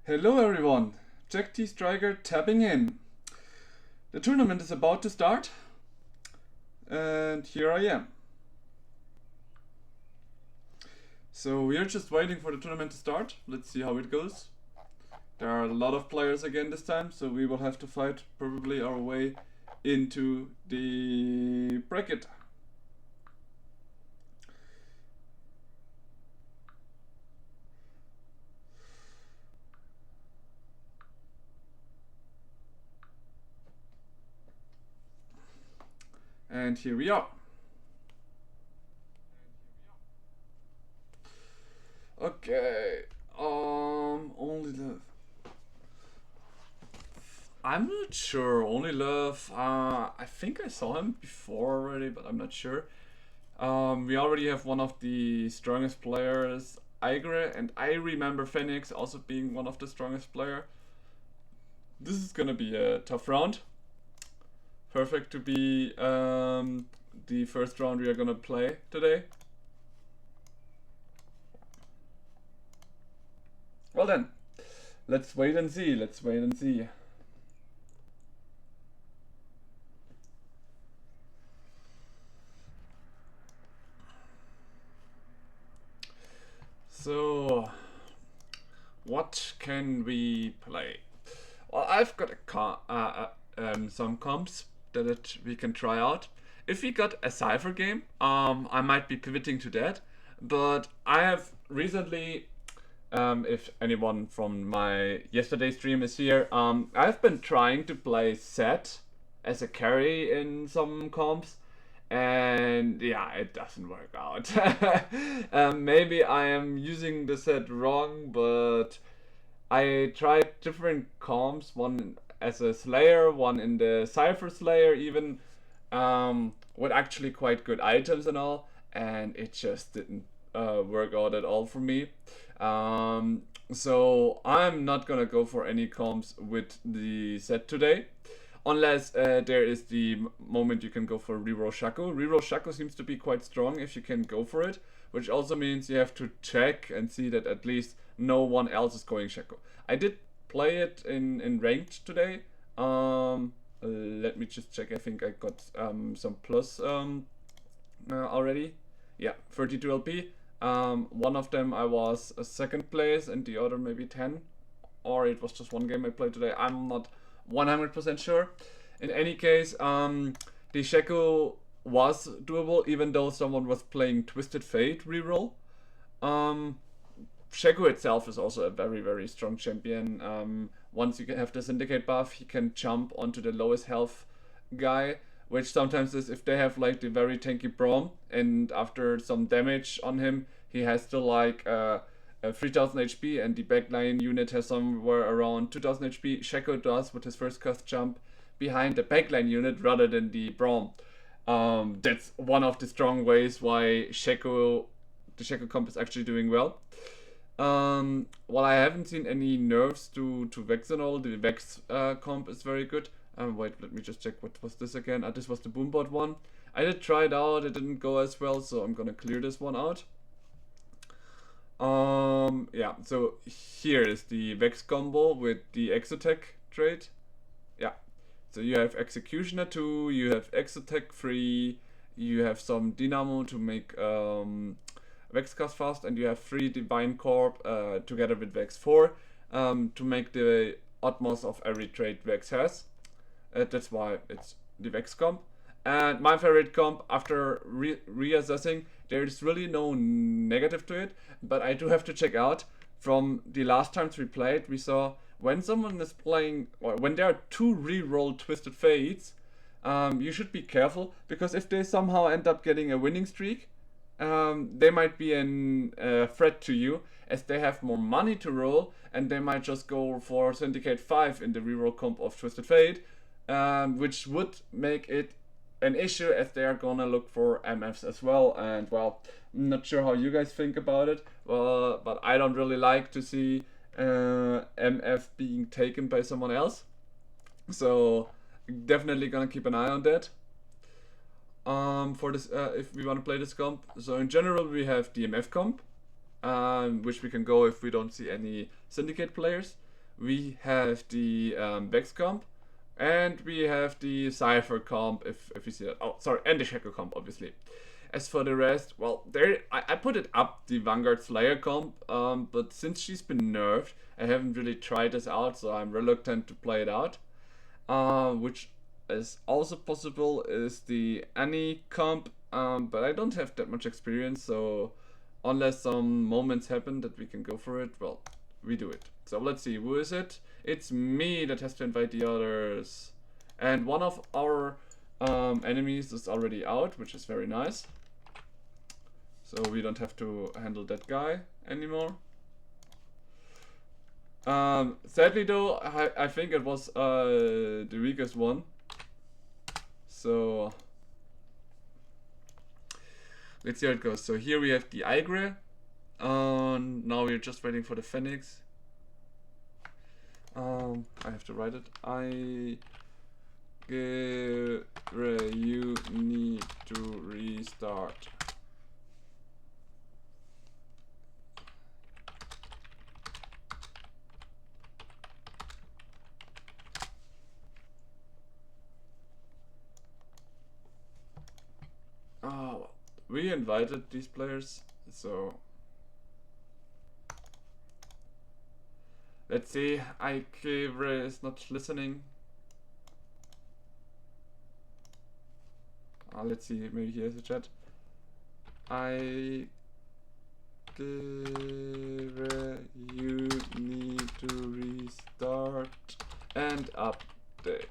Hello everyone, Jack T Striker tapping in. The tournament is about to start, and here I am. So we are just waiting for the tournament to start. Let's see how it goes. There are a lot of players again this time, so we will have to fight probably our way into the bracket. And here we are. Okay. Only love. I'm not sure. Only love. I think I saw him before already, but I'm not sure. We already have one of the strongest players, Igre, and I remember Phoenix also being one of the strongest player. This is gonna be a tough round. Perfect to be the first round we are gonna play today. Well then, let's wait and see. Let's wait and see. So, what can we play? Well, I've got some comps that we can try out. If we got a Cypher game, I might be pivoting to that. But I have recently, if anyone from my yesterday stream is here, I've been trying to play Set as a carry in some comps. And yeah, it doesn't work out. Maybe I am using the set wrong, but I tried different comps, one as a Slayer, one in the Cypher Slayer even, with actually quite good items and all, and it just didn't work out at all for me. So I'm not gonna go for any comps with the set today. Unless there is the moment you can go for reroll Shaco. Reroll Shaco seems to be quite strong if you can go for it, which also means you have to check and see that at least no one else is going Shaco. I did play it in ranked today. Let me just check. I think I got some plus already. Yeah, 32 LP. One of them I was a second place and the other maybe 10. Or it was just one game I played today. I'm not 100% sure. In any case, the Shaco was doable even though someone was playing Twisted Fate reroll. Shaco itself is also a very, very strong champion. Once you have the Syndicate buff, he can jump onto the lowest health guy, which sometimes is if they have like the very tanky Braum, and after some damage on him, he has still like 3000 HP and the backline unit has somewhere around 2000 HP. Shaco does with his first cast jump behind the backline unit rather than the Braum. That's one of the strong ways why the Shaco comp is actually doing well. While I haven't seen any nerfs to Vex and all, the Vex comp is very good. Wait, let me just check what was this again. This was the Boombot one. I did try it out, it didn't go as well, so I'm gonna clear this one out. Yeah, so here is the Vex combo with the Exotech trait. Yeah, so you have Executioner 2, you have Exotech 3, you have some Dynamo to make Vex cast fast, and you have 3 Divine Corp together with Vex 4 to make the utmost of every trait Vex has. That's why it's the Vex comp. And my favorite comp, after reassessing, there is really no negative to it, but I do have to check out. From the last times we played, we saw when someone is playing, or when there are 2 reroll Twisted Fates, you should be careful, because if they somehow end up getting a winning streak, they might be a threat to you, as they have more money to roll, and they might just go for Syndicate 5 in the reroll comp of Twisted Fate, which would make it an issue as they are gonna look for MFs as well. And well, I'm not sure how you guys think about it, but I don't really like to see MF being taken by someone else, so definitely gonna keep an eye on that. For this, if we want to play this comp, so in general we have DMF comp, which we can go if we don't see any Syndicate players. we have the Vex comp, and we have the Cypher comp, if you see that. Oh, sorry, and the Shaco comp, obviously. As for the rest, well, there I put it up, the Vanguard Slayer comp, but since she's been nerfed, I haven't really tried this out, so I'm reluctant to play it out. Which is also possible is the Annie comp, but I don't have that much experience, so unless some moments happen that we can go for it, well, we do it. So let's see, who is it? It's me that has to invite the others. And one of our enemies is already out, which is very nice. So we don't have to handle that guy anymore. Sadly though, I think it was the weakest one. So let's see how it goes. So here we have the Igre. Now we're just waiting for the Phoenix. I have to write it. You need to restart. Oh, we invited these players, so let's see. Ikevre is not listening. Let's see, maybe he has a chat. Ikevre, you need to restart and update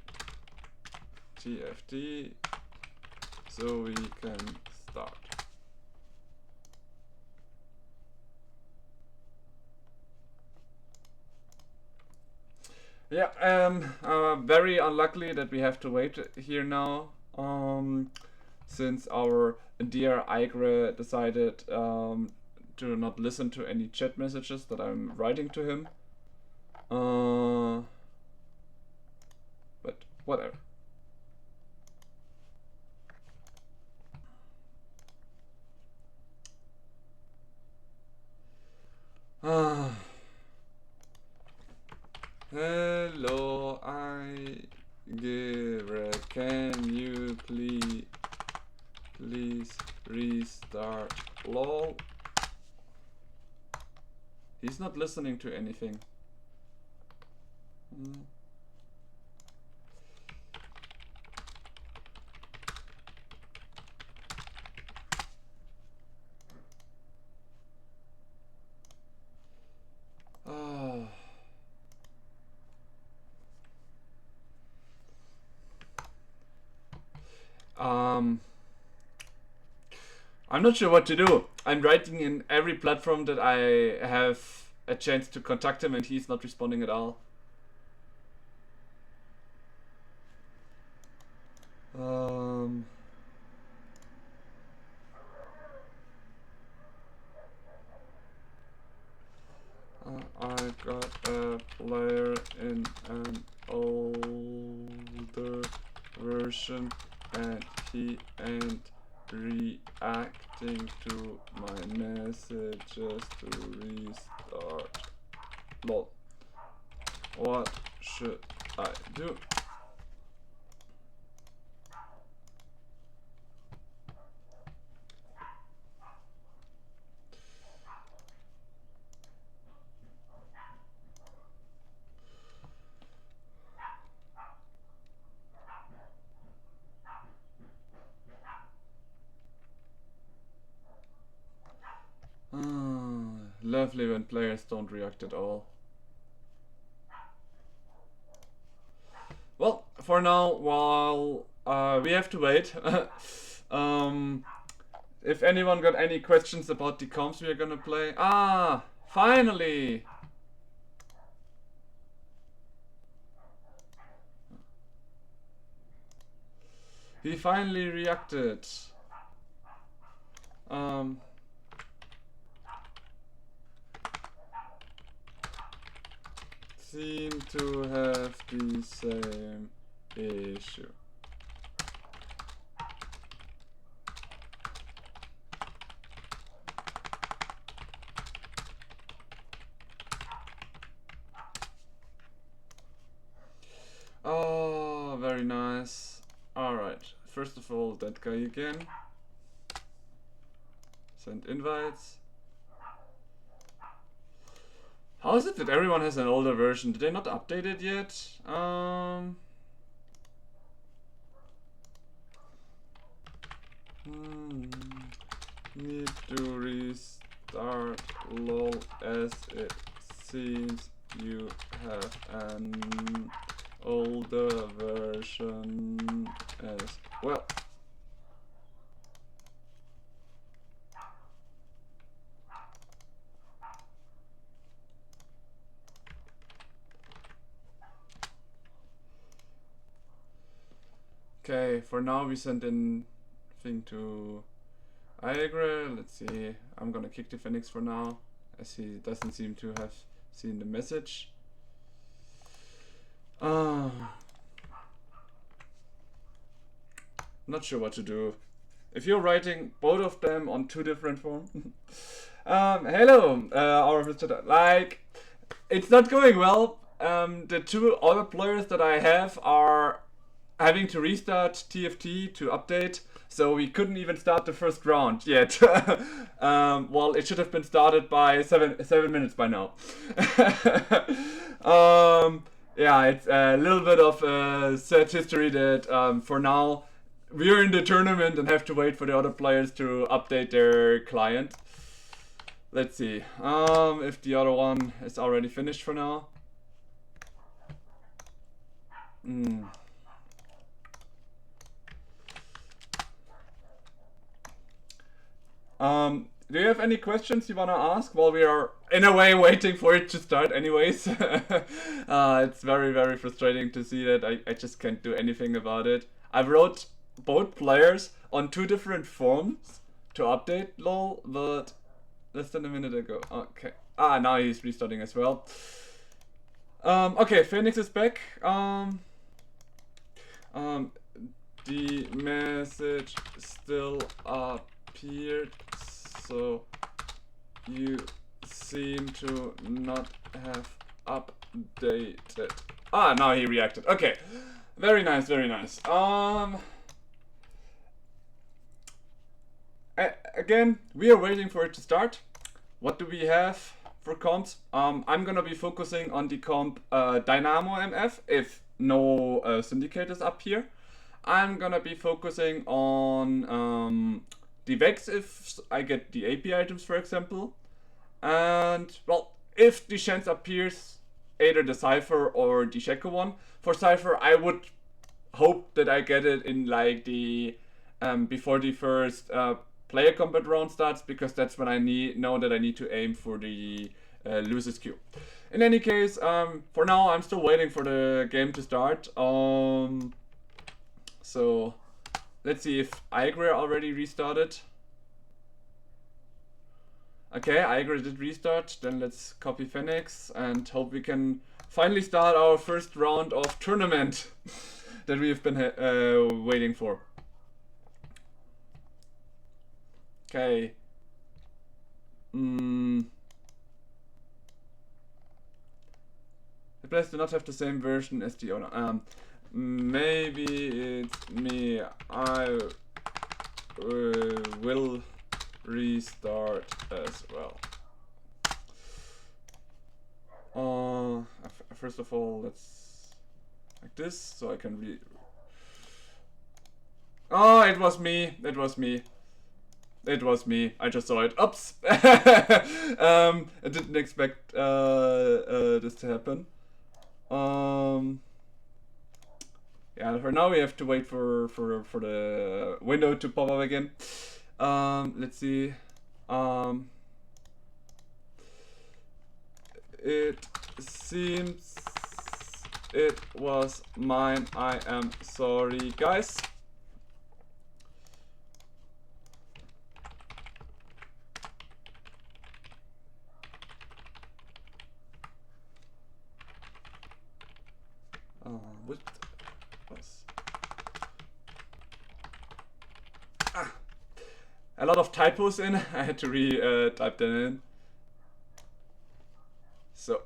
TFT so we can start. Yeah, very unlucky that we have to wait here now. Since our dear Igre decided to not listen to any chat messages that I'm writing to him. But whatever. Hello, Igre, can you please restart? Lol. He's not listening to anything. I'm not sure what to do. I'm writing in every platform that I have a chance to contact him and he's not responding at all. I got a player in an older version and he ain't reacting to my messages to restart. Lol. What should I do? Lovely when players don't react at all. Well, for now, while we have to wait. If anyone got any questions about the comps we are gonna play. Finally! He finally reacted. Seem to have the same issue. very nice. Alright, first of all, that guy again. Send invites. How is it that everyone has an older version? Did they not update it yet? Need to restart lol, as it seems you have an older version as well. Okay, for now we send in thing to Iagre. Let's see. I'm gonna kick the Phoenix for now, as he doesn't seem to have seen the message. Not sure what to do. If you're writing both of them on two different forms. Hello, our visitor. Like, it's not going well. The two other players that I have are having to restart TFT to update, so we couldn't even start the first round yet. Well, it should have been started by 7 minutes by now. Yeah, it's a little bit of sad history that for now we're in the tournament and have to wait for the other players to update their client. Let's see if the other one is already finished for now. Do you have any questions you wanna ask while we are in a way waiting for it to start anyways? It's very, very frustrating to see that I just can't do anything about it. I wrote both players on two different forms to update lol, but less than a minute ago. Okay. Now he's restarting as well. Okay, Phoenix is back. The message still appeared, so you seem to not have updated. Now he reacted. Okay, very nice, very nice. Again, we are waiting for it to start. What do we have for comps? I'm gonna be focusing on the comp Dynamo MF if no syndicate is up here. I'm gonna be focusing on the Vex if I get the AP items, for example. And, well, if the chance appears, either the Cypher or the Shaco one. For Cypher, I would hope that I get it in like the before the first player combat round starts, because that's when I know that I need to aim for the losers queue. In any case, for now I'm still waiting for the game to start. So let's see if Iagre already restarted. Okay, Iagre did restart. Then let's copy Phoenix and hope we can finally start our first round of tournament that we have been waiting for. Okay. The players do not have the same version as the owner. Maybe it's me. I will restart as well. First of all, let's like this so I can Oh, it was me. It was me. It was me. I just saw it. Oops. I didn't expect this to happen. Yeah, for now we have to wait for the window to pop up again. Let's see. It seems it was mine. I am sorry, guys. What was a lot of typos in. I had to type them in. So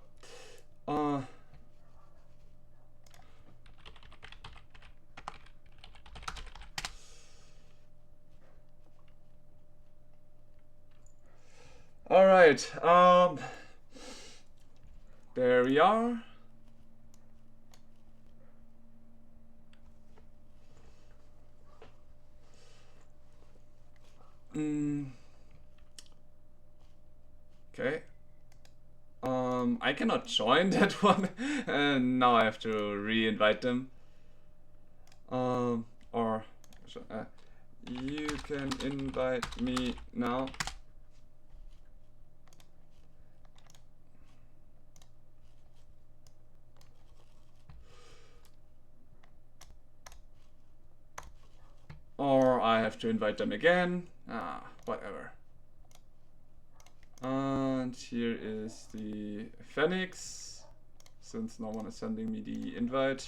All right. There we are. Okay. I cannot join that one, and now I have to re-invite them. Or you can invite me now. Or I have to invite them again. Whatever. And here is the Phoenix, since no one is sending me the invite.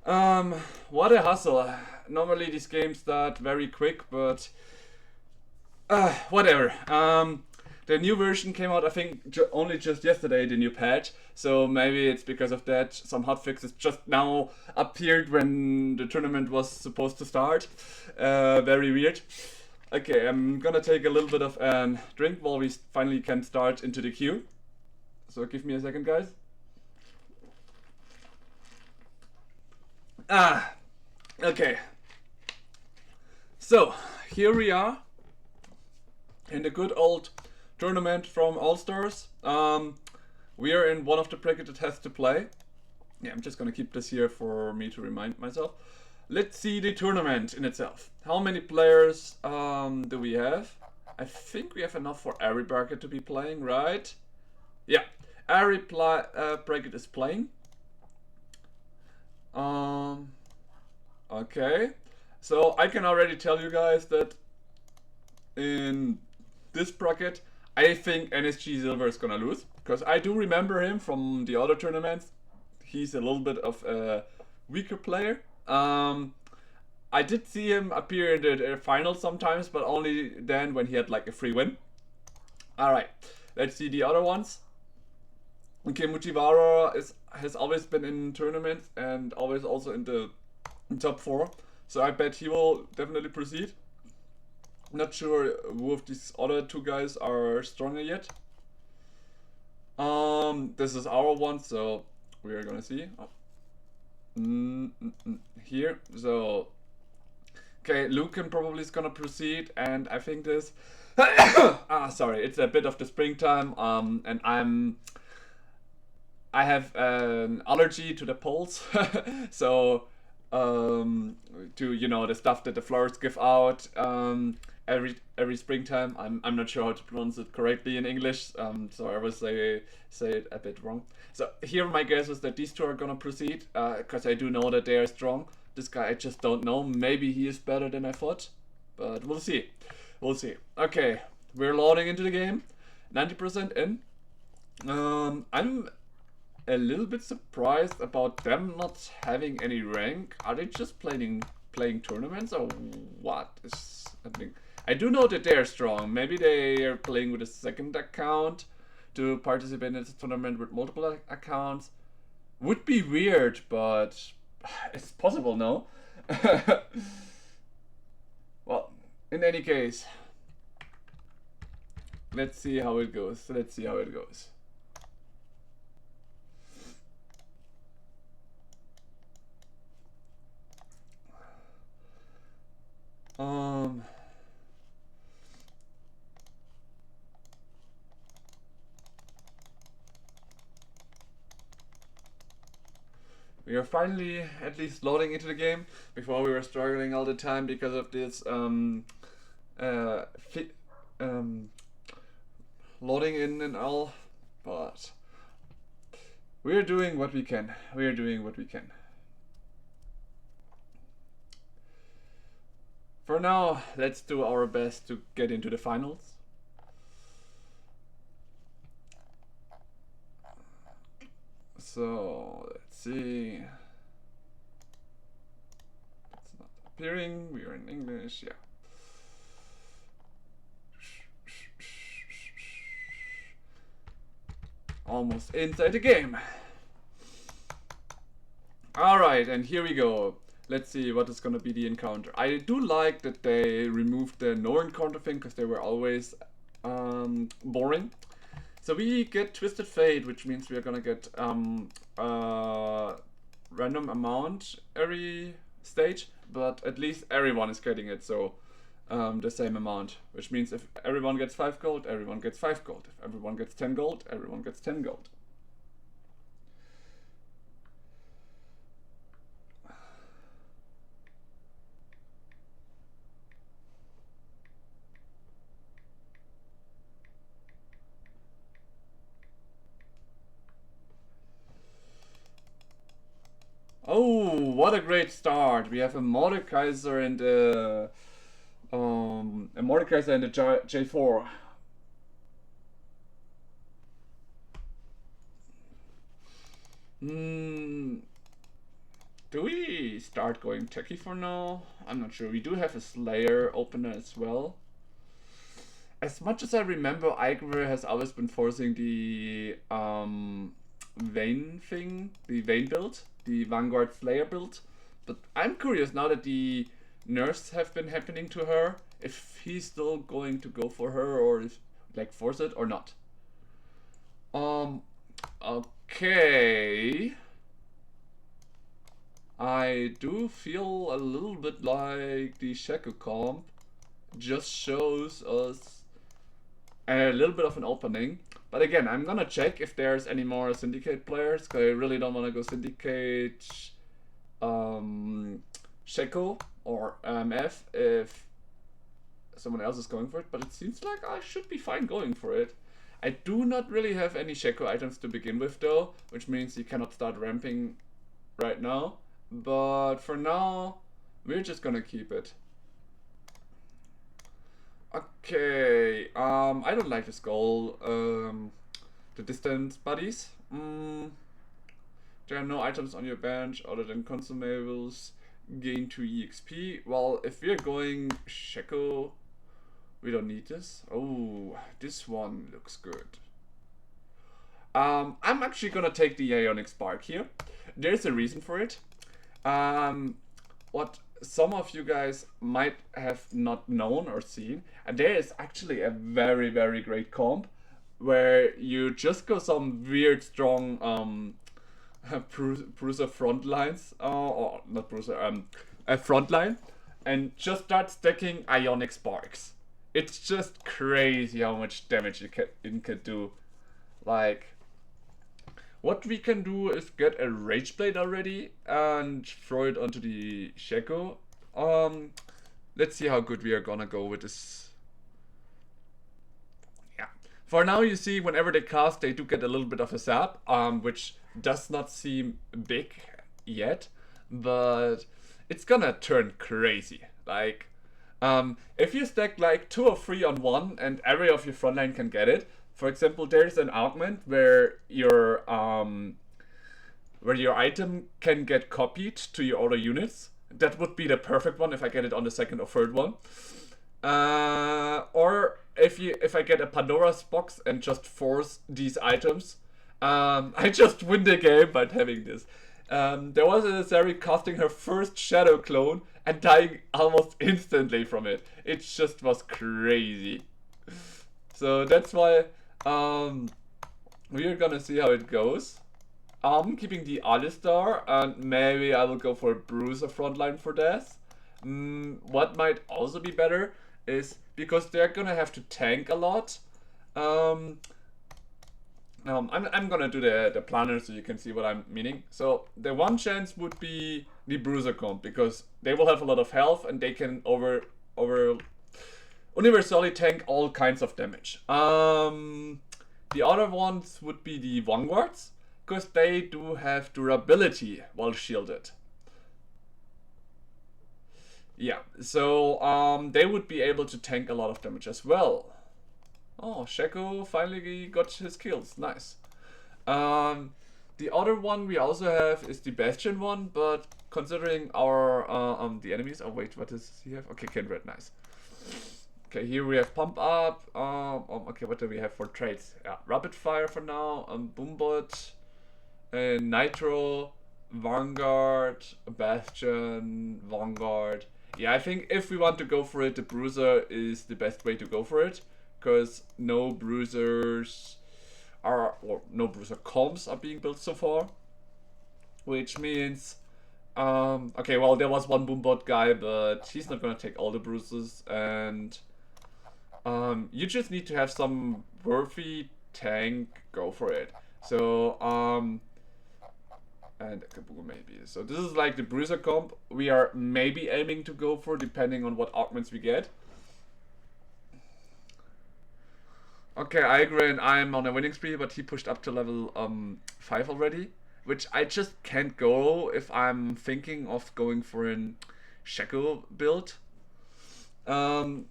What a hustle. Normally these games start very quick, but whatever. The new version came out, I think, only just yesterday, the new patch. So maybe it's because of that. Some hotfixes just now appeared when the tournament was supposed to start. Very weird. Okay, I'm gonna take a little bit of a drink while we finally can start into the queue. So give me a second, guys. Okay. So, here we are in the good old tournament from All Stars. We are in one of the brackets that has to play. Yeah, I'm just gonna keep this here for me to remind myself. Let's see the tournament in itself. How many players do we have? I think we have enough for every bracket to be playing, right? Yeah, every bracket is playing. Okay, so I can already tell you guys that in this bracket, I think NSG Silver is gonna lose, because I do remember him from the other tournaments. He's a little bit of a weaker player. I did see him appear in the finals sometimes, but only then when he had like a free win. Alright, let's see the other ones. Okay, Mujiwara has always been in tournaments and always also in the top 4. So I bet he will definitely proceed. Not sure who of these other two guys are stronger yet. This is our one, so we are gonna see. Here, so okay, Lucan probably is gonna proceed, and I think this sorry, it's a bit of the springtime, and I have an allergy to the poles. So to, you know, the stuff that the flowers give out every springtime. I'm not sure how to pronounce it correctly in English, so I will say it a bit wrong. So here my guess is that these two are gonna proceed, because I do know that they are strong. This guy I just don't know. Maybe he is better than I thought, but we'll see. We'll see. Okay, we're loading into the game. 90% in. I'm a little bit surprised about them not having any rank. Are they just playing tournaments, or what is happening? I do know that they are strong. Maybe they are playing with a second account to participate in this tournament with multiple accounts. Would be weird, but it's possible, no? Well, in any case, let's see how it goes. Let's see how it goes. We are finally at least loading into the game. Before we were struggling all the time because of this loading in and all, but we are doing what we can. We are doing what we can. For now, let's do our best to get into the finals. So let's see. It's not appearing. We are in English. Yeah. Almost inside the game. Alright, and here we go. Let's see what is gonna be the encounter. I do like that they removed the no encounter thing, because they were always boring. So we get Twisted Fate, which means we are gonna get random amount every stage, but at least everyone is getting it, so the same amount, which means if everyone gets 5 gold, everyone gets 5 gold. If everyone gets 10 gold, everyone gets 10 gold. Oh, what a great start! We have a Mordekaiser and a Mordekaiser and a J4. Do we start going techie for now? I'm not sure. We do have a Slayer opener as well. As much as I remember, Igor has always been forcing the Vayne thing, the Vayne build, the Vanguard Slayer build. But I'm curious now that the nerfs have been happening to her, if he's still going to go for her or if, like, force it or not. Okay. I do feel a little bit like the Shaco comp just shows us a little bit of an opening. But again, I'm gonna check if there's any more Syndicate players, because I really don't want to go Syndicate Shaco or MF if someone else is going for it, but it seems like I should be fine going for it. I do not really have any Shaco items to begin with though, which means you cannot start ramping right now. But for now, we're just gonna keep it. Okay, I don't like this goal. The distant buddies. There are no items on your bench other than consumables. Gain 2 EXP. Well, if we're going Shaco, we don't need this. Oh, this one looks good. I'm actually gonna take the Ionic Spark here. There's a reason for it. What some of you guys might have not known or seen, and there is actually a very, very great comp where you just go some weird strong bruiser front lines, or not bruiser, a front line, and just start stacking Ionic Sparks. It's just crazy how much damage it can do. Like, what we can do is get a Rage Blade already and throw it onto the Shaco. Let's see how good we are gonna go with this. Yeah. For now, you see, whenever they cast, they do get a little bit of a zap, which does not seem big yet, but it's gonna turn crazy. Like, if you stack like 2 or 3 on one and every of your frontline can get it. For example, there's an augment where your item can get copied to your other units. That would be the perfect one if I get it on the second or third one. Or if I get a Pandora's box and just force these items, I just win the game by having this. There was a Zeri casting her first Shadow clone and dying almost instantly from it. It just was crazy. So that's why we're gonna see how it goes. I'm keeping the ALL Star, and maybe I will go for a Bruiser frontline for this. What might also be better is, because they're gonna have to tank a lot, I'm gonna do the planner so you can see what I'm meaning. So the one chance would be the Bruiser comp, because they will have a lot of health and they can universally tank all kinds of damage. The other ones would be the Vanguards, because they do have durability while shielded. Yeah, so they would be able to tank a lot of damage as well. Oh, Shaco finally got his kills. Nice. The other one we also have is the Bastion one, but considering our the enemies. Oh wait, what does he have? Okay, Kindred. Nice. Okay, here we have Pump Up. Okay, what do we have for traits? Yeah, Rapid Fire for now. Boombot, Nitro, Vanguard, Bastion, Vanguard. Yeah, I think if we want to go for it, the Bruiser is the best way to go for it, because no bruisers are, or no bruiser comps are being built so far, which means okay, well, there was one boombot guy, but he's not gonna take all the bruises, and you just need to have some worthy tank, go for it. So and a Kabuga maybe. So this is like the bruiser comp we are maybe aiming to go for, depending on what augments we get. Okay, I agree, and I'm on a winning spree, but he pushed up to level 5 already, which I just can't go if I'm thinking of going for an Shaco build. And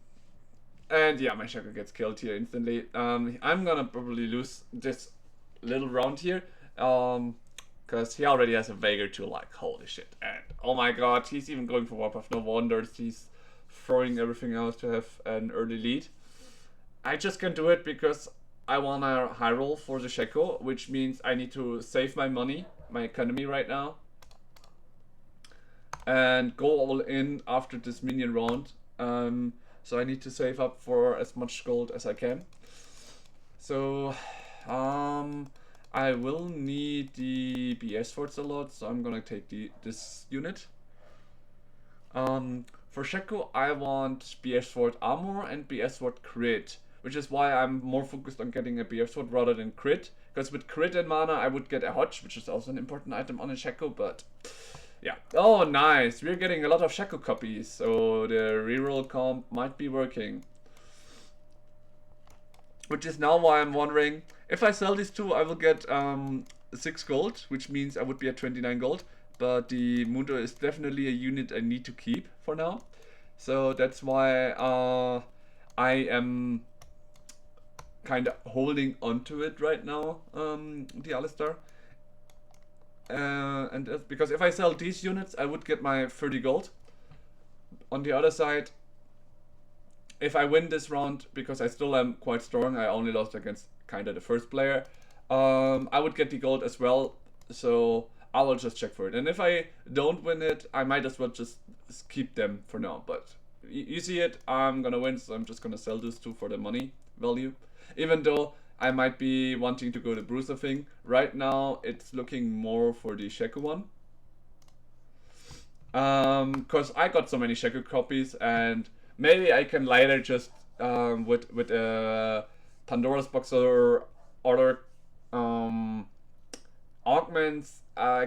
yeah, my Shaco gets killed here instantly. I'm gonna probably lose this little round here, because he already has a Veigar too, like, holy shit. And oh my god, he's even going for Warpath, no wonder he's throwing everything else to have an early lead. I just can't do it because I want a high roll for the Shaco, which means I need to save my money, my economy right now, and go all in after this minion round. So I need to save up for as much gold as I can. So I will need the BS forts a lot, so I'm gonna take this unit. For Shaco, I want BS Sword Armor and BS Sword Crit, which is why I'm more focused on getting a BS Sword rather than Crit, because with Crit and Mana I would get a Hodge, which is also an important item on a Shaco, but yeah. Oh, nice, we're getting a lot of Shaco copies, so the reroll comp might be working. Which is now why I'm wondering, if I sell these two I will get 6 gold, which means I would be at 29 gold. But the Mundo is definitely a unit I need to keep for now. So that's why I am kind of holding onto it right now, the ALL Star. And because if I sell these units, I would get my 30 gold. On the other side, if I win this round, because I still am quite strong, I only lost against kind of the first player, I would get the gold as well. So I will just check for it. And if I don't win it, I might as well just keep them for now. But you see it, I'm gonna win, so I'm just gonna sell these two for the money value. Even though I might be wanting to go the Bruiser thing. Right now, it's looking more for the Shaco one. Because I got so many Shaco copies, and maybe I can later just, with Pandora's Box or other augments,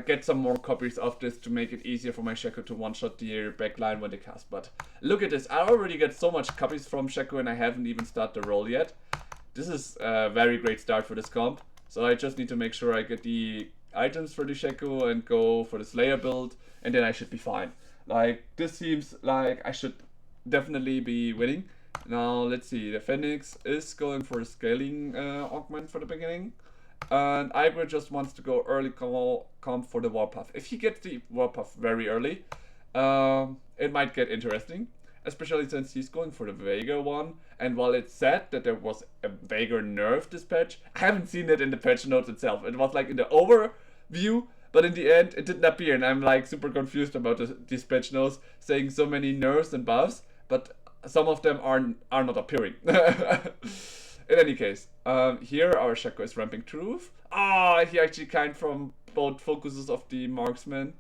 get some more copies of this to make it easier for my Shaco to one-shot the backline when they cast. But look at this, I already get so much copies from Shaco and I haven't even started the roll yet. This is a very great start for this comp. So I just need to make sure I get the items for the Shaco and go for the Slayer build, and then I should be fine. Like, this seems like I should definitely be winning. Now, let's see, the Phoenix is going for a scaling augment for the beginning. And Ibra just wants to go early comp for the Warpath. If he gets the Warpath very early, it might get interesting. Especially since he's going for the Veigar one. And while it's sad that there was a Veigar nerf this patch, I haven't seen it in the patch notes itself. It was like in the overview, but in the end it didn't appear. And I'm like super confused about these patch notes saying so many nerfs and buffs, but some of them are not appearing. In any case, here our Shaco is ramping truth. He actually kind from both focuses of the marksman.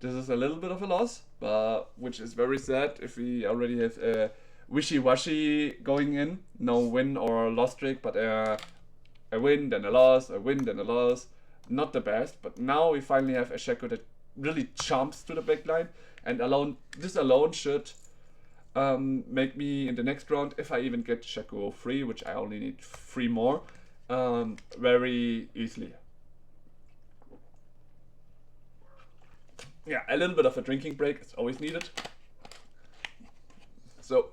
This is a little bit of a loss, but which is very sad if we already have a wishy-washy going in. No win or loss streak, but a win, then a loss, a win, then a loss. Not the best, but now we finally have a Shaco that really jumps to the backline, and this alone should make me in the next round, if I even get Shaco free, which I only need 3 more, very easily. Yeah, a little bit of a drinking break is always needed. So,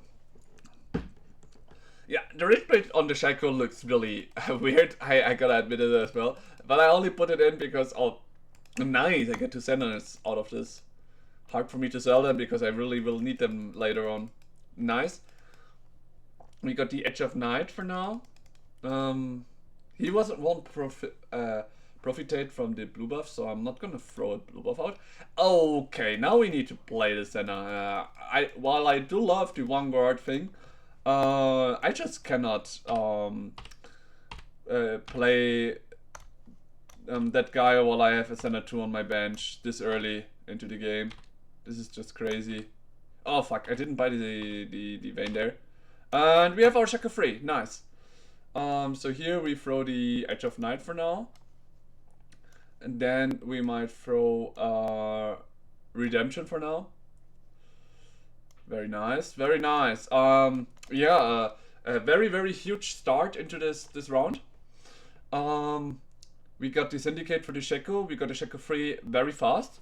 yeah, the wrist rate on the Shaco looks really weird, I gotta admit it as well. But I only put it in because, oh, nice, I get 2 Sentinels out of this. Hard for me to sell them because I really will need them later on. Nice. We got the Edge of Night for now. He won't profitate from the blue buff, so I'm not gonna throw a blue buff out. Okay, now we need to play the Senna. While I do love the Vanguard thing, I just cannot play that guy while I have a Senna 2 on my bench this early into the game. This is just crazy. Oh fuck, I didn't buy the vein there. And we have our Shaco free, nice. So here we throw the Edge of Night for now. And then we might throw Redemption for now. Very nice, very nice. Yeah, a very huge start into this round. We got the Syndicate for the Shaco, we got the Shaco free very fast.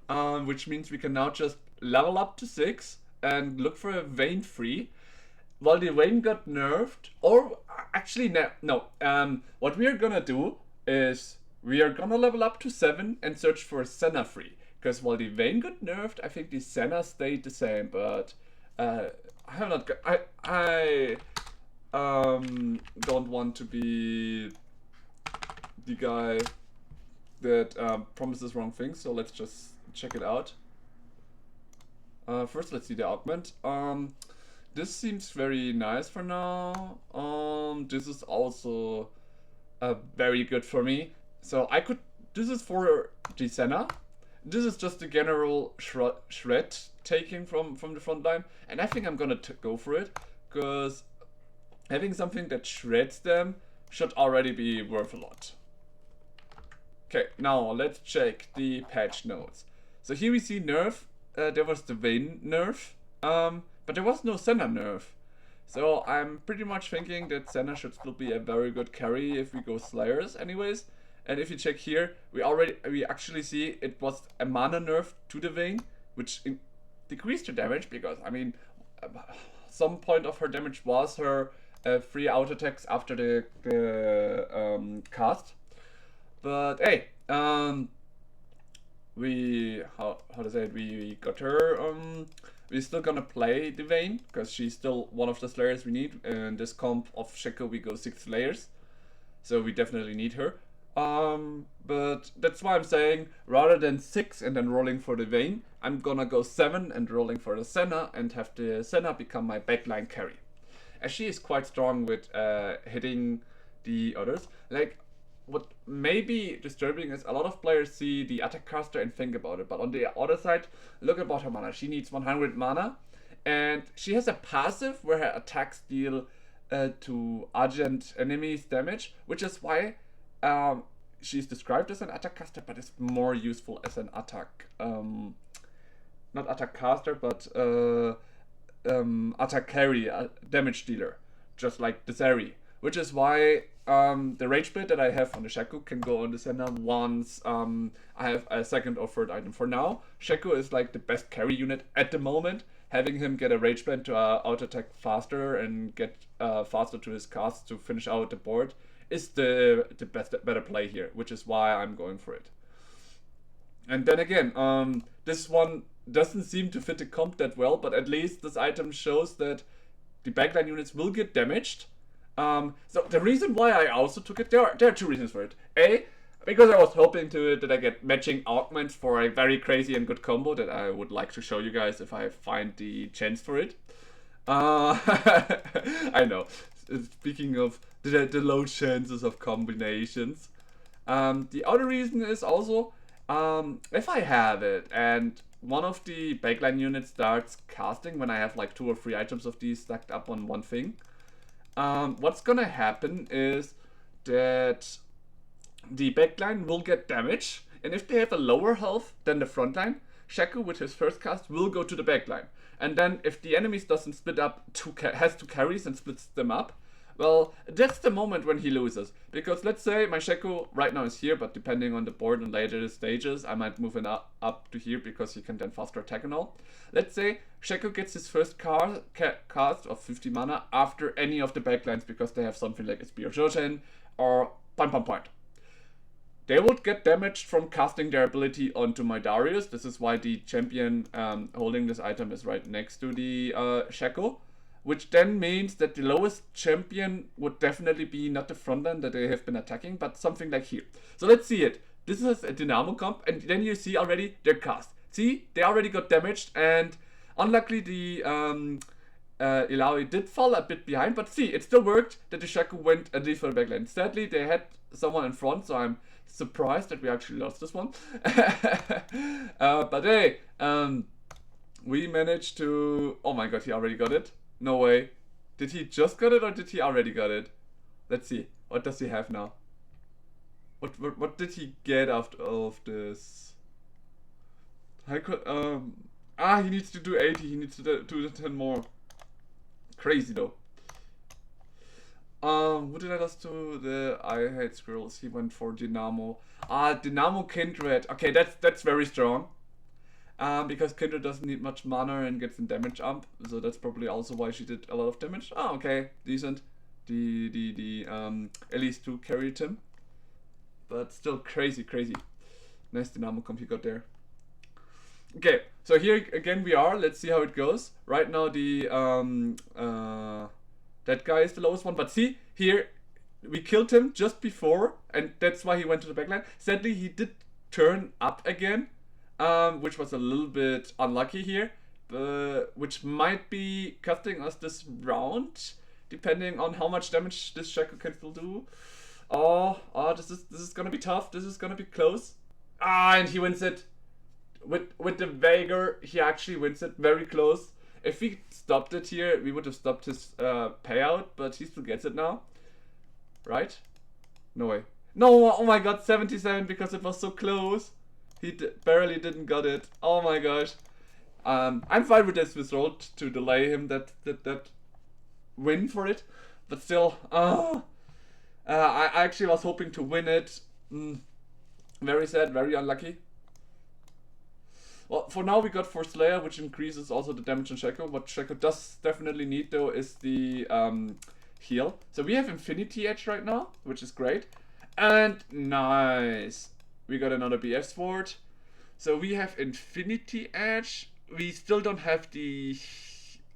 Which means we can now just level up to 6 and look for a Vayne free. While the Vayne got nerfed, or actually no, what we are gonna do is we are gonna level up to 7 and search for Senna free. Because while the Vayne got nerfed, I think the Senna stayed the same, but I have not got, I don't want to be the guy that promises wrong things, so let's just check it out. First, let's see the augment. This seems very nice for now. This is also very good for me. So I could. This is for the Senna. This is just the general shred taking from the front line, and I think I'm gonna go for it because having something that shreds them should already be worth a lot. Okay, now let's check the patch notes. So here we see nerf. There was the Vayne nerf, but there was no Senna nerf. So I'm pretty much thinking that Senna should still be a very good carry if we go Slayers anyways. And if you check here, we actually see it was a mana nerf to the Vayne, which decreased her damage because, I mean, some point of her damage was her 3 auto attacks after the cast. But hey, we how to say it? We got her. We're still gonna play the Vayne because she's still one of the Slayers we need. In this comp of Shaco, we go 6 Slayers, so we definitely need her. But that's why I'm saying rather than 6 and then rolling for the Vayne, I'm gonna go 7 and rolling for the Senna and have the Senna become my backline carry. As she is quite strong with hitting the others. Like, what may be disturbing is a lot of players see the attack caster and think about it, but on the other side, look about her mana. She needs 100 mana, and she has a passive where her attacks deal to argent enemies damage, which is why she's described as an attack caster, but is more useful as an attack, not attack caster, but attack carry, damage dealer, just like the Zeri. Which is why the rage split that I have on the Shaco can go on the Senna once I have a second or third item. For now, Shaco is like the best carry unit at the moment. Having him get a rage split to auto attack faster and get faster to his cast to finish out the board is the better play here, which is why I'm going for it. And then again, this one doesn't seem to fit the comp that well, but at least this item shows that the backline units will get damaged. So the reason why I also took it, there are 2 reasons for it. A, because I was hoping that I get matching augments for a very crazy and good combo that I would like to show you guys if I find the chance for it. I know. Speaking of the low chances of combinations. The other reason is also, if I have it and one of the backline units starts casting when I have like 2 or 3 items of these stacked up on one thing, what's gonna happen is that the backline will get damaged, and if they have a lower health than the front line, Shaco with his first cast will go to the backline. And then if the enemies doesn't split up, has 2 carries and splits them up, well, that's the moment when he loses. Because let's say my Shaco right now is here, but depending on the board and later stages, I might move it up to here because he can then faster attack and all. Let's say Shaco gets his first cast of 50 mana after any of the backlines because they have something like a Spear Shoten or point. They would get damaged from casting their ability onto my Darius. This is why the champion holding this item is right next to the Shaco. Which then means that the lowest champion would definitely be not the frontline that they have been attacking, but something like here. So let's see it. This is a Dynamo comp, and then you see already their cast. See, they already got damaged, and unluckily the Ilaoi did fall a bit behind, but see, it still worked that the Shaco went a for the backline. Sadly, they had someone in front, so I'm surprised that we actually lost this one. But hey, we managed to... Oh my god, he already got it? No way. Did he just got it or did he already got it? Let's see. What does he have now? What did he get after all of this? I could, he needs to do 80. He needs to do 10 more. Crazy though. What did I lose to? The I hate squirrels. He went for Dynamo. Dynamo Kindred. Okay, that's very strong. Because Kindred doesn't need much mana and gets in damage up, so that's probably also why she did a lot of damage. Oh, okay, decent. At least 2 carried him, but still crazy. Nice Dynamo comp he got there. Okay, so here again we are. Let's see how it goes. Right now the that guy is the lowest one, but see here we killed him just before, and that's why he went to the backline. Sadly, he did turn up again. Which was a little bit unlucky here, which might be costing us this round, depending on how much damage this Shaco can still do. Oh, this is gonna be tough. This is gonna be close. And he wins it with the Veigar. He actually wins it very close. If we stopped it here, we would have stopped his payout, but he still gets it now, right? No way. No! Oh my god, 77 because it was so close. He barely didn't got it. Oh my gosh. I'm fine with this result to delay him that win for it, but still, I actually was hoping to win it. Very sad, very unlucky. Well, for now we got for Slayer, which increases also the damage on Shaco. What Shaco does definitely need though is the heal. So we have Infinity Edge right now, which is great, and nice. We got another BF Sword. So we have Infinity Edge. We still don't have the...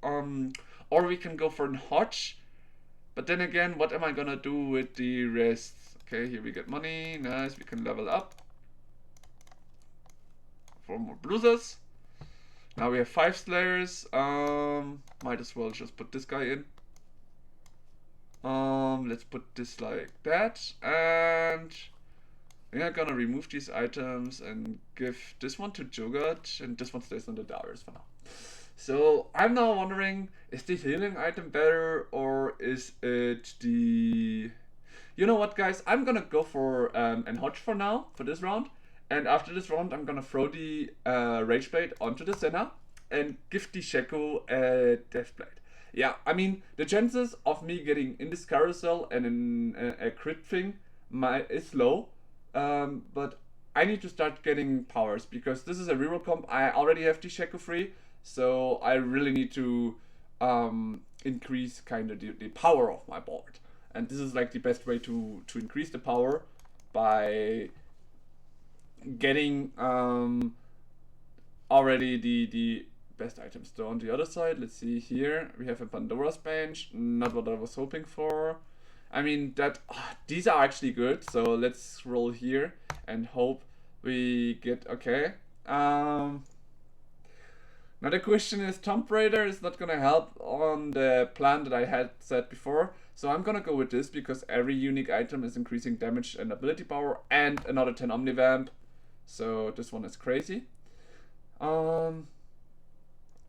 or we can go for an Hodge. But then again, what am I gonna do with the rest? Okay, here we get money. Nice, we can level up. 4 more bruisers. Now we have 5 Slayers. Might as well just put this guy in. Let's put this like that. And... we are gonna remove these items and give this one to Jogat, and this one stays on the Darius for now. So I'm now wondering, is the healing item better or is it the... You know what, guys? I'm gonna go for an Hodge for now, for this round. And after this round, I'm gonna throw the Rage Blade onto the Senna and give the Shaco a Death Blade. Yeah, I mean, the chances of me getting in this carousel and in a crit thing is low. But I need to start getting powers because this is a reroll comp. I already have the Shaco free, so I really need to increase kind of the power of my board. And this is like the best way to increase the power by getting already the best items. So on the other side, let's see here, we have a Pandora's Bench, not what I was hoping for. I mean, these are actually good, so let's roll here and hope we get okay. Now the question is, Tomb Raider is not gonna help on the plan that I had said before, so I'm gonna go with this because every unique item is increasing damage and ability power and another 10 Omnivamp, so this one is crazy.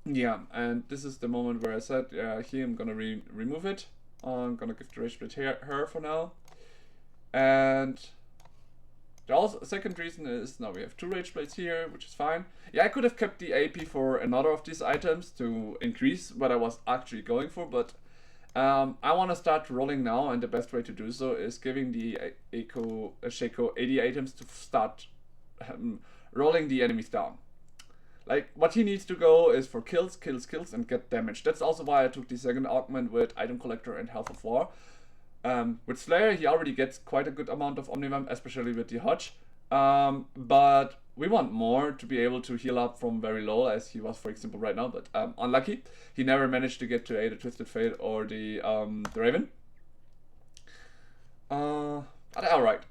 Yeah, and this is the moment where I said, here I'm gonna remove it. I'm gonna give the Rage Blade her for now. And the second reason is now we have 2 Rage Blades here, which is fine. Yeah, I could have kept the AP for another of these items to increase what I was actually going for, but I want to start rolling now, and the best way to do so is giving the Shaco 80 items to start rolling the enemies down. Like, what he needs to go is for kills, and get damage. That's also why I took the second augment with Item Collector and Health of War. With Slayer, he already gets quite a good amount of Omnivamp, especially with the Hodge. But we want more to be able to heal up from very low, as he was, for example, right now. But unlucky, he never managed to get to either Twisted Fate or the Raven. But alright.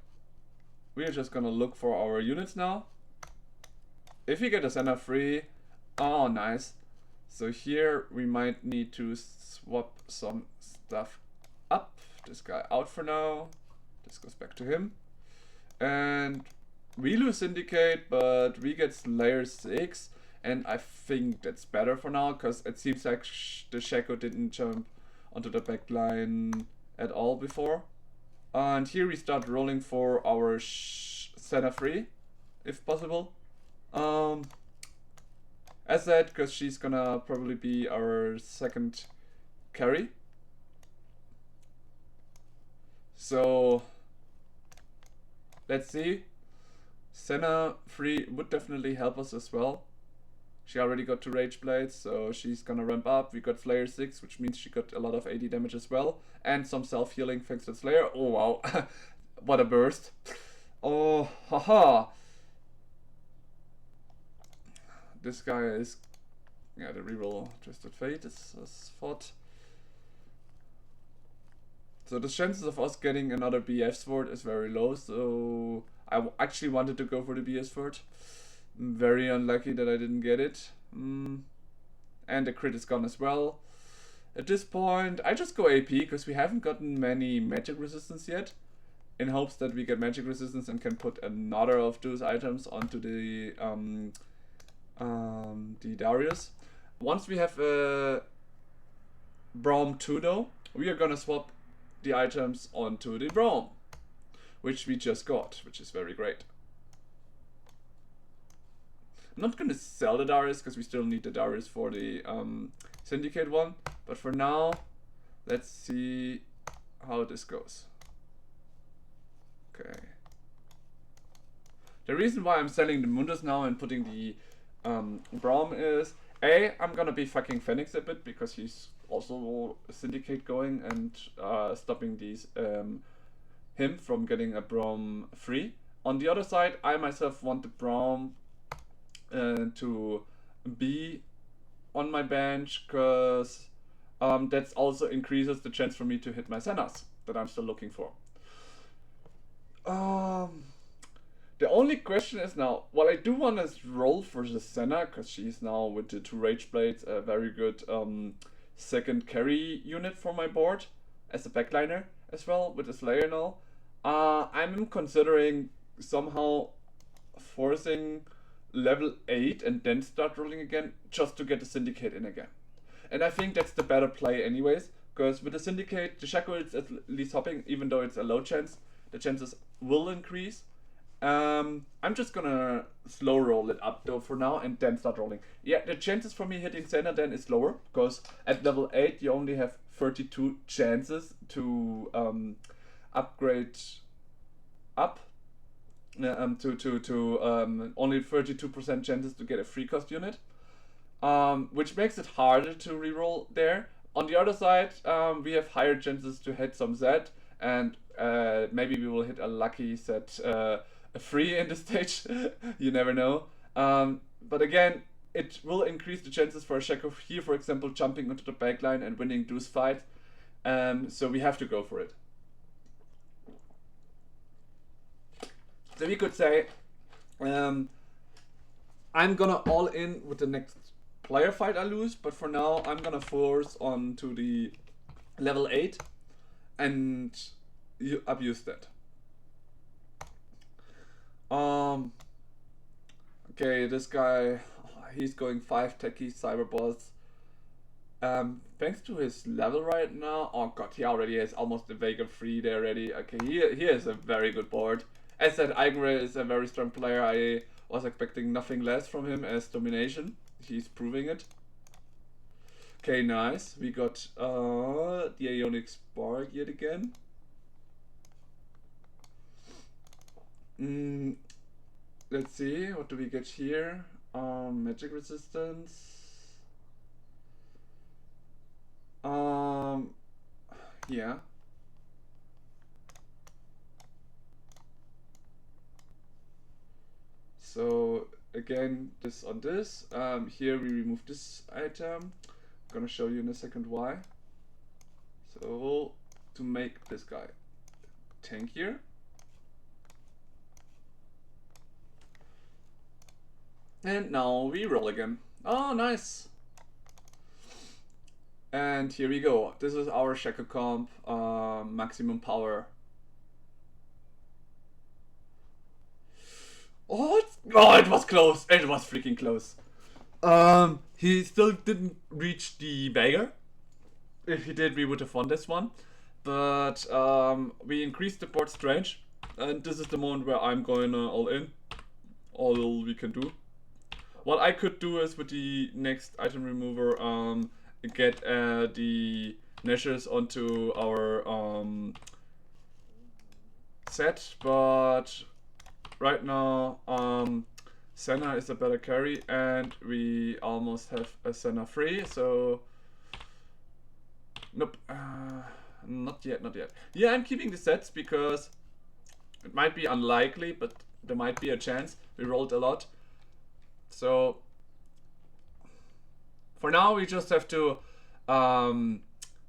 We're just gonna look for our units now. If we get a Senna free, oh nice. So here we might need to swap some stuff up. This guy out for now. This goes back to him. And we lose Syndicate, but we get Slayer 6. And I think that's better for now, because it seems like the Shaco didn't jump onto the back line at all before. And here we start rolling for our Senna free, if possible. As said, because she's gonna probably be our second carry. So let's see. Senna free would definitely help us as well. She already got 2 Rage Blades, so she's gonna ramp up. We got Slayer 6, which means she got a lot of AD damage as well. And some self-healing thanks to Slayer. Oh wow, what a burst. Oh, haha. This guy is... yeah, the reroll Twisted Fate is fought. So the chances of us getting another BF sword is very low, so I actually wanted to go for the BF sword. I'm very unlucky that I didn't get it. And the crit is gone as well. At this point, I just go AP because we haven't gotten many magic resistance yet. In hopes that we get magic resistance and can put another of those items onto the Darius. Once we have Braum 2 though, we are gonna swap the items onto the Braum, which we just got, which is very great. I'm not gonna sell the Darius because we still need the Darius for the Syndicate one, but for now, let's see how this goes. Okay. The reason why I'm selling the Mundus now and putting the Braum is I'm gonna be fucking Phoenix a bit because he's also a Syndicate going and stopping these him from getting a Braum free. On the other side, I myself want the Braum to be on my bench because that also increases the chance for me to hit my Sennas that I'm still looking for. The only question is now, well, I do want to roll for the Senna because she's now with the 2 Rage Blades a very good second carry unit for my board as a backliner as well with the Slayer now. I'm considering somehow forcing level 8 and then start rolling again just to get the Syndicate in again. And I think that's the better play anyways, because with the Syndicate, the Shaco is at least hopping, even though it's a low chance, the chances will increase. I'm just gonna slow roll it up though for now and then start rolling. Yeah, the chances for me hitting Senna then is lower, because at level 8 you only have 32 chances to upgrade up. Only 32% chances to get a free cost unit, which makes it harder to reroll there. On the other side, we have higher chances to hit some Z, and maybe we will hit a lucky set free in the stage. You never know. But again, it will increase the chances for a Shaco here, for example, jumping onto the backline and winning those fights. So we have to go for it. So we could say, I'm gonna all in with the next player fight I lose, but for now I'm gonna force on to the level 8 and you abuse that. Okay, this guy, he's going 5 techie cyber boss. Thanks to his level right now, oh god, he already has almost the Vega free there already. Okay, he is a very good board. As said, Eigenray is a very strong player. I was expecting nothing less from him as domination. He's proving it. Okay, nice. We got the Ionic Spark yet again. Let's see, what do we get here? Magic resistance. Yeah. So again, this on this. Here we remove this item. I'm gonna show you in a second why. So to make this guy tankier. And now we roll again. Oh, nice. And here we go. This is our Shaco comp, maximum power. What? Oh, it was close. It was freaking close. He still didn't reach the beggar. If he did, we would have won this one. But we increased the board strange, and this is the moment where I'm going all in. All we can do. What I could do is with the next item remover, get the Nashers onto our set, but right now Senna is a better carry, and we almost have a Senna free, so nope, not yet, not yet. Yeah, I'm keeping the sets because it might be unlikely, but there might be a chance. We rolled a lot. So for now, we just have to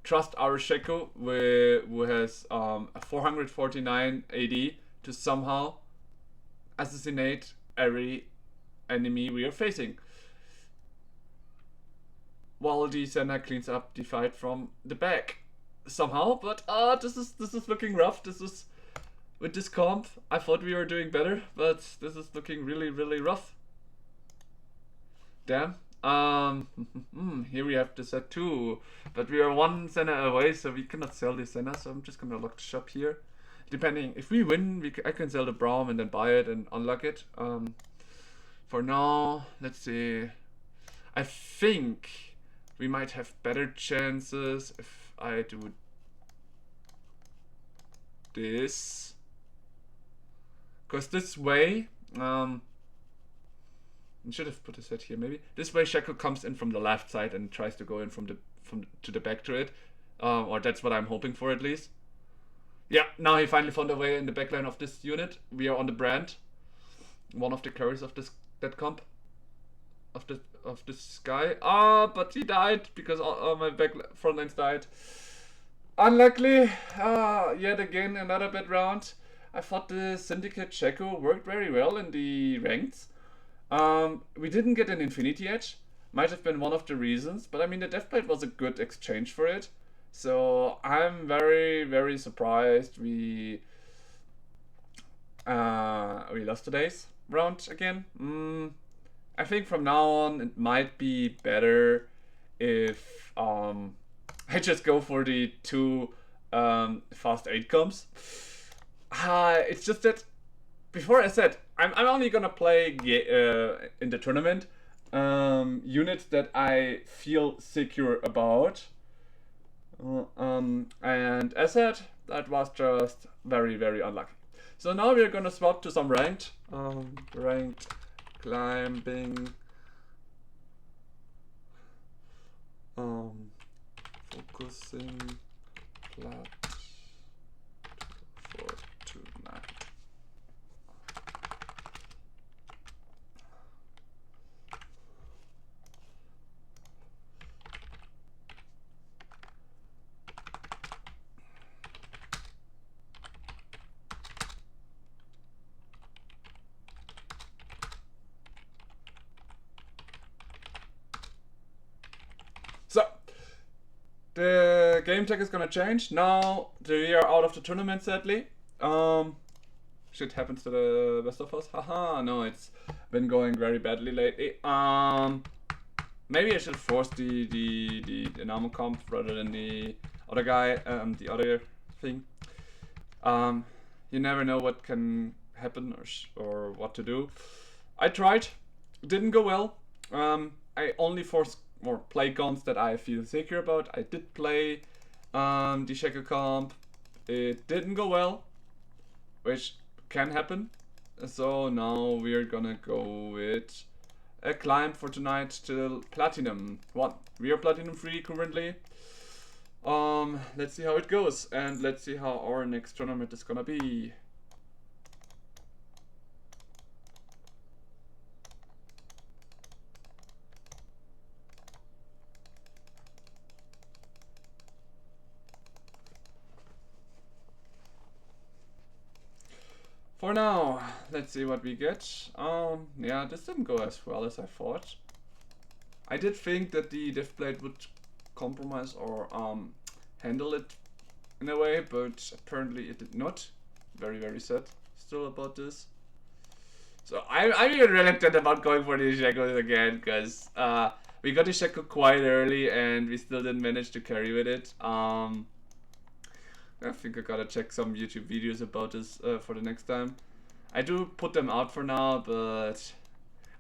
trust our Shaco, who has a 449 AD, to somehow assassinate every enemy we are facing, while the Senna cleans up the fight from the back somehow. But this is looking rough. This is, with this comp, I thought we were doing better, but this is looking really, really rough. Damn. Here we have the set 2, but we are 1 Senna away, so we cannot sell the Senna, so I'm just gonna lock the shop here. Depending, if we win, I can sell the Braum and then buy it and unlock it. For now, let's see. I think we might have better chances if I do this. Because this way, I should have put a set here maybe. This way Shaco comes in from the left side and tries to go in from the back to it. Or that's what I'm hoping for at least. Yeah, now he finally found a way in the backline of this unit. We are on the brand. One of the carries of that comp. Of this guy. But he died because my front lines died. Unluckily, yet again another bad round. I thought the Syndicate Shaco worked very well in the ranks. We didn't get an Infinity Edge. Might have been one of the reasons, but I mean the Deathblade was a good exchange for it. So I'm very, very surprised we lost today's round again. I think from now on it might be better if I just go for the 2 fast 8 comps. It's just that before I said I'm only gonna play in the tournament units that I feel secure about. And as said, that was just very, very unlucky. So now we're gonna swap to some ranked. Ranked climbing. Focusing plat 429. So the game tech is gonna change. Now we are out of the tournament, sadly. Shit happens to the best of us. Haha, no, it's been going very badly lately. Maybe I should force the normal comp rather than the other guy, the other thing. You never know what can happen or what to do. I tried, it didn't go well. I only forced or play guns that I feel secure about. I did play the Shaco comp. It didn't go well, which can happen. So now we're gonna go with a climb for tonight till Platinum 1. We are Platinum 3 currently. Let's see how it goes, and let's see how our next tournament is gonna be. For now, let's see what we get. Yeah, this didn't go as well as I thought. I did think that the Deathblade would compromise or handle it in a way, but apparently it did not. Very, very sad still about this. So I'm even reluctant about going for the Shaco again, because we got the Shaco quite early and we still didn't manage to carry with it. I think I gotta check some YouTube videos about this for the next time. I do put them out for now, but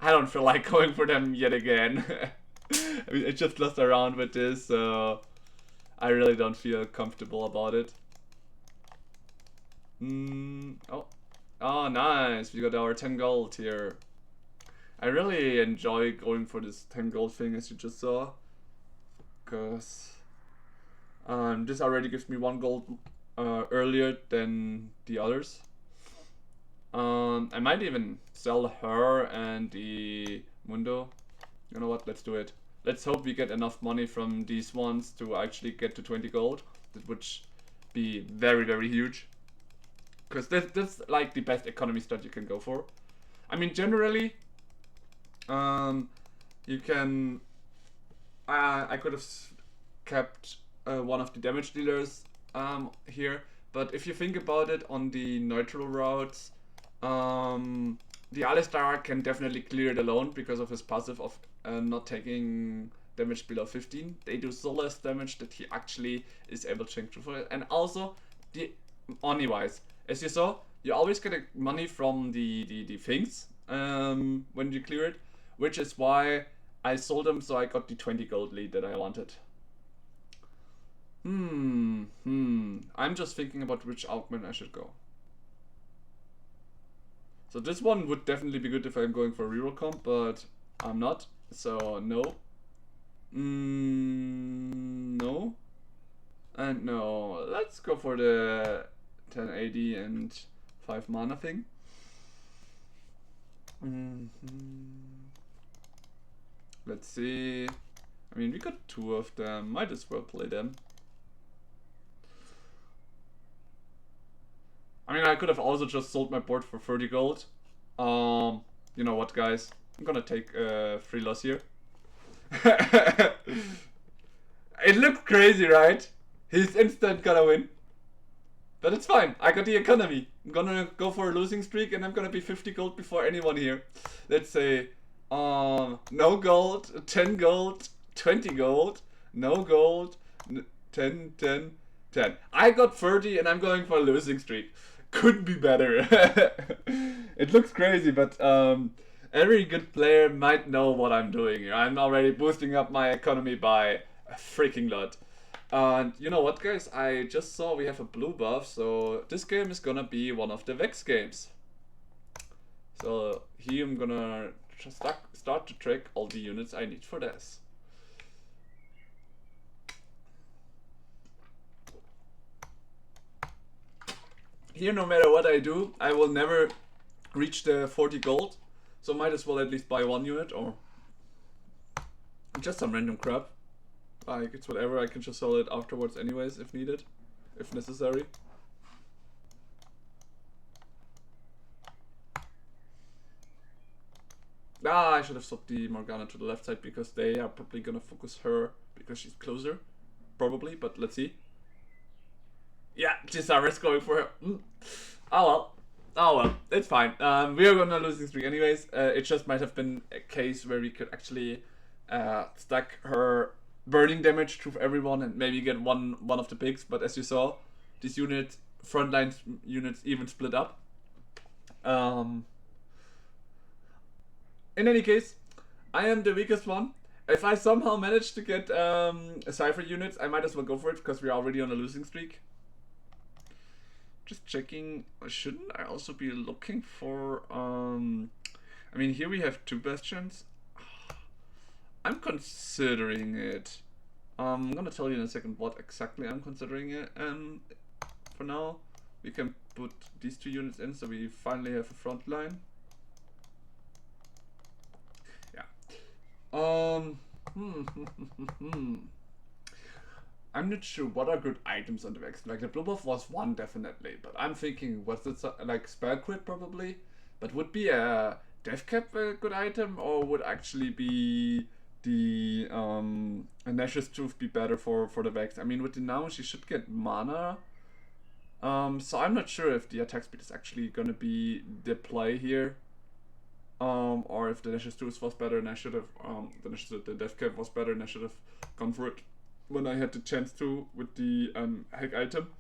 I don't feel like going for them yet again. I mean, I just lost a round with this, so I really don't feel comfortable about it. Oh, nice! We got our 10 gold here. I really enjoy going for this 10 gold thing, as you just saw, because this already gives me 1 gold earlier than the others. I might even sell her and the Mundo. You know what? Let's do it. Let's hope we get enough money from these ones to actually get to 20 gold. That would be very, very huge. Because that's like the best economy strat you can go for. I mean, generally, you can... I could have kept one of the damage dealers here. But if you think about it, on the neutral routes, the ALL Star can definitely clear it alone because of his passive of not taking damage below 15. They do so less damage that he actually is able to change through it. And also, the money wise, as you saw, you always get money from the things when you clear it, which is why I sold them, so I got the 20 gold lead that I wanted. I'm just thinking about which augment I should go. So this one would definitely be good if I'm going for a reroll comp, but I'm not, so no. No. And no. Let's go for the 1080 and 5 mana thing. Let's see. I mean, we got 2 of them. Might as well play them. I mean, I could have also just sold my board for 30 gold. You know what, guys? I'm gonna take 3 loss here. It looked crazy, right? He's instant gonna win. But it's fine. I got the economy. I'm gonna go for a losing streak and I'm gonna be 50 gold before anyone here. Let's say, no gold, 10 gold, 20 gold, no gold, 10, 10, 10. I got 30 and I'm going for a losing streak. Couldn't be better. It looks crazy, but every good player might know what I'm doing here. I'm already boosting up my economy by a freaking lot. And you know what, guys? I just saw we have a blue buff, so this game is gonna be one of the Vex games. So here I'm gonna just start to track all the units I need for this. Here, no matter what I do, I will never reach the 40 gold, so might as well at least buy 1 unit or just some random crap. Like, it's whatever, I can just sell it afterwards anyways if needed, if necessary. I should have swapped the Morgana to the left side because they are probably gonna focus her because she's closer, probably, but let's see. Yeah, Chisara's going for her. Oh well, it's fine. We are gonna lose this streak anyways. It just might have been a case where we could actually stack her burning damage to everyone and maybe get one of the picks. But as you saw, this unit, frontline units, even split up. In any case, I am the weakest one. If I somehow manage to get Cypher units, I might as well go for it because we're already on a losing streak. Just checking, shouldn't I also be looking for, I mean, here we have 2 bastions. I'm considering it. I'm gonna tell you in a second what exactly I'm considering it. And for now, we can put these 2 units in so we finally have a front line. Yeah. I'm not sure what are good items on the Vex. Like the blue buff was 1 definitely, but I'm thinking was it like spell crit probably? But would be a death cap a good item, or would actually be the Nash's Truth be better for the Vex. I mean, with Dynamo, she should get mana. So I'm not sure if the attack speed is actually gonna be the play here. Or if the Nash's Truth was better and I should have, the Death Cap was better and I should have gone for it when I had the chance to with the hack item.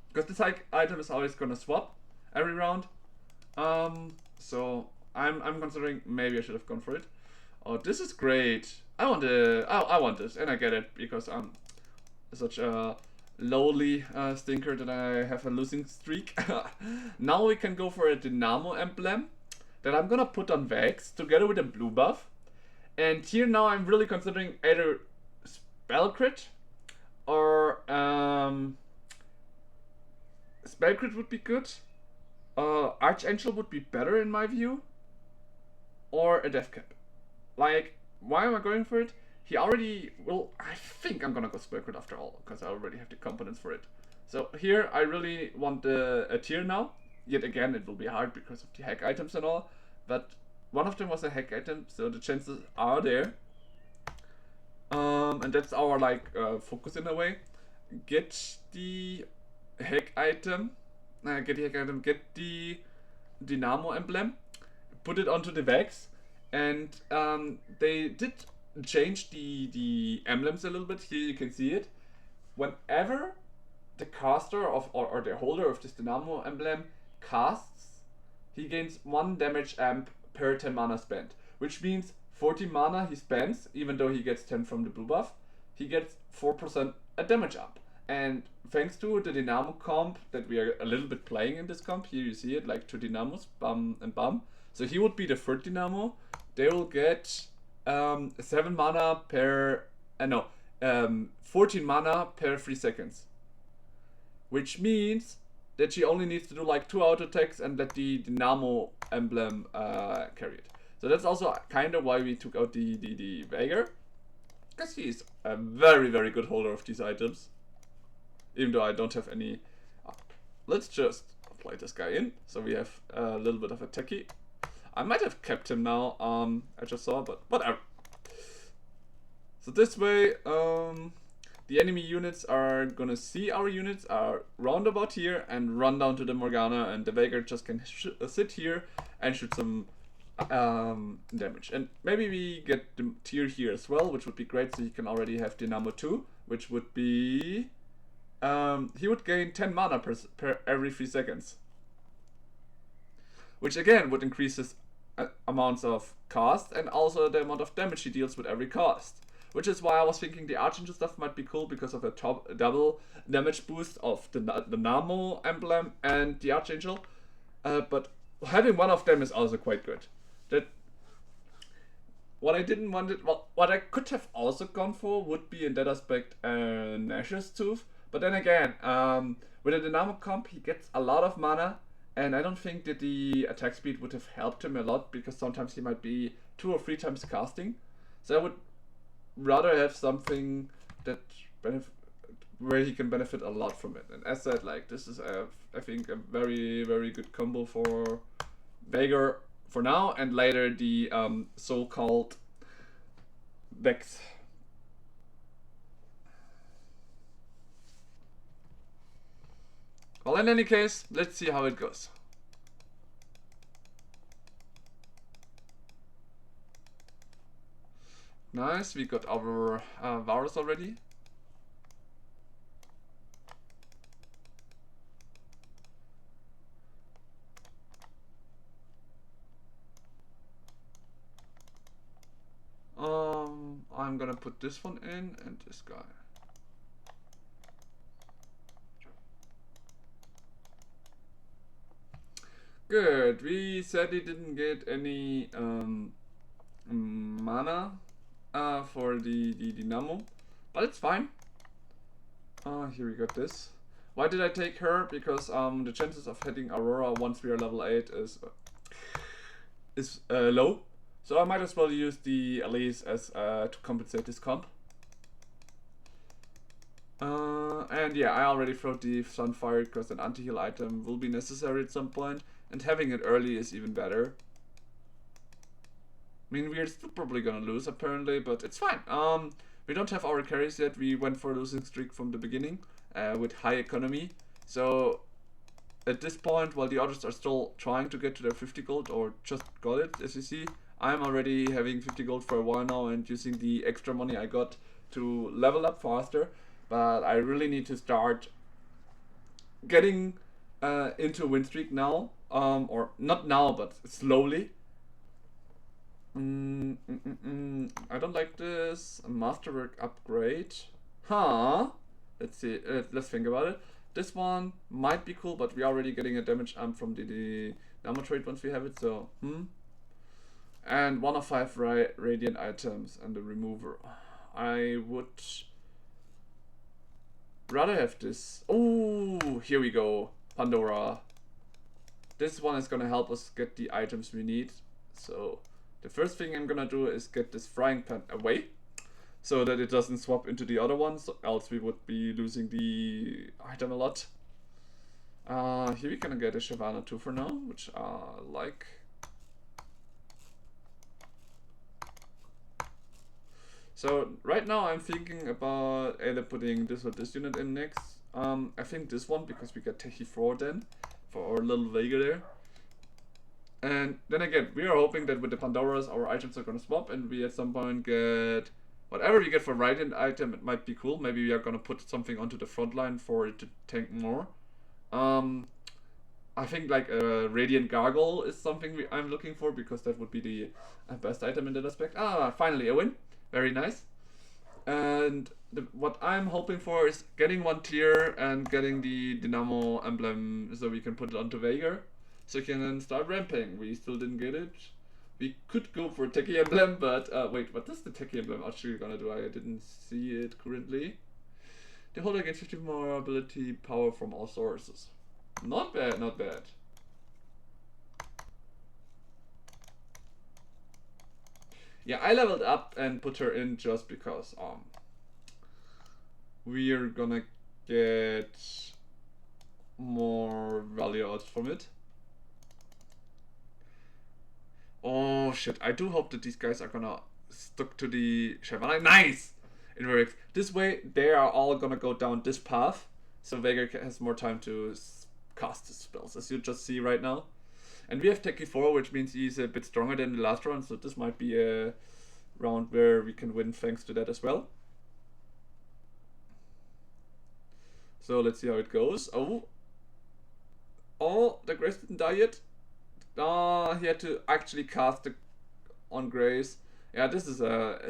Because this hack item is always gonna swap every round. So I'm considering maybe I should have gone for it. Oh, this is great. I want this, and I get it because I'm such a lowly stinker that I have a losing streak. Now we can go for a Dynamo emblem that I'm gonna put on Vex together with a blue buff. And here now I'm really considering either Spell Crit or Spell Crit would be good. Archangel would be better in my view. Or a Death Cap. Like, why am I going for it? He already will. I think I'm gonna go Spell Crit after all, because I already have the components for it. So here I really want a tier now. Yet again, it will be hard because of the hack items and all. But one of them was a hack item, so the chances are there. And that's our like focus in a way. Get the hack item. Get the Dynamo emblem. Put it onto the Vex. And they did change the emblems a little bit. Here you can see it. Whenever the caster of or the holder of this Dynamo emblem casts, he gains 1 damage amp per 10 mana spent. Which means 40 mana he spends, even though he gets 10 from the blue buff, he gets 4% a damage up. And thanks to the Dynamo comp that we are a little bit playing in this comp, here you see it, like 2 Dynamos, bum and bum. So he would be the third Dynamo. They will get 7 mana per 14 mana per 3 seconds. Which means that she only needs to do like 2 auto attacks and let the Dynamo emblem carry it. So that's also kind of why we took out the Veigar. Because he is a very, very good holder of these items. Even though I don't have any. Let's just play this guy in. So we have a little bit of a techie. I might have kept him now, I just saw, but whatever. So this way, the enemy units are gonna see our units are roundabout here and run down to the Morgana, and the Veigar just can sit here and shoot some damage. And maybe we get the tier here as well, which would be great, so he can already have Dynamo 2, which would be... he would gain 10 mana per every 3 seconds. Which again would increase his amounts of cost and also the amount of damage he deals with every cost. Which is why I was thinking the Archangel stuff might be cool because of a double damage boost of the Dynamo emblem and the Archangel. But having one of them is also quite good. What I didn't want it, well, what I could have also gone for would be in that aspect Nash's Tooth. But then again, with a Dynamo comp he gets a lot of mana. And I don't think that the attack speed would have helped him a lot because sometimes he might be 2 or 3 times casting. So I would rather have something that where he can benefit a lot from it. And as said, like this is I think a very, very good combo for Veigar for now, and later the so-called Vex. Well, in any case, let's see how it goes. Nice, we got our Varus already. I'm gonna put this one in and this guy. Good. We said he didn't get any mana for the Dynamo, but it's fine. Here we got this. Why did I take her? Because the chances of hitting Aurora once we are level 8 is low. So I might as well use the Elise as to compensate this comp. And yeah, I already throw the Sunfire because an anti-heal item will be necessary at some point. And having it early is even better. I mean, we're still probably gonna lose apparently, but it's fine. We don't have our carries yet. We went for a losing streak from the beginning, with high economy. So at this point, while the others are still trying to get to their 50 gold or just got it, as you see, I'm already having 50 gold for a while now and using the extra money I got to level up faster. But I really need to start getting into a win streak now, or not now, but slowly. I don't like this. A masterwork upgrade. Huh? Let's see. Let's think about it. This one might be cool, but we're already getting a damage amp from the Damo trade once we have it, so And 1 of 5 radiant items and the remover. I would rather have this. Oh, here we go. Pandora. This one is gonna help us get the items we need. So the first thing I'm gonna do is get this frying pan away, so that it doesn't swap into the other ones, else we would be losing the item a lot. Here we're gonna get a Shyvana too for now, which I like. So right now I'm thinking about either putting this or this unit in next. I think this one, because we get Techie 4 then, for our little Vega there. And then again, we are hoping that with the Pandoras our items are gonna swap and we at some point get whatever we get for Radiant item. It might be cool. Maybe we are gonna put something onto the front line for it to tank more. I think like a Radiant Gargoyle is something I'm looking for, because that would be the best item in that aspect. Finally a win. Very nice. And what I'm hoping for is getting 1 tier and getting the Dynamo emblem so we can put it onto Veigar. So we can then start ramping. We still didn't get it. We could go for a Techie emblem, but wait, what is the Techie emblem actually gonna do? I didn't see it currently. The holder gains 50 more ability power from all sources. Not bad, not bad. Yeah, I leveled up and put her in just because we're gonna get more value out from it. Oh shit, I do hope that these guys are gonna stick to the Shyvana. Nice! It works. This way, they are all gonna go down this path, so Veigar has more time to cast his spells, as you just see right now. And we have Techie 4, which means he's a bit stronger than the last round, so this might be a round where we can win thanks to that as well. So let's see how it goes. Oh, the Grace didn't die yet. He had to actually cast on Grace. Yeah, this is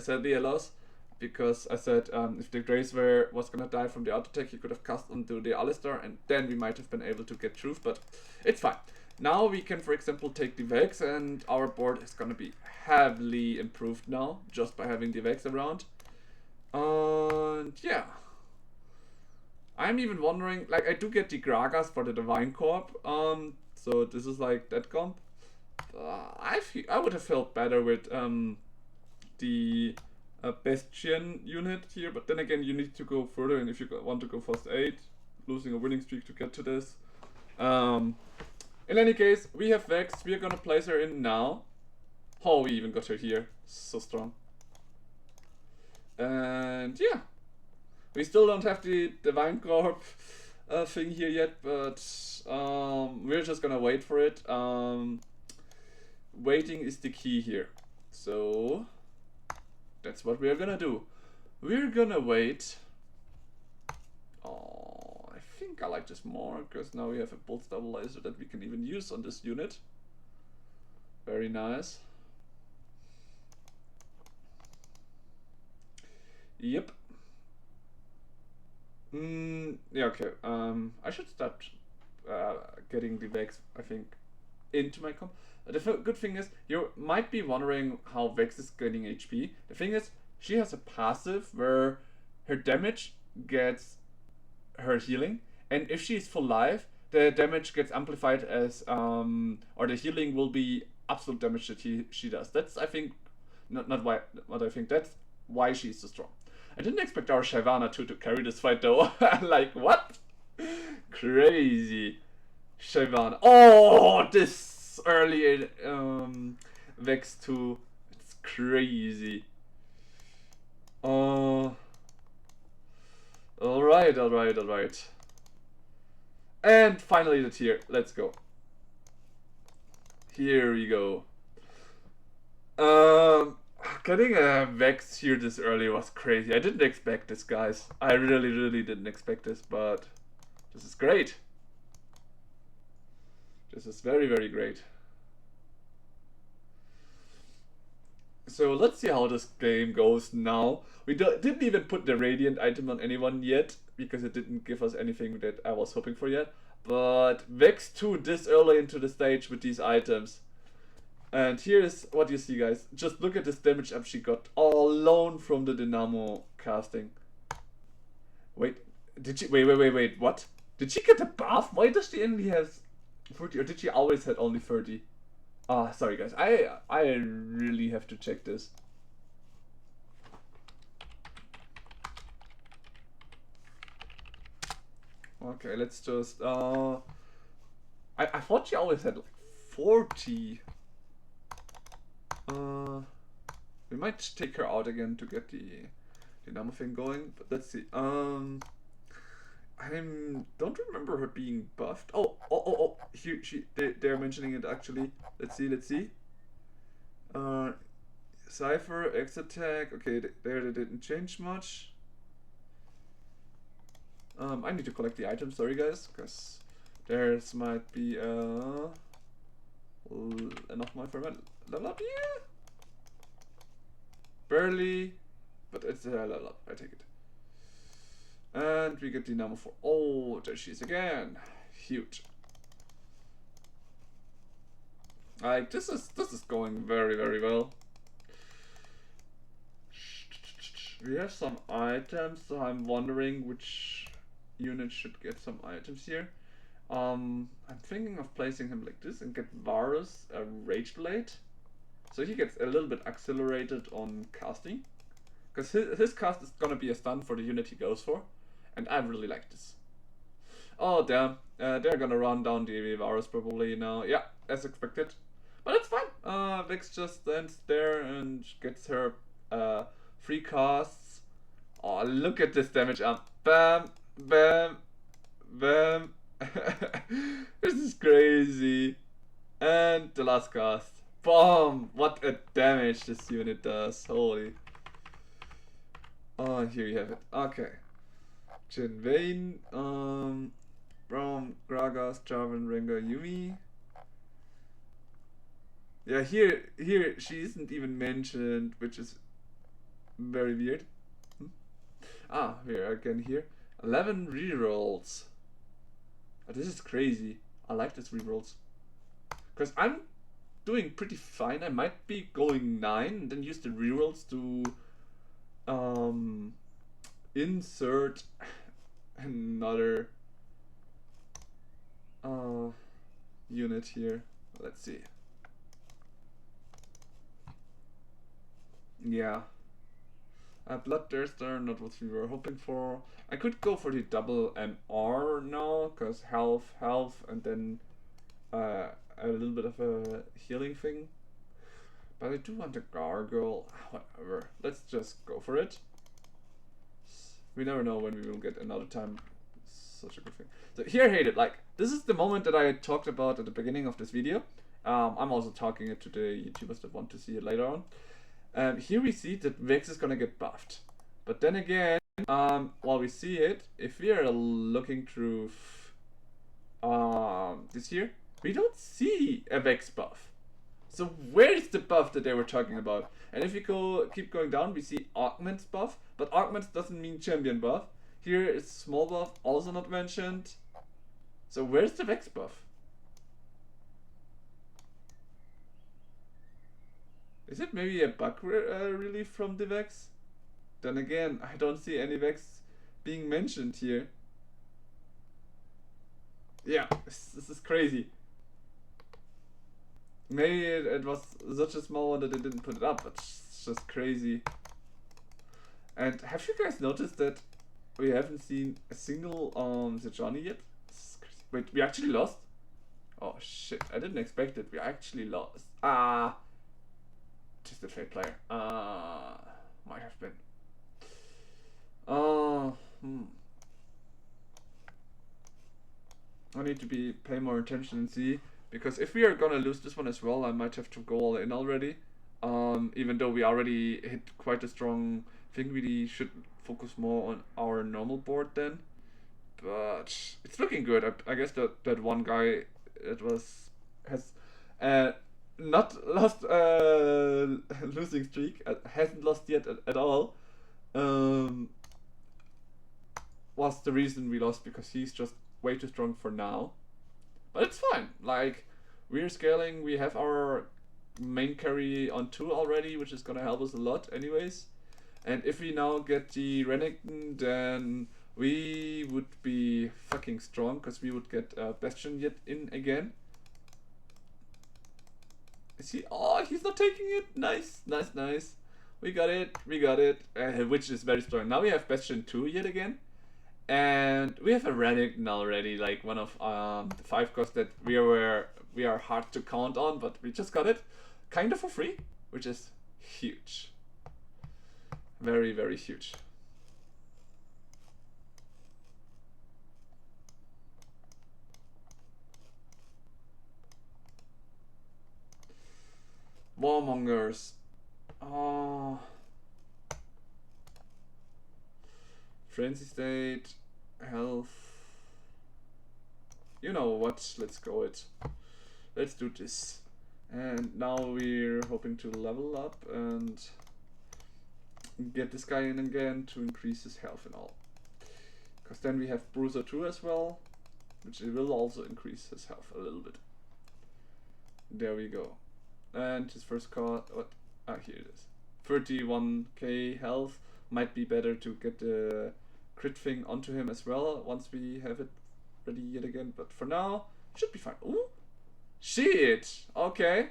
sadly a loss, because I said if the Grace was gonna die from the auto attack, he could have cast onto the ALL Star, and then we might have been able to get truth, but it's fine. Now we can, for example, take the Vex, and our board is gonna be heavily improved now just by having the Vex around. And yeah, I'm even wondering, like, I do get the Gragas for the Divine Corp, so this is like that comp. I would have felt better with the Bastion unit here, but then again, you need to go further, and if you want to go first 8, losing a winning streak to get to this. In any case, we have Vex. We are gonna place her in now. Oh, we even got her here. So strong. And yeah, we still don't have the Divine Corp thing here yet, but we're just gonna wait for it. Waiting is the key here. So that's what we're gonna do. We're gonna wait. Oh, I think I like this more, because now we have a bolt stabilizer that we can even use on this unit. Very nice. Yep. Yeah, okay. I should start getting the Vex, I think, into my comp. The good thing is, you might be wondering how Vex is getting HP. The thing is, she has a passive where her damage gets her healing, and if she is full life, the damage gets amplified as or the healing will be absolute damage that she does. That's, I think, not why what I think. That's why she's so strong. I didn't expect our Shyvana to carry this fight though. Like, what? Crazy. Shyvana. Oh, this early Vex 2. It's crazy. Alright, alright, alright. And finally the tier. Let's go. Here we go. Getting a Vex here this early was crazy. I didn't expect this, guys. I really, really didn't expect this, but this is great. This is very, very great. So let's see how this game goes now. We didn't even put the Radiant item on anyone yet, because it didn't give us anything that I was hoping for yet. But Vex 2 this early into the stage with these items. And here is what you see, guys. Just look at this damage up she got all alone from the Dynamo casting. Wait, did she? Wait, what? Did she get a buff? Why does she only have 40? Or did she always had only 30? Ah, sorry guys, I really have to check this. Okay, let's just I thought she always had like 40. We might take her out again to get the Dynamo thing going, but let's see. I don't remember her being buffed. Oh! Here they're mentioning it actually. Let's see. Cypher, X attack. Okay, there they didn't change much. I need to collect the items. Sorry guys, because there's might be nochmal for my level up here. Barely, but it's a level up. I take it. And we get the number 4. Oh, there she is again. Huge. Like this is going very, very well. We have some items, so I'm wondering which unit should get some items here. I'm thinking of placing him like this and get Varus a Rage Blade, so he gets a little bit accelerated on casting, because his cast is gonna be a stun for the unit he goes for. And I really like this. Oh damn, they're gonna run down the Varus probably now. Yeah, as expected. But it's fine. Vex just stands there and gets her free casts. Oh, look at this damage up. Bam, bam, bam. This is crazy. And the last cast. Boom! What a damage this unit does. Holy. Oh, here you have it. Okay. Jin Vayne, Braum, Gragas, Jarvan, Rengar, Yumi. Yeah, here she isn't even mentioned, which is very weird. Ah, here again here. 11 rerolls. Oh, this is crazy. I like this rerolls. Because I'm doing pretty fine. I might be going 9 and then use the rerolls to insert another unit here. Let's see. Yeah. Bloodthirster, not what we were hoping for. I could go for the double MR now, because health, and then a little bit of a healing thing. But I do want a gargoyle. Whatever. Let's just go for it. We never know when we will get another time such a good thing. So here, hate it. Like, this is the moment that I talked about at the beginning of this video. I'm also talking it to the YouTubers that want to see it later on. Here we see that Vex is gonna get buffed. But then again, while we see it, if we are looking through this here, we don't see a Vex buff. So where is the buff that they were talking about? And if we keep going down, we see augments buff, but augments doesn't mean champion buff. Here is small buff, also not mentioned. So where's the Vex buff? Is it maybe a bug relief from the Vex? Then again, I don't see any Vex being mentioned here. Yeah, this is crazy. Maybe it was such a small one that they didn't put it up, but it's just crazy. And have you guys noticed that we haven't seen a single Sejuani yet? Wait, we actually lost? Oh shit, I didn't expect it. We actually lost. Ah. just a trade player. Might have been. I need to pay more attention and see, because if we are gonna lose this one as well, I might have to go all in already. Even though we already hit quite a strong thing, we should focus more on our normal board then. But it's looking good. I guess that one guy that has not lost losing streak, hasn't lost yet at all. Was the reason we lost, because he's just way too strong for now. But it's fine. Like, we're scaling. We have our main carry on 2 already, which is gonna help us a lot anyways. And if we now get the Renekton, then we would be fucking strong, because we would get Bastion yet in again. Is he? Oh, he's not taking it. Nice, nice, nice. We got it, which is very strong. Now we have Bastion 2 yet again. And we have a Renekton already, like one of the 5 costs that we are hard to count on, but we just got it kind of for free, which is huge. Very, very huge. Warmongers. Oh. Frenzy state, health. You know what? Let's go it. Let's do this. And now we're hoping to level up and get this guy in again to increase his health and all. Because then we have Bruiser 2 as well, which will also increase his health a little bit. There we go. And his first card, what? Ah, here it is. 31k health. Might be better to get the crit thing onto him as well once we have it ready yet again. But for now, should be fine. Ooh, shit. Okay.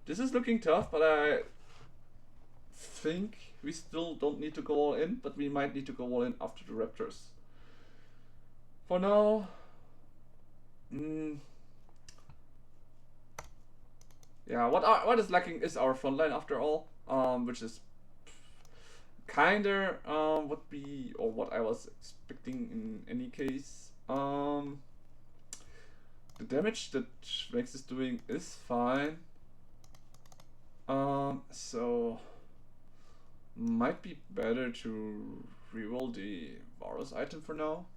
This is looking tough, but I think we still don't need to go all in, but we might need to go all in after the Raptors. For now, yeah. What is lacking is our front line after all, which is kinda what I was expecting in any case. The damage that Vex is doing is fine. So might be better to reroll the Varus item for now.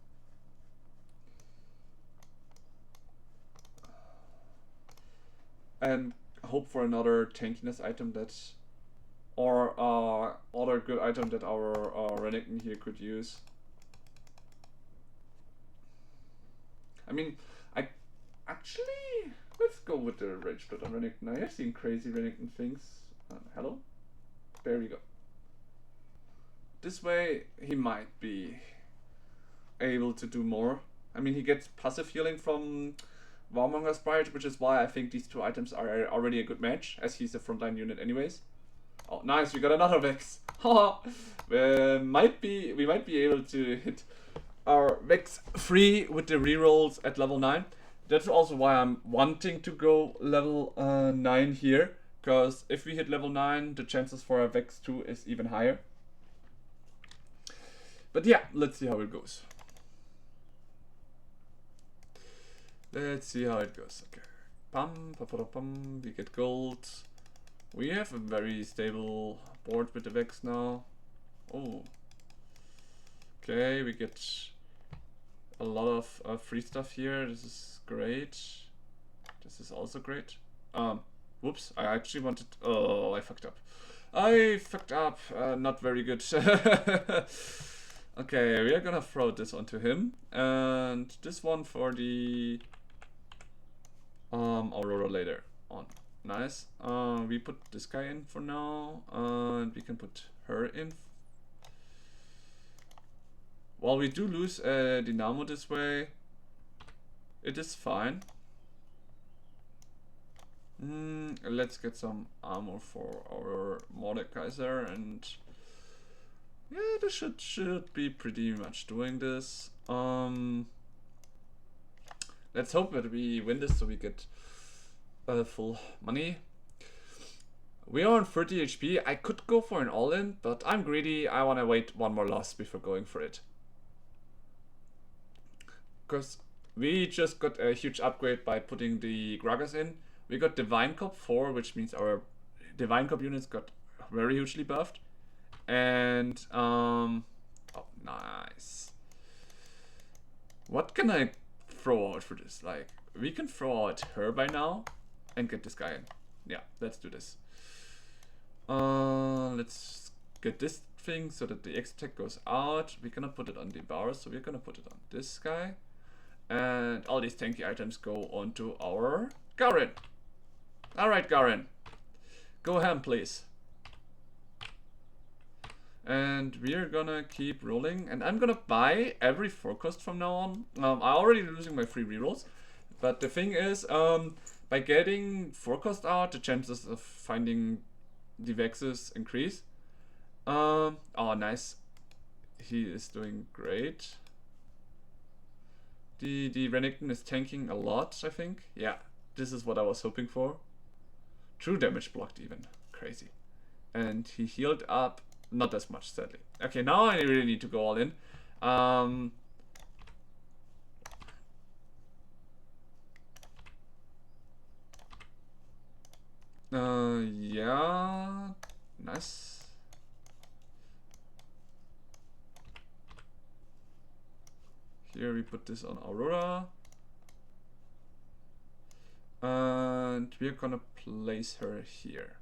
And hope for another tankiness item or other good item that our Renekton here could use. I mean, let's go with the Rage Split on Renekton. I have seen crazy Renekton things. Hello? There we go. This way, he might be able to do more. I mean, he gets passive healing from Warmonger Sprite, which is why I think these 2 items are already a good match, as he's a frontline unit anyways. Oh, nice, we got another Vex. We might be able to hit our Vex free with the rerolls at level 9. That's also why I'm wanting to go level 9 here, because if we hit level 9, the chances for a Vex 2 is even higher. But yeah, let's see how it goes. Let's see how it goes. Okay. Pum, we get gold. We have a very stable board with the Vex now. Oh. Okay, we get a lot of free stuff here. This is great. This is also great. Whoops, I actually wanted... Oh, I fucked up. Not very good. Okay, we are gonna throw this onto him. And this one for the Aurora later on. Nice. We put this guy in for now, and we can put her in. While we do lose Dynamo this way, it is fine. Let's get some armor for our Mordekaiser, and yeah, this should be pretty much doing this. Let's hope that we win this so we get full money. We are on 30 HP. I could go for an all-in, but I'm greedy. I want to wait one more loss before going for it. Because we just got a huge upgrade by putting the Gragas in. We got Divine Cop 4, which means our Divine Cop units got very hugely buffed. And, oh, nice. What can I throw out for this? Like, we can throw out her by now and get this guy in. Yeah, let's do this. Let's get this thing so that the X attack goes out. We cannot put it on the bar, so we're gonna put it on this guy. And all these tanky items go onto our Garen. Alright, Garen. Go ham, please. And we're gonna keep rolling. And I'm gonna buy every forecast from now on. I'm already losing my free rerolls. But the thing is, by getting forecast out, the chances of finding the Vexes increase. Oh, nice. He is doing great. The Renekton is tanking a lot, I think. Yeah, this is what I was hoping for. True damage blocked even. Crazy. And he healed up. Not as much, sadly. Okay, now I really need to go all in. Yeah. Nice. Here we put this on Aurora. And we're gonna place her here.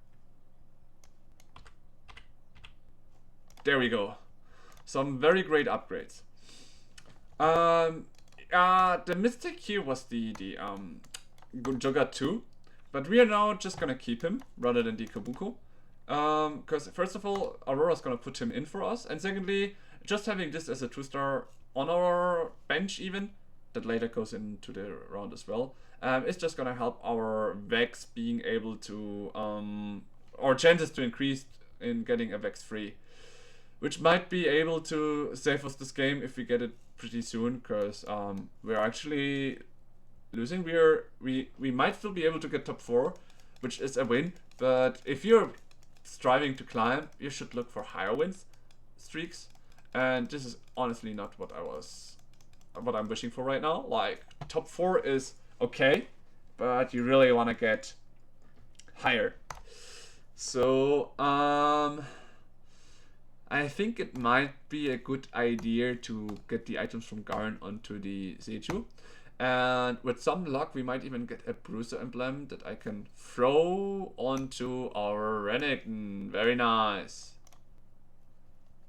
There we go. Some very great upgrades. The mistake here was the Joga 2. But we are now just gonna keep him rather than the Kabuko. Because first of all, Aurora's gonna put him in for us. And secondly, just having this as a 2-star on our bench even, that later goes into the round as well, it's just gonna help our Vex being able to, our chances to increase in getting a Vex free. Which might be able to save us this game if we get it pretty soon, because we're actually losing. We might still be able to get top 4, which is a win, but if you're striving to climb, you should look for higher wins streaks, and this is honestly not what I'm wishing for right now. Like, top 4 is okay, but you really want to get higher. So I think it might be a good idea to get the items from Garen onto the Seju. And with some luck, we might even get a Bruiser emblem that I can throw onto our Renekton. Very nice.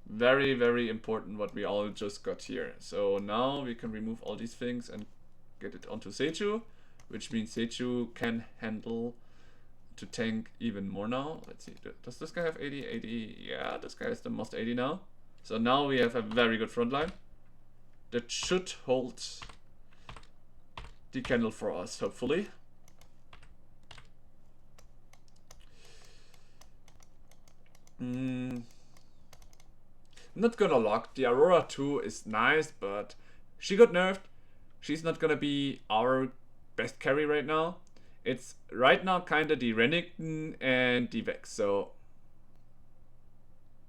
Very, very important what we all just got here. So now we can remove all these things and get it onto Seju, which means Seju can handle to tank even more now. Let's see, does this guy have 80? 80, yeah, this guy is the most 80 now. So now we have a very good front line that should hold the candle for us, hopefully. I'm not gonna lock. The Aurora 2 is nice, but she got nerfed. She's not gonna be our best carry right now. It's right now kinda the Renekton and the Vex, so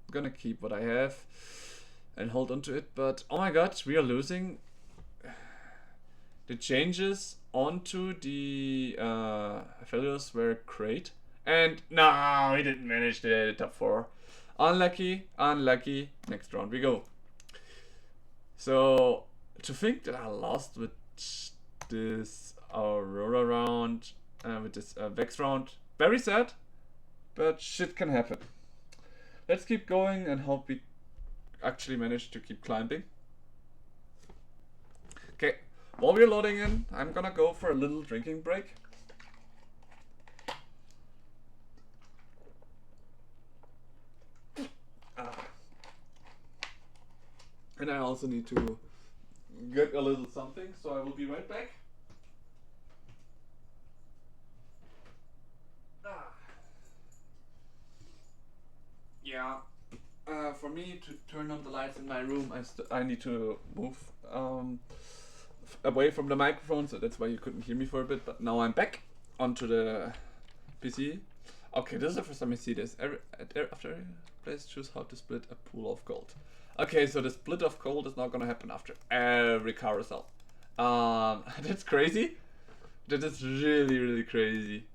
I'm gonna keep what I have and hold on to it. But oh my god, we are losing. The changes onto the Aphelios were great. And no, we didn't manage the top 4. Unlucky, unlucky. Next round we go. So, to think that I lost with this Aurora round, with this Vex round, very sad, but shit can happen. Let's keep going and hope we actually manage to keep climbing. Okay, while we're loading in, I'm gonna go for a little drinking break. And I also need to get a little something, so I will be right back. Yeah, for me to turn on the lights in my room, I need to move away from the microphone, so that's why you couldn't hear me for a bit. But now I'm back onto the PC. Okay, this is the first time I see this. After every place, choose how to split a pool of gold. Okay, so the split of gold is not gonna happen after every carousel. That's crazy. That is really, really crazy.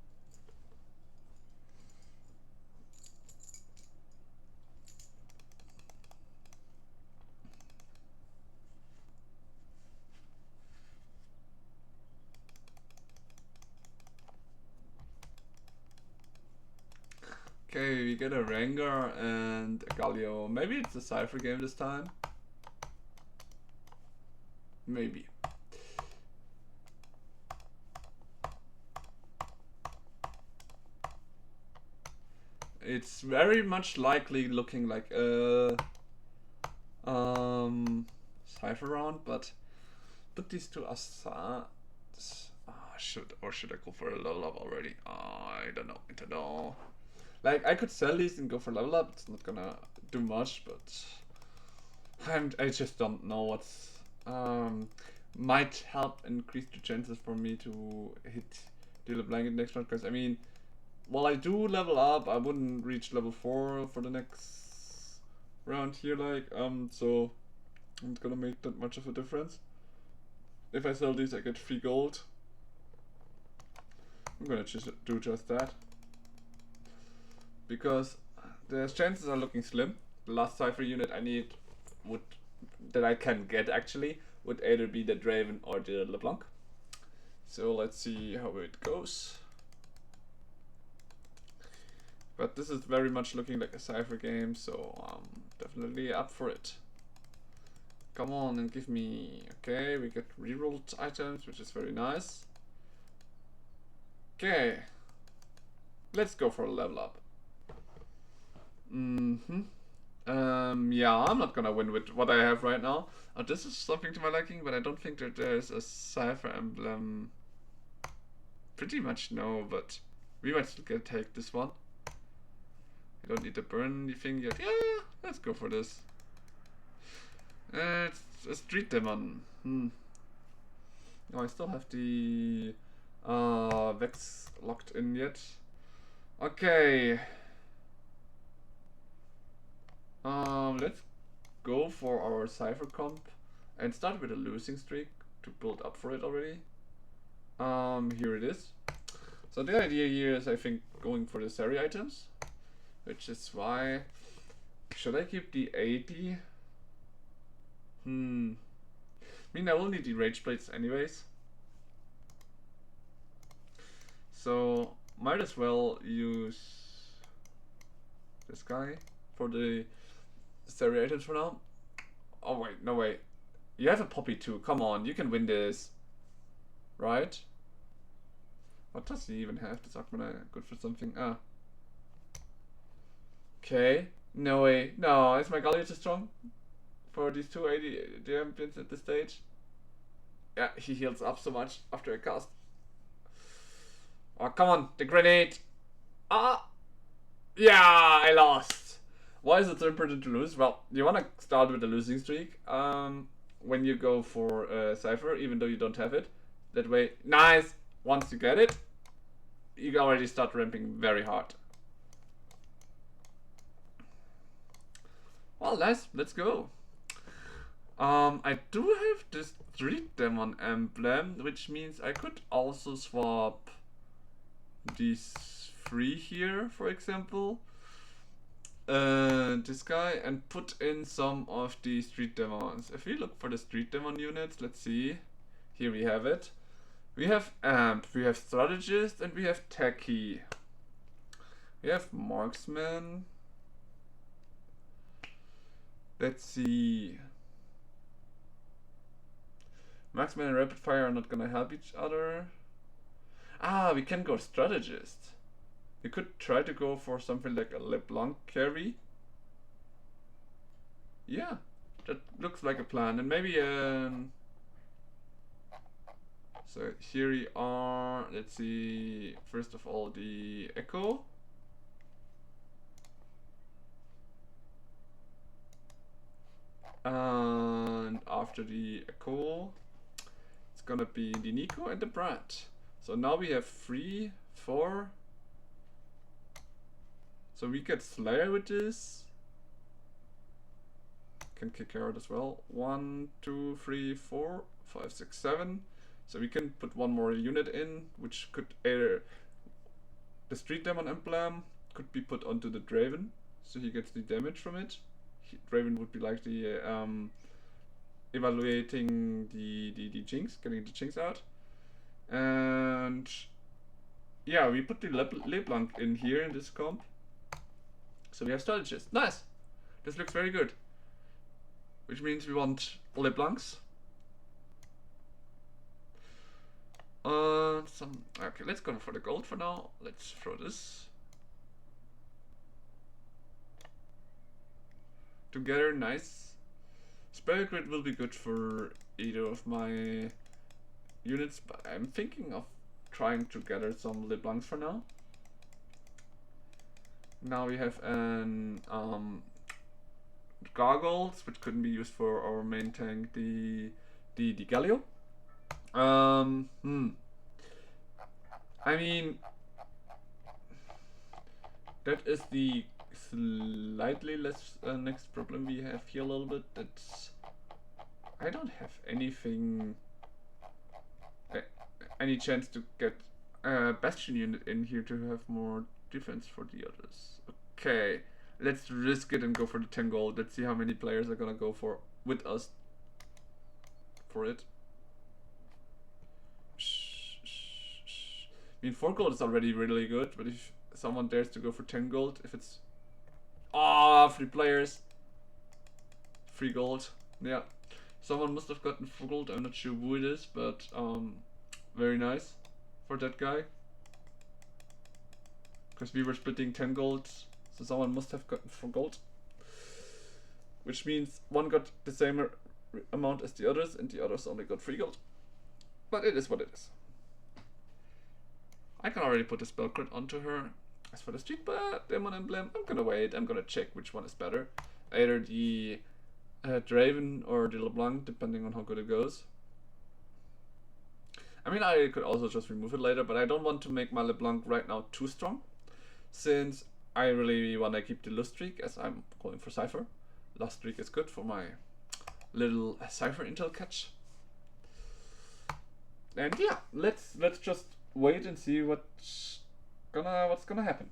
Okay, we get a Rengar and a Galio. Maybe it's a Cypher game this time. Maybe. It's very much likely looking like a Cypher round, but these two are should I go for a level up already? I don't know. Like, I could sell these and go for level up. It's not gonna do much, but I just don't know what's might help increase the chances for me to hit deal a blanket next round. Because I mean, while I do level up, I wouldn't reach level 4 for the next round here. Like so it's not gonna make that much of a difference. If I sell these, I get free gold. I'm gonna just do just that. Because the chances are looking slim. The last Cypher unit I need that I can get actually would either be the Draven or the LeBlanc. So let's see how it goes. But this is very much looking like a Cypher game, so I'm definitely up for it. Come on and give me... Okay, we get rerolled items, which is very nice. Okay. Let's go for a level up. Yeah, I'm not gonna win with what I have right now. This is something to my liking, but I don't think that there's a Cypher emblem. Pretty much no, but we might still take this one. I don't need to burn anything yet. Yeah, let's go for this. It's a street demon. Oh, I still have the Vex locked in yet. Okay. Let's go for our Cypher comp and start with a losing streak to build up for it already. Here it is. So the idea here is, I think, going for the Sari items, which is why... Should I keep the 80? I mean, I will need the Rage Blades anyways. So, might as well use this guy for the Sari items for now. Oh wait, no way. You have a Poppy too, come on, you can win this. Right? What does he even have? This augment good for something? Ah. Okay. No way. No, is my Galio too strong? For these 280 champions at this stage? Yeah, he heals up so much after a cast. Oh, come on, the grenade! Ah! Yeah, I lost! Why is it so important to lose? Well, you wanna start with a losing streak when you go for Cypher, even though you don't have it. That way, nice! Once you get it, you can already start ramping very hard. Well, nice, let's go. I do have this Street Demon emblem, which means I could also swap these 3 here, for example. This guy, and put in some of the Street Demons. If we look for the Street Demon units, let's see. Here we have it. We have Amp, we have Strategist, and we have Techie. We have Marksman. Let's see. Marksman and Rapid Fire are not gonna help each other. Ah, we can go Strategist. We could try to go for something like a LeBlanc carry. Yeah, that looks like a plan. And maybe so here we are. Let's see. First of all, the Echo. And after the Echo, it's gonna be the Nico and the Brat. So now we have 3, 4. So we get Slayer with this. Can kick her out as well. 1, 2, 3, 4, 5, 6, 7. So we can put one more unit in, which could either the Street Demon emblem could be put onto the Draven, so he gets the damage from it. Draven would be like the evaluating the Jinx, getting the Jinx out. And yeah, we put the LeBlanc in here in this comp. So we have strategists. Nice! This looks very good. Which means we want LeBlancs. Okay, let's go for the gold for now. Let's throw this together. Nice. Spell Grid will be good for either of my units, but I'm thinking of trying to gather some LeBlancs for now. Now we have an Gargoyles, which couldn't be used for our main tank, the Galio. I mean, that is the slightly less next problem we have here a little bit. That's I don't have anything, any chance to get a Bastion unit in here to have more defense for the others. Okay, let's risk it and go for the 10 gold. Let's see how many players are gonna go for with us for it. I mean, 4 gold is already really good, but if someone dares to go for 10 gold, if it's 3 players, 3 gold, yeah, someone must have gotten 4 gold. I'm not sure who it is, but very nice for that guy, because we were splitting 10 gold, so someone must have gotten 4 gold, which means one got the same amount as the others and the others only got 3 gold, but it is what it is. I can already put the spell crit onto her. As for the Street Demon emblem, I'm gonna wait. I'm gonna check which one is better. Either the Draven or the LeBlanc, depending on how good it goes. I mean, I could also just remove it later, but I don't want to make my LeBlanc right now too strong, since I really want to keep the Lust Streak, as I'm going for Cypher. Lust Streak is good for my little Cypher intel catch. And yeah, let's just wait and see what's gonna happen.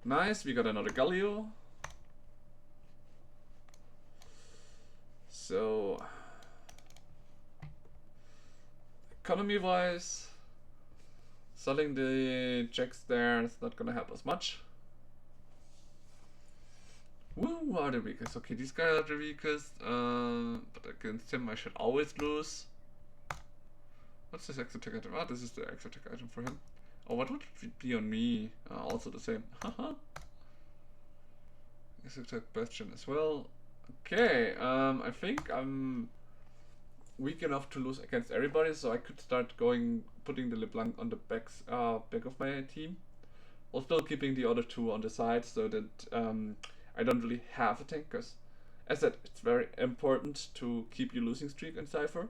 Nice, we got another Galio. So economy wise, selling the checks there is not gonna help us much. Who are the weakest? Okay, these guys are the weakest, but against him I should always lose. What's this exotic item? Ah, this is the exotic item for him. Oh, what would it be on me? Also the same. Haha. Exotic Bastion as well. Okay, I think I'm weak enough to lose against everybody, so I could start putting the LeBlanc on the back of my team, while still keeping the other 2 on the side, so that I don't really have a tank, because as I said, it's very important to keep your losing streak in Cypher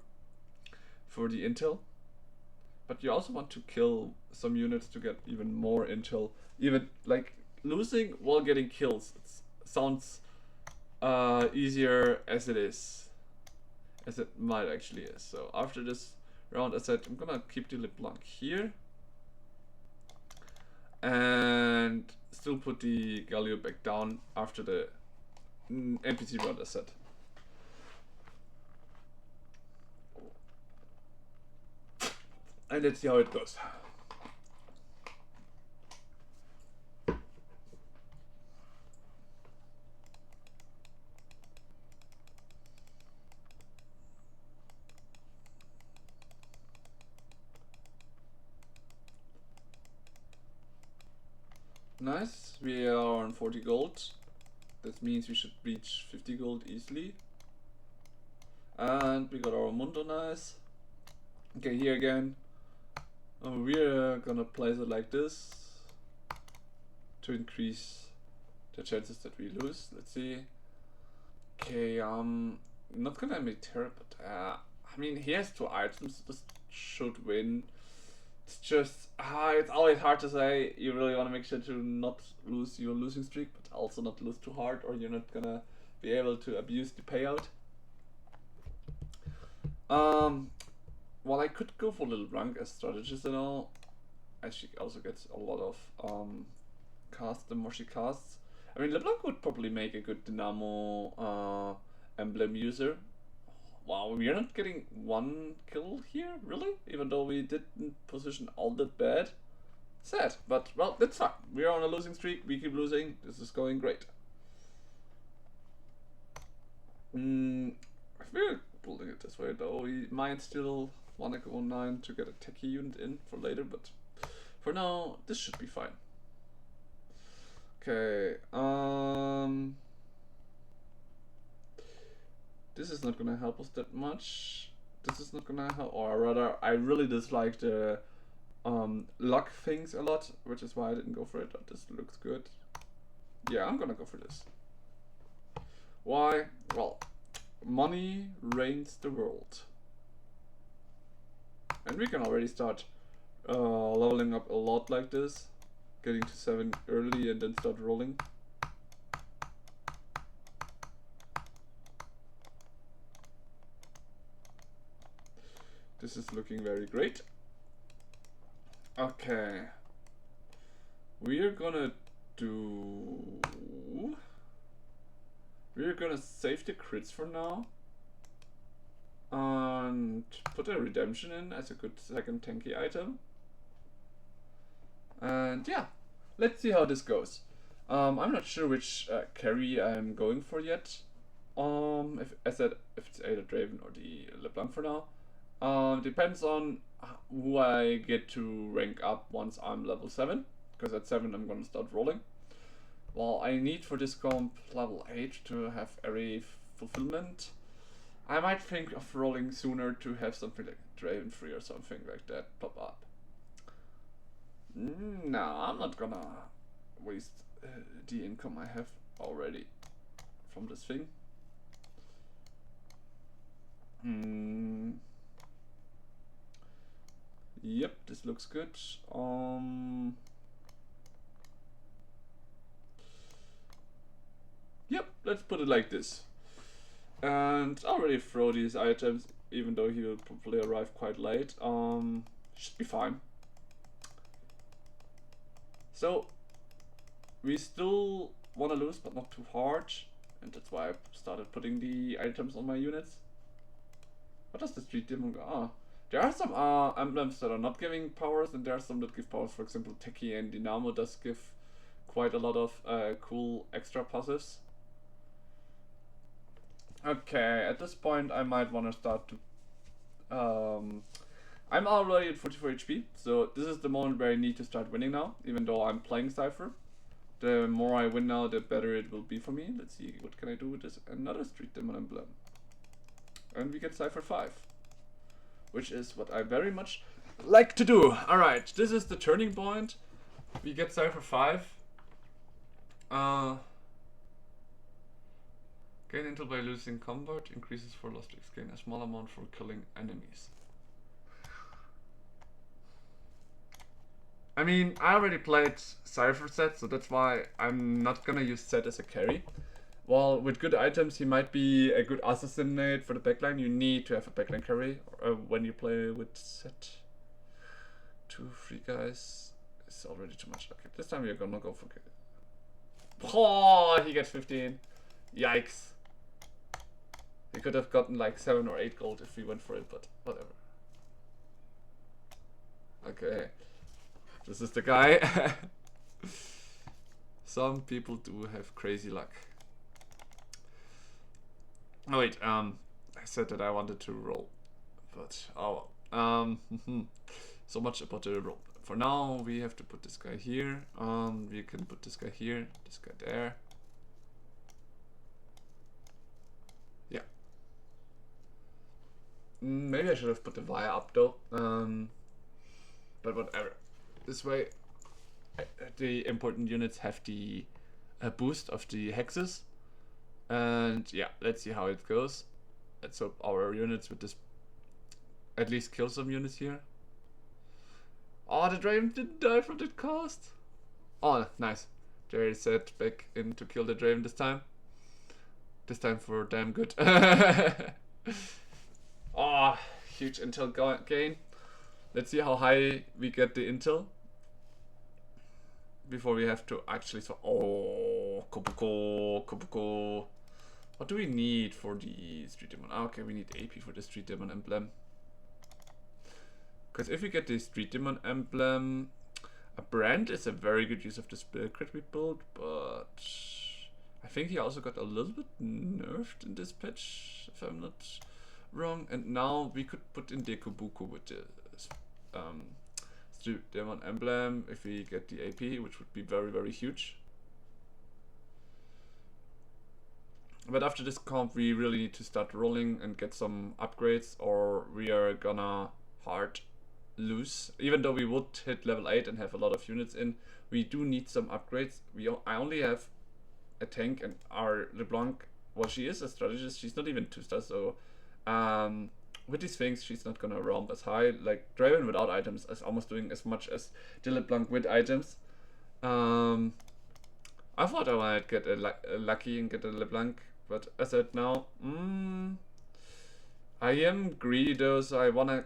for the intel. But you also want to kill some units to get even more intel. Even like losing while getting kills, it sounds easier as it is, as it might actually is. So after this round, I said I'm gonna keep the LeBlanc here and still put the Galio back down after the NPC round, I said. And let's see how it goes. Nice, we are on 40 gold. That means we should reach 50 gold easily. And we got our Mundo, nice. Okay, here again. We're gonna place it like this to increase the chances that we lose. Let's see. Okay, not gonna make terrible, but I mean, he has 2 items, so this should win. It's just It's always hard to say. You really want to make sure to not lose your losing streak, but also not lose too hard, or you're not gonna be able to abuse the payout. Well, I could go for Little Rank as strategist and all. As she also gets a lot of casts the more she casts. I mean, LeBlanc would probably make a good Dynamo emblem user. Wow, we are not getting one kill here, really? Even though we didn't position all that bad. Sad, but well, that's fine. We are on a losing streak, we keep losing, this is going great. If we're building it this way though, we might still want to go 9 to get a techie unit in for later, but for now, this should be fine. Okay, this is not gonna help us that much. This is not gonna help, or rather, I really dislike the luck things a lot, which is why I didn't go for it. But this looks good. Yeah, I'm gonna go for this. Why? Well, money reigns the world, and we can already start leveling up a lot like this, getting to 7 early and then start rolling. This is looking very great. Okay. We're gonna save the crits for now. And put a redemption in as a good second tanky item. And yeah, let's see how this goes. I'm not sure which carry I'm going for yet. If it's either Draven or the LeBlanc for now. Depends on who I get to rank up once I'm level 7, because at 7 I'm gonna start rolling. Well, I need for this comp level 8 to have array fulfillment. I might think of rolling sooner to have something like Draven free or something like that pop up. No, I'm not gonna waste the income I have already from this thing. Yep, this looks good. Yep, let's put it like this. And I'll already throw these items, even though he will probably arrive quite late. Should be fine. So, we still want to lose, but not too hard. And that's why I started putting the items on my units. What does the street demon go? Ah, there are some emblems that are not giving powers, and there are some that give powers. For example, Techie and Dynamo does give quite a lot of cool extra passives. Okay, at this point I might want to start to... I'm already at 44 HP, so this is the moment where I need to start winning now, even though I'm playing Cypher. The more I win now, the better it will be for me. Let's see, what can I do with this? Another Street Demon Emblem. And we get Cypher 5. Which is what I very much like to do. Alright, this is the turning point. We get Cypher 5. Gain intel by losing combat, increases for lost X. Gain a small amount for killing enemies. I mean, I already played Cypher set, so that's why I'm not gonna use Set as a carry. While with good items, he might be a good assassinate for the backline. You need to have a backline carry when you play with Set. 2-3 guys. It's already too much. Okay, this time we're gonna go for... Oh, he gets 15. Yikes. We could have gotten like 7 or 8 gold if we went for it, but whatever. Okay. This is the guy. Some people do have crazy luck. Oh wait, I said that I wanted to roll, but oh well. So much about the roll. For now, we have to put this guy here. We can put this guy here, this guy there. Yeah. Maybe I should have put the wire up though. But whatever. This way, the important units have the boost of the hexes. And yeah, let's see how it goes. Let's hope our units with this at least kill some units here. Oh, the Draven didn't die from that cast. Oh, nice. Jerry said back in to kill the Draven this time. This time for damn good. Oh, huge intel gain. Let's see how high we get the intel before we have to actually. So, oh, Kobuko. What do we need for the Street Demon? Ah, okay, we need AP for the Street Demon emblem. Because if we get the Street Demon emblem, a brand is a very good use of the Spirit Crit we built, but I think he also got a little bit nerfed in this patch, if I'm not wrong. And now we could put in the Kobuko with the Street Demon emblem if we get the AP, which would be very, very huge. But after this comp, we really need to start rolling and get some upgrades, or we are gonna hard lose. Even though we would hit level 8 and have a lot of units in, we do need some upgrades. I only have a tank, and our LeBlanc, well, she is a strategist, she's not even 2-star, so with these things she's not gonna roam as high. Like Draven without items is almost doing as much as the LeBlanc with items. I thought I might get a lucky and get a LeBlanc, but as I said now, I am greedy though, so I wanna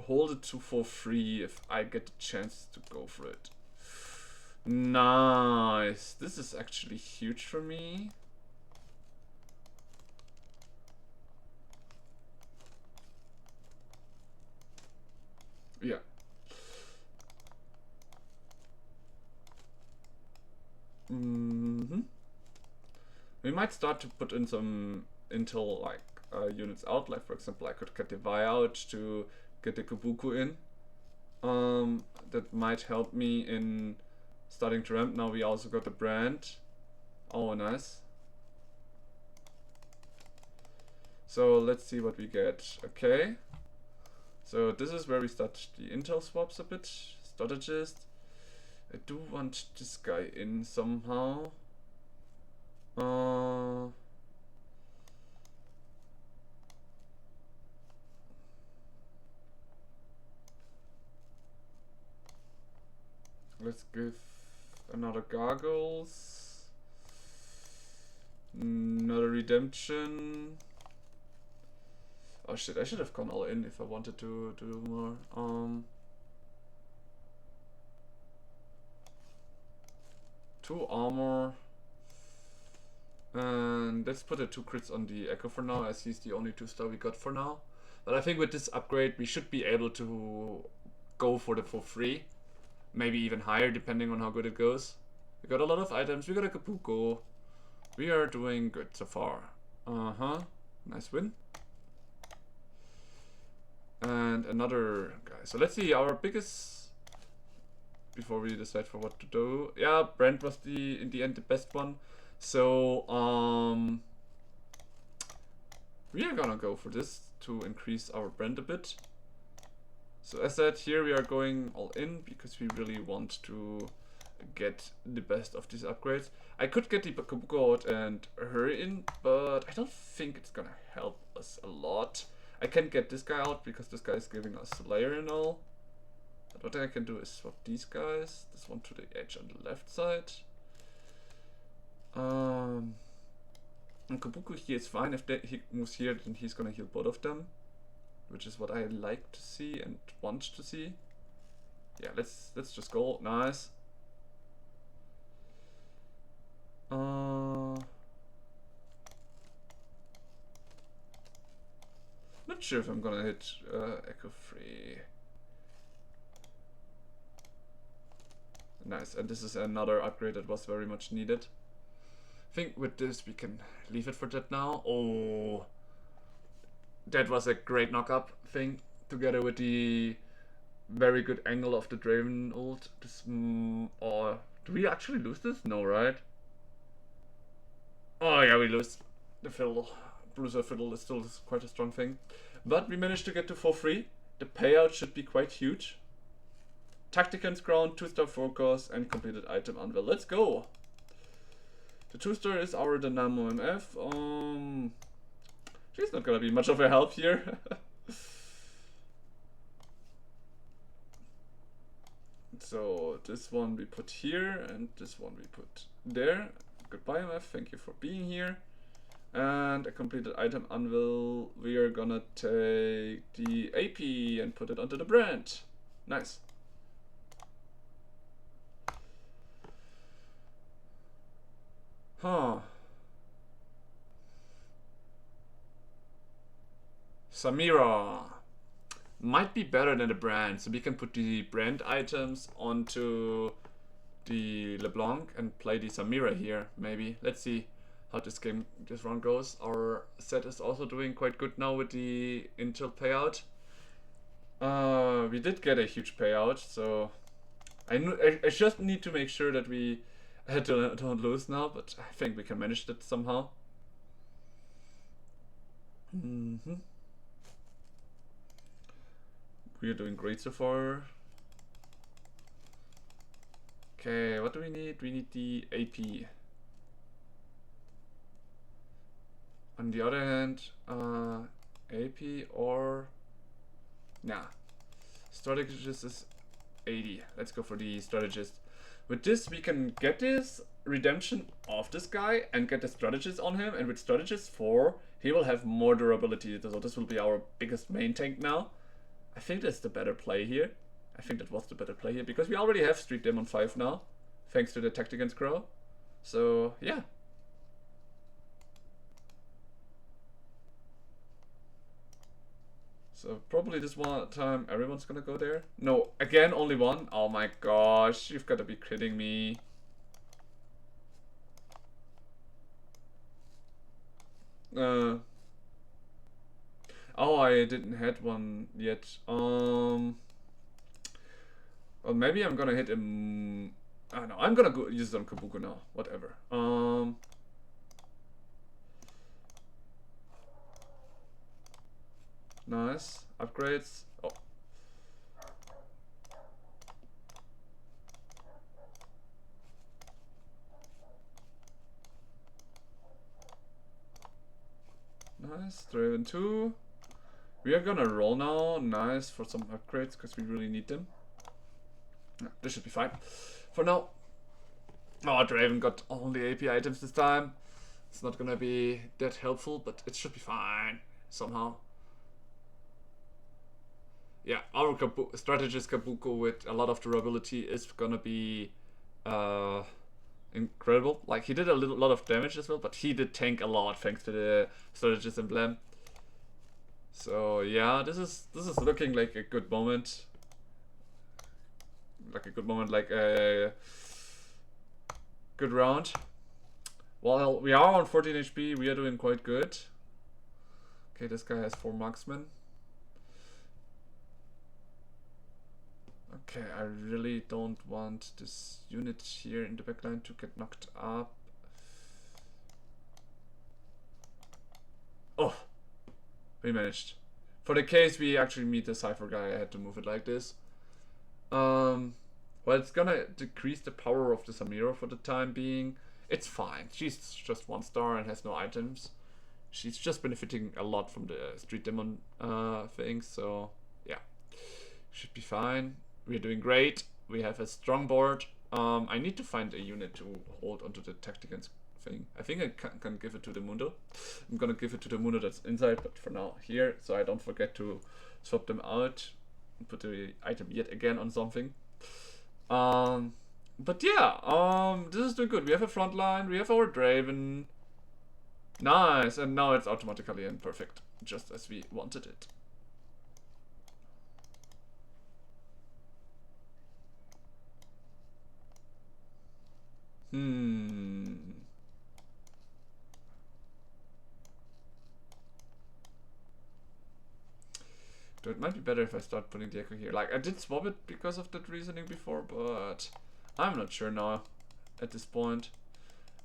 hold it for free if I get the chance to go for it. Nice. This is actually huge for me. Yeah. We might start to put in some intel like units out, like for example I could get the Vi out to get the Kobuko in. That might help me in starting to ramp. Now we also got the brand. Oh, nice. So let's see what we get. Okay. So this is where we start the intel swaps a bit. Strategist. I do want this guy in somehow. Let's give another Gargoyles. Another Redemption. Oh shit, I should have gone all in if I wanted to do more. 2 armor. And let's put the 2 crits on the Echo for now, as he's the only 2-star we got for now. But I think with this upgrade we should be able to go for the for free. Maybe even higher depending on how good it goes. We got a lot of items, we got a Kobuko. We are doing good so far. Nice win. And another guy. So let's see our biggest, before we decide for what to do. Yeah, Brand was in the end the best one. So we are gonna go for this to increase our brand a bit. So as said, here we are going all in because we really want to get the best of these upgrades. I could get the Kobuko out and her in, but I don't think it's gonna help us a lot. I can get this guy out because this guy is giving us Slayer and all. But what I can do is swap these guys. This one to the edge on the left side. And Kobuko here is fine. If he moves here, then he's gonna heal both of them, which is what I like to see and want to see. Yeah, let's just go. Nice. Not sure if I'm gonna hit Echo Free. Nice, and this is another upgrade that was very much needed. I think with this we can leave it for that now. Oh, that was a great knock-up thing, together with the very good angle of the Draven ult. This, or do we actually lose this? No, right? Oh yeah, we lose the fiddle. Bruiser fiddle is still quite a strong thing, but we managed to get to for free. The payout should be quite huge. Tactican's Crown, 2-star focus, and completed item unveil. Let's go! The 2-star is our Dynamo MF. She's not gonna be much of a help here. So this one we put here, and this one we put there. Goodbye, MF, thank you for being here. And a completed item anvil, we are gonna take the AP and put it onto the brand. Nice. Huh. Samira. Might be better than the brand, so we can put the brand items onto the LeBlanc and play the Samira here, maybe. Let's see how this run goes. Our set is also doing quite good now with the initial payout. We did get a huge payout, so I just need to make sure that we don't lose now, but I think we can manage that somehow. We are doing great so far. Okay, what do we need? We need the AP. On the other hand, AP or... Nah. Strategist is 80. Let's go for the strategist. With this, we can get this redemption of this guy and get the strategist on him. And with strategist 4, he will have more durability. So this will be our biggest main tank now. I think that's the better play here. I think that was the better play here. Because we already have Street Demon 5 now. Thanks to the Tactic Against Crow. So, yeah. So probably this one time everyone's gonna go there. No, again only one. Oh my gosh, you've got to be kidding me. Oh, I didn't hit one yet. Well, maybe I'm gonna hit him. I don't know. I'm gonna go use it on Kabuko now. Whatever. Nice. Upgrades. Oh. Nice. Draven 2. We are gonna roll now. Nice for some upgrades because we really need them. Yeah, this should be fine. For now. Oh, Draven got only AP items this time. It's not gonna be that helpful, but it should be fine somehow. Yeah, our strategist Kabuko with a lot of durability is gonna be incredible. Like, he did a lot of damage as well, but he did tank a lot thanks to the strategist emblem. So yeah, this is looking like a good moment. Like a good round. Well, we are on 14 HP. We are doing quite good. Okay, this guy has 4 marksmen. Okay, I really don't want this unit here in the backline to get knocked up. Oh, we managed. For the case we actually meet the Cypher guy, I had to move it like this. Well, it's gonna decrease the power of the Samira for the time being. It's fine. She's just 1 star and has no items. She's just benefiting a lot from the Street Demon thing, so yeah. Should be fine. We're doing great. We have a strong board. I need to find a unit to hold onto the Tacticans thing. I think I can give it to the Mundo. I'm gonna give it to the Mundo that's inside, but for now here, so I don't forget to swap them out and put the item yet again on something. But yeah, this is doing good. We have a front line, we have our Draven. Nice, and now it's automatically in perfect, just as we wanted it. So it might be better if I start putting the Echo here. Like, I did swap it because of that reasoning before, but I'm not sure now at this point.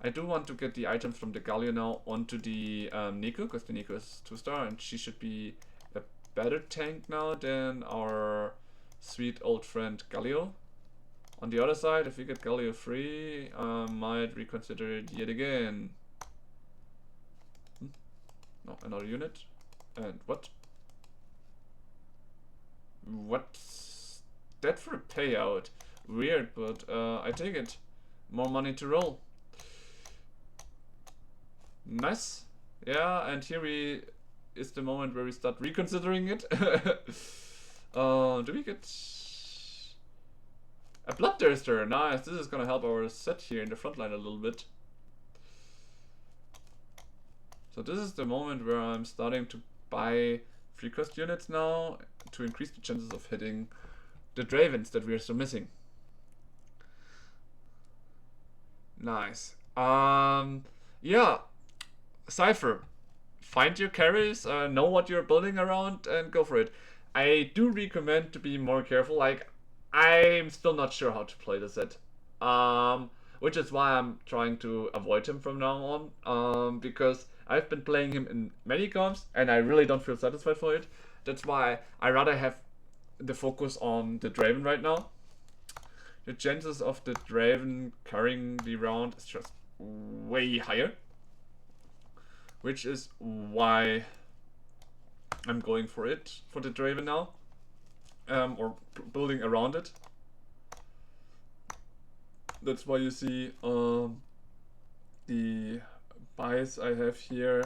I do want to get the items from the Galio now onto the Nico, because the Nico is 2 star and she should be a better tank now than our sweet old friend Galio. On the other side, if we get Galio free, I might reconsider it yet again. No, another unit. And what? What's that for a payout? Weird, but I take it. More money to roll. Nice. Yeah, and here is the moment where we start reconsidering it. Do we get a Bloodthirster? Nice. This is gonna help our set here in the front line a little bit. So this is the moment where I'm starting to buy free cost units now to increase the chances of hitting the Dravens that we are still missing. Nice. Yeah. Cypher. Find your carries, know what you're building around, and go for it. I do recommend to be more careful. Like, I'm still not sure how to play the set. Which is why I'm trying to avoid him from now on. Because I've been playing him in many comps, and I really don't feel satisfied for it. That's why I rather have the focus on the Draven right now. The chances of the Draven carrying the round is just way higher. Which is why I'm going for it, for the Draven now. Or building around it. That's why you see the buys I have here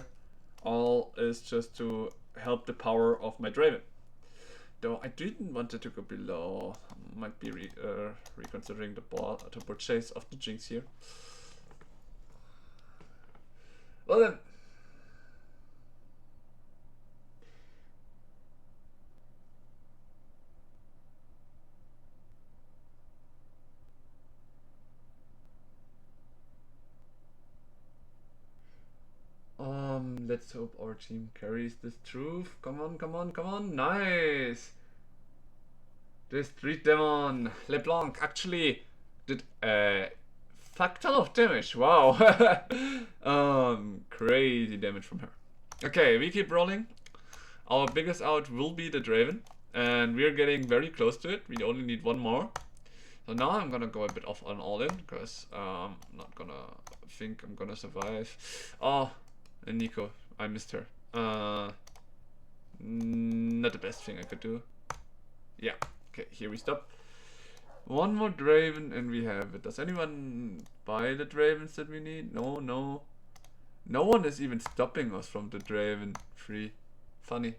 all is just to help the power of my Draven. Though I didn't want it to go below. Might be reconsidering the purchase of the Jinx here. Well then. Let's hope our team carries this truth. Come on, come on, come on. Nice. The Street Demon LeBlanc actually did a fuck ton of damage. Wow. Crazy damage from her. Okay, we keep rolling. Our biggest out will be the Draven. And we're getting very close to it. We only need one more. So now I'm gonna go a bit off on all in, because I'm not gonna think I'm gonna survive. Oh, and Nico, I missed her. Not the best thing I could do. Yeah, okay, here we stop. One more Draven and we have it. Does anyone buy the Dravens that we need? No, no. No one is even stopping us from the Draven free. Funny.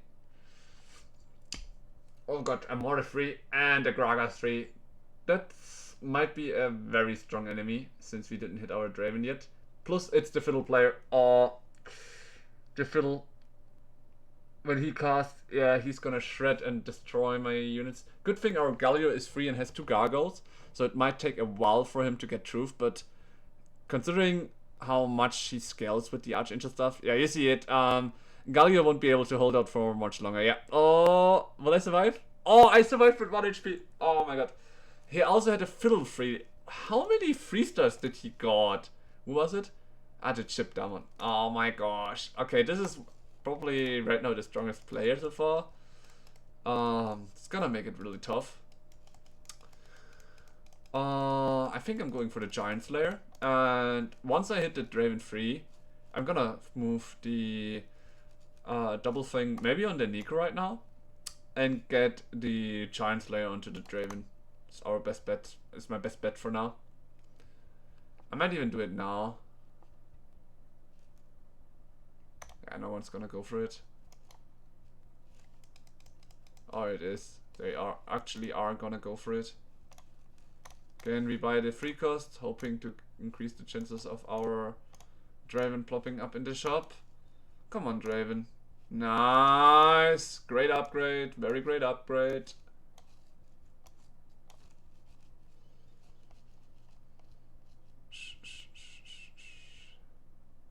Oh god, a Mortar free and a Gragas free. That might be a very strong enemy, since we didn't hit our Draven yet. Plus, it's the Fiddle player. The Fiddle, when he casts, yeah, he's gonna shred and destroy my units. Good thing our Galio is free and has 2 Gargoyles, so it might take a while for him to get truth, but considering how much he scales with the Archangel stuff, yeah, you see it. Galio won't be able to hold out for much longer, yeah. Oh, will I survive? Oh, I survived with 1 HP. Oh my god. He also had a Fiddle free. How many 3-stars did he got? Who was it? Ah, the Chip Diamond. Oh my gosh. Okay, this is probably right now the strongest player so far. It's gonna make it really tough. I think I'm going for the Giant Slayer. And once I hit the Draven free, I'm gonna move the double thing maybe on the Nico right now. And get the Giant Slayer onto the Draven. It's our best bet. It's my best bet for now. I might even do it now. Yeah, no one's gonna go for it. Oh, it is. They are gonna go for it. Again, we buy the free cost, hoping to increase the chances of our Draven plopping up in the shop. Come on, Draven. Nice. Great upgrade. Very great upgrade.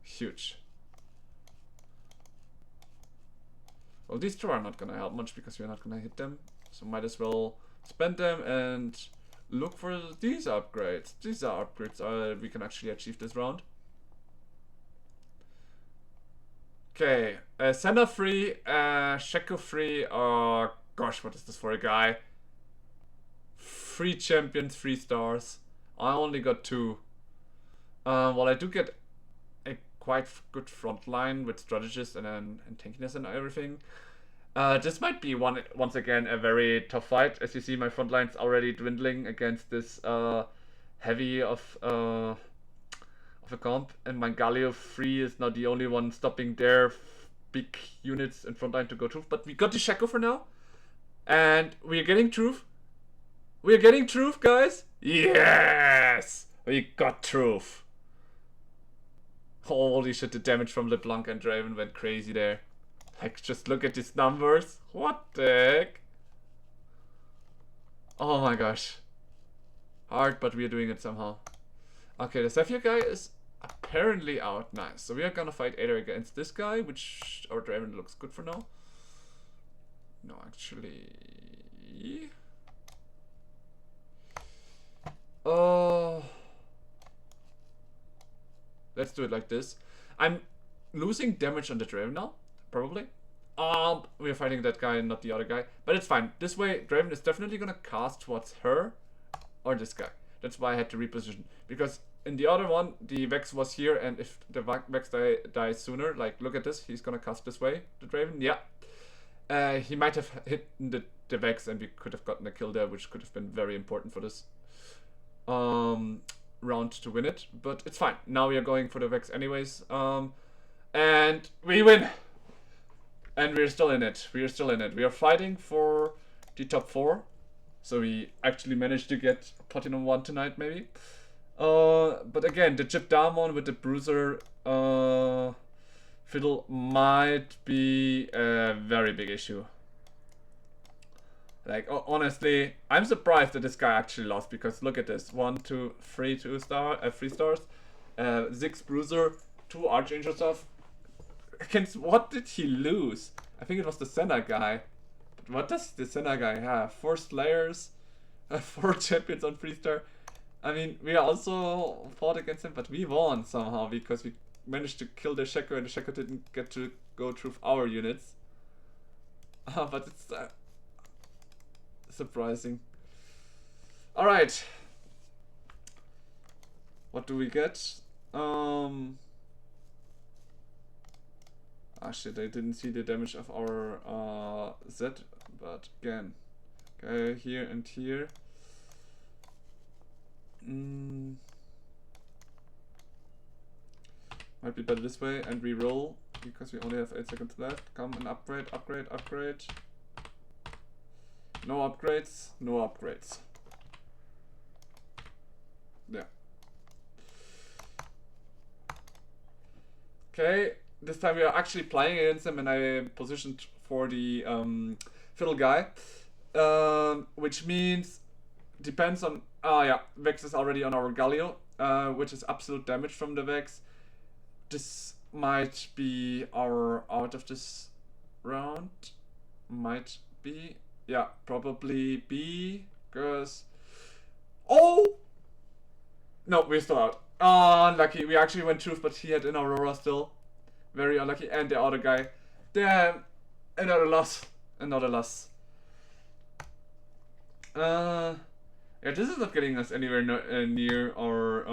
Huge. Well, these 2 are not gonna help much because we're not gonna hit them. So might as well spend them and look for these upgrades. These are upgrades we can actually achieve this round. Okay, Senna free, Shaco free. Oh gosh, what is this for a guy? 3 champions, 3 stars. I only got 2. Well, I do get a quite good front line with strategist and tankiness and everything. This might be once again a very tough fight. As you see, my front line's already dwindling against this heavy of a comp, and my Galio 3 is not the only one stopping their big units in front line to go truth. But we got the Shaco for now, and we're getting truth. We're getting truth, guys. Yes, we got truth. Holy shit! The damage from LeBlanc and Draven went crazy there. Like, just look at these numbers. What the heck? Oh my gosh. Hard, but we're doing it somehow. Okay, the Zephyr guy is apparently out. Nice. So we are gonna fight either against this guy, which our Draven looks good for now. No, actually... let's do it like this. I'm losing damage on the Draven now, probably. We're fighting that guy and not the other guy. But it's fine. This way, Draven is definitely gonna cast towards her or this guy. That's why I had to reposition. Because in the other one, the Vex was here, and if the Vex dies sooner, like, look at this, he's gonna cast this way, the Draven. Yeah. He might have hit the Vex, and we could have gotten a kill there, which could have been very important for this round to win it. But it's fine. Now we are going for the Vex anyways. And we win! And we're still in it. We are still in it. We are fighting for the top 4. So we actually managed to get Platinum 1 tonight, maybe. But again, the Chip Damon with the Bruiser Fiddle might be a very big issue. Like, honestly, I'm surprised that this guy actually lost, because look at this. 1, 2, 3, 3 stars. 6 Bruiser, 2 Archangel stuff. Against what did he lose? I think it was the Senna guy. But what does the Senna guy have? 4 Slayers, 4 champions on 3-star. I mean, we also fought against him, but we won somehow because we managed to kill the Shaco, and the Shaco didn't get to go through our units. But it's surprising. Alright. What do we get? Ah shit, I didn't see the damage of our Z, but again. Okay, here and here. Might be better this way, and re-roll, because we only have 8 seconds left. Come and upgrade. No upgrades, no upgrades. Yeah. Okay, this time we are actually playing against them, and I positioned for the fiddle guy. Which means, depends on... Oh yeah, Vex is already on our Galio, which is absolute damage from the Vex. This might be our out of this round. Might be. Yeah, probably be. Because... Oh! No, we're still out. Unlucky. We actually went truth, but he had an Aurora still. Very unlucky. And the other guy. Damn. Another loss. Another loss. Yeah, this is not getting us anywhere near our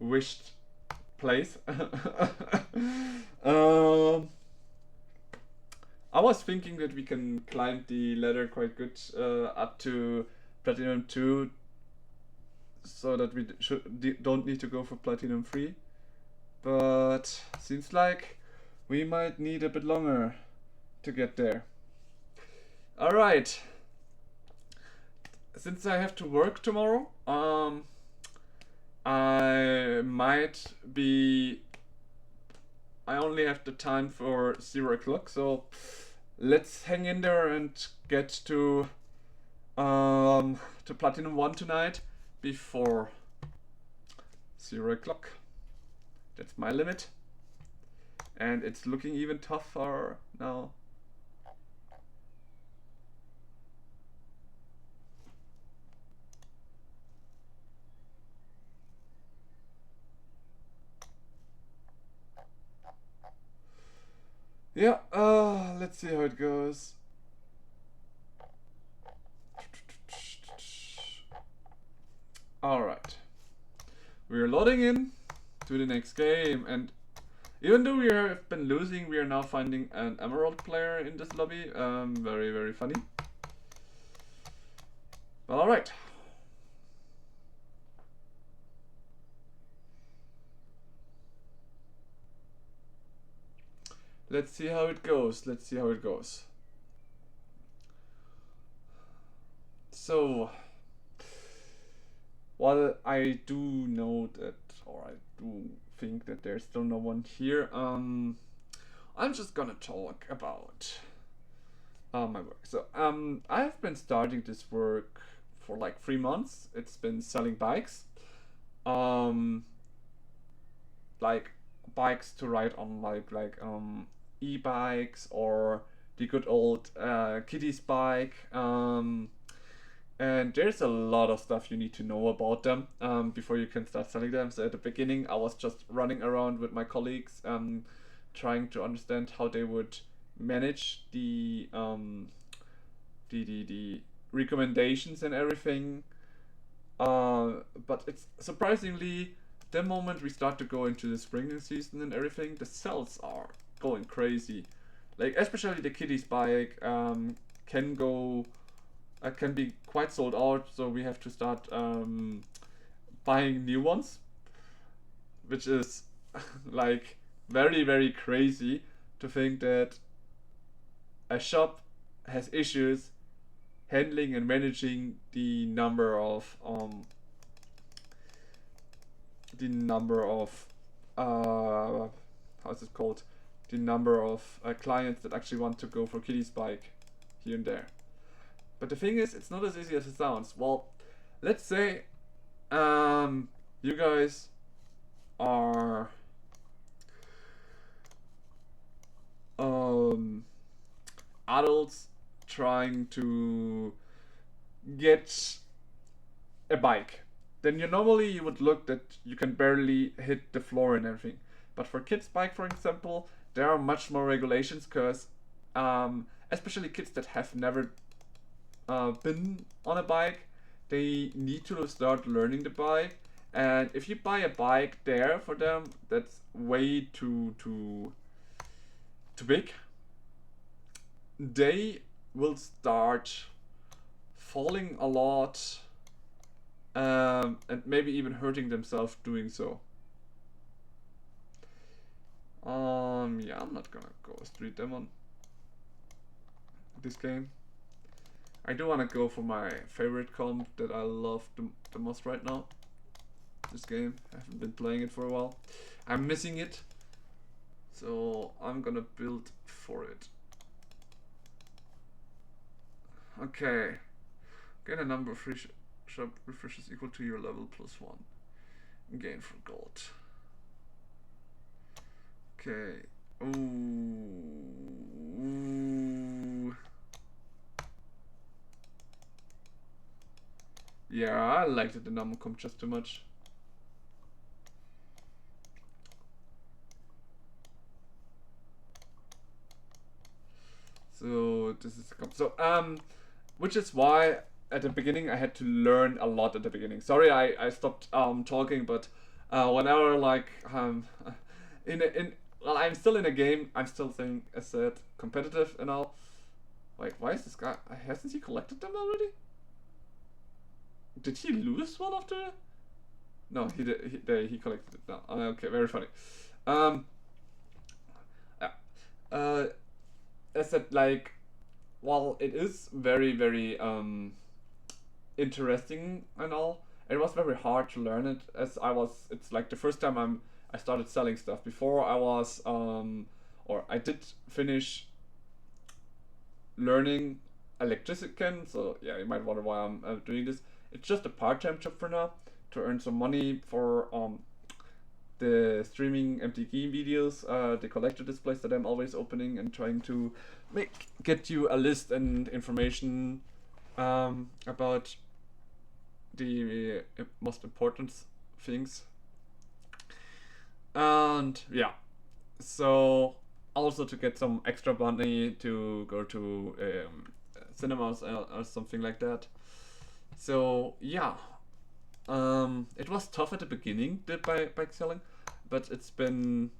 wished place. I was thinking that we can climb the ladder quite good up to Platinum 2, so that we don't need to go for Platinum 3. But seems like we might need a bit longer to get there. Alright. Since I have to work tomorrow, I might be... I only have the time for 0 o'clock, so let's hang in there and get to Platinum 1 tonight before 0 o'clock. That's my limit. And it's looking even tougher now. Yeah, let's see how it goes. Alright. We're loading in to the next game, and Even though we have been losing, we are now finding an Emerald player in this lobby. Very, very funny. Well, alright. Let's see how it goes. Let's see how it goes. So, while I do know that, or I do think that there's still no one here, I'm just gonna talk about my work. So, I've been starting this work for like 3 months. It's been selling bikes, um, like bikes to ride on, like e-bikes or the good old kiddie's bike. And there's a lot of stuff you need to know about them before you can start selling them. So at the beginning, I was just running around with my colleagues, trying to understand how they would manage the recommendations and everything. But it's surprisingly, the moment we start to go into the spring season and everything, the sales are going crazy. Like especially the kiddies bike can go can be quite sold out, so we have to start buying new ones, which is like very, very crazy to think that a shop has issues handling and managing the number of how's it called, the number of clients that actually want to go for kiddies bike here and there. But the thing is, it's not as easy as it sounds. Well, let's say you guys are adults trying to get a bike. Then you would look that you can barely hit the floor and everything. But for kids' bike, for example, there are much more regulations because especially kids that have never been on a bike, they need to start learning the bike. And if you buy a bike there for them, that's way too big. They will start falling a lot, and maybe even hurting themselves doing so. Yeah, I'm not gonna go street them on this game. I do want to go for my favorite comp that I love the most right now. This game, I haven't been playing it for a while. I'm missing it, so I'm gonna build for it. Okay, get a number of free shop refreshes equal to your level plus 1. Gain for gold. Okay. Ooh. Yeah, I liked the number comp just too much. So this is the comp. So which is why at the beginning I had to learn a lot at the beginning. Sorry, I stopped talking, but whenever like in well, I'm still in a game. I'm still saying as said competitive and all. Wait, why is this guy? Hasn't he collected them already? Did he lose one of the? No, he did. He collected it now. Okay, very funny. Um, yeah. As said, like, while it is very, very interesting and all, it was very hard to learn it. As I was, it's like the first time I started selling stuff. Before I was or I did finish learning electrician. So yeah, you might wonder why I'm doing this. It's just a part-time job for now to earn some money for the streaming MTG videos, the collector displays that I'm always opening and trying to get you a list and information about the most important things. And yeah, so also to get some extra money to go to cinemas or something like that. So yeah, it was tough at the beginning, the bike selling, but it's been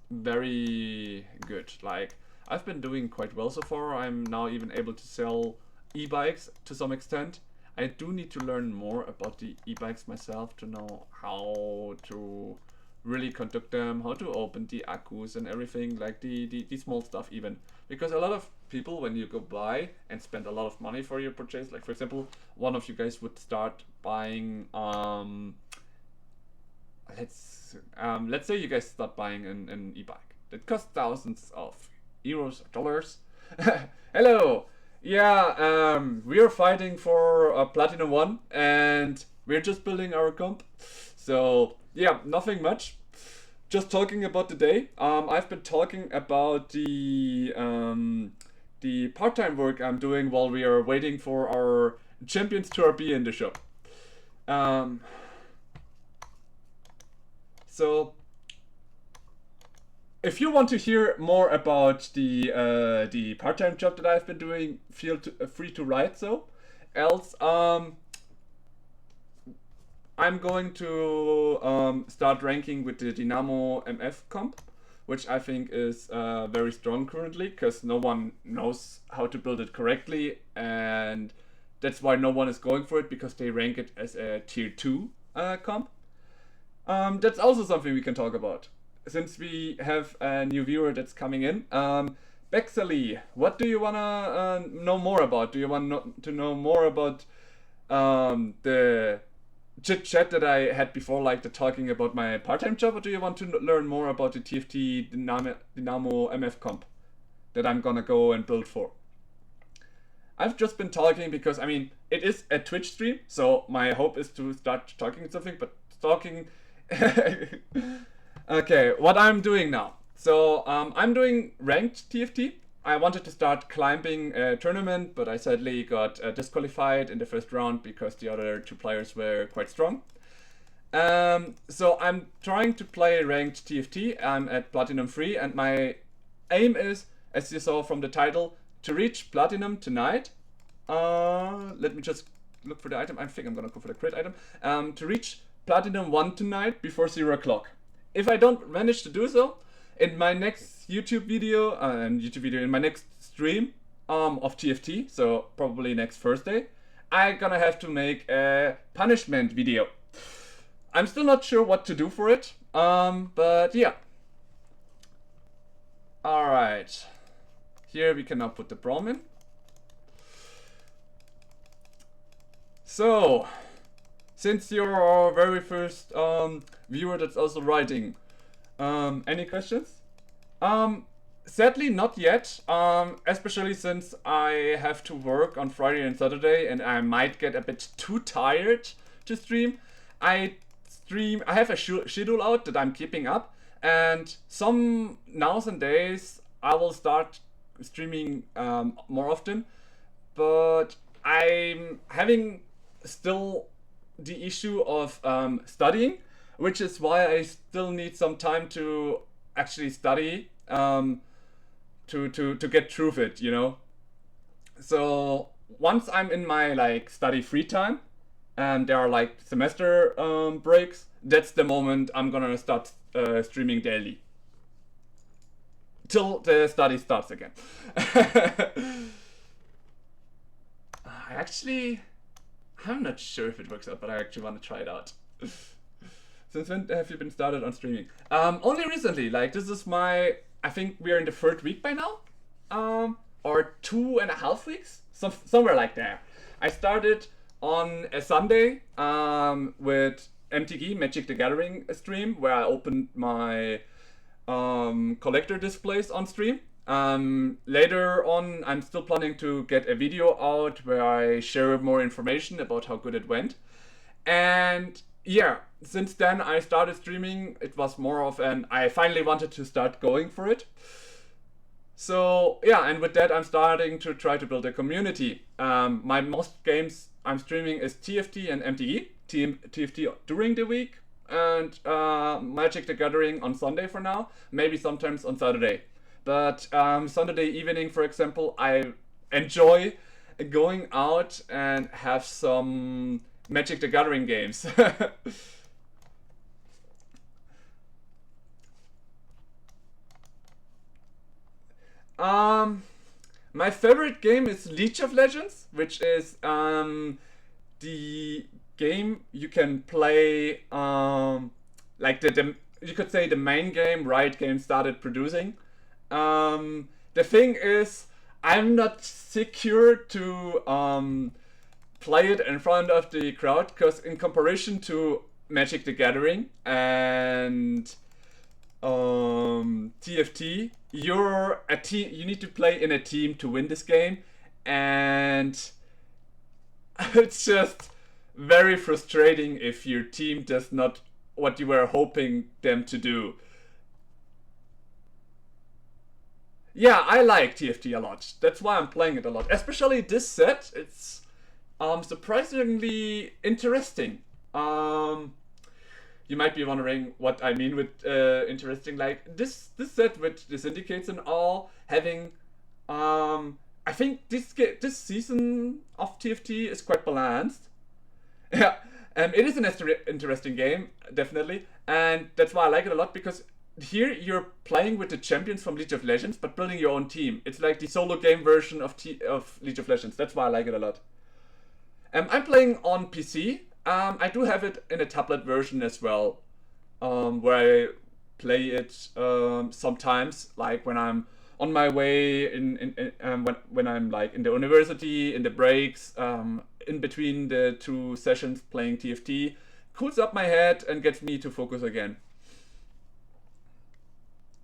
very good. Like, I've been doing quite well so far. I'm now even able to sell e-bikes to some extent. I do need to learn more about the e-bikes myself to know how to really conduct them, how to open the accus and everything, like the small stuff even. Because a lot of people, when you go buy and spend a lot of money for your purchase, like for example, one of you guys would start buying let's say you guys start buying an e-bike that costs thousands of euros or dollars. Hello. Yeah, we are fighting for Platinum 1 and we're just building our comp. So, yeah, nothing much. Just talking about the day. I've been talking about the part-time work I'm doing while we are waiting for our Champions Tour B in the shop. So, if you want to hear more about the part-time job that I've been doing, feel free to write so. Else, I'm going to start ranking with the Dynamo MF comp, which I think is very strong currently, because no one knows how to build it correctly, and that's why no one is going for it, because they rank it as a tier 2 comp. That's also something we can talk about, since we have a new viewer that's coming in. Bexley, what do you wanna know more about? Do you want to know more about the chit chat that I had before, like the talking about my part-time job, or do you want to learn more about the TFT Dynamo MF comp that I'm gonna go and build for? I've just been talking because, I mean, it is a Twitch stream, so my hope is to start talking something, but talking... Okay, what I'm doing now. So, I'm doing ranked TFT. I wanted to start climbing a tournament, but I sadly got disqualified in the first round because the other two players were quite strong. So I'm trying to play ranked TFT. I'm at Platinum 3, and my aim is, as you saw from the title, to reach Platinum tonight. Let me just look for the item. I think I'm gonna go for the crit item. To reach Platinum 1 tonight before 0 o'clock. If I don't manage to do so, in my next YouTube video, in my next stream of TFT, so probably next Thursday, I'm gonna have to make a punishment video. I'm still not sure what to do for it, but yeah. Alright. Here we can now put the prom in. So, since you're our very first viewer that's also writing, any questions? Sadly not yet, especially since I have to work on Friday and Saturday and I might get a bit too tired to stream. I have a schedule out that I'm keeping up, and some nows and days I will start streaming more often, but I'm having still the issue of studying, which is why I still need some time to actually study to get through it, you know. So once I'm in my like study free time and there are like semester breaks, that's the moment I'm gonna start streaming daily till the study starts again. I'm not sure if it works out, but I actually want to try it out. Since when have you been started on streaming? Only recently. Like, this is my... I think we're in the 3rd week by now. Or 2.5 weeks? Somewhere like there. I started on a Sunday with MTG, Magic the Gathering stream, where I opened my collector displays on stream. Later on, I'm still planning to get a video out where I share more information about how good it went. And yeah, since then I started streaming. It was more of I finally wanted to start going for it. So yeah, and with that I'm starting to try to build a community. My most games I'm streaming is TFT and MTE. TFT during the week, and Magic the Gathering on Sunday for now. Maybe sometimes on Saturday. But Sunday evening, for example, I enjoy going out and have some Magic the Gathering games. My favorite game is League of Legends, which is the game you can play like the you could say the main game Riot Games started producing. The thing is, I'm not secure to play it in front of the crowd because in comparison to Magic the Gathering and TFT, you're a team. You need to play in a team to win this game, and it's just very frustrating if your team does not what you were hoping them to do. Yeah, I like TFT a lot. That's why I'm playing it a lot. Especially this set. It's surprisingly interesting. You might be wondering what I mean with interesting. Like this set with the syndicates and all having. I think this season of TFT is quite balanced. Yeah, it is an interesting game, definitely, and that's why I like it a lot because here you're playing with the champions from League of Legends, but building your own team. It's like the solo game version of League of Legends. That's why I like it a lot. I'm playing on PC. I do have it in a tablet version as well, where I play it sometimes, like when I'm on my way when I'm like in the university, in the breaks, in between the two sessions playing TFT, cools up my head and gets me to focus again.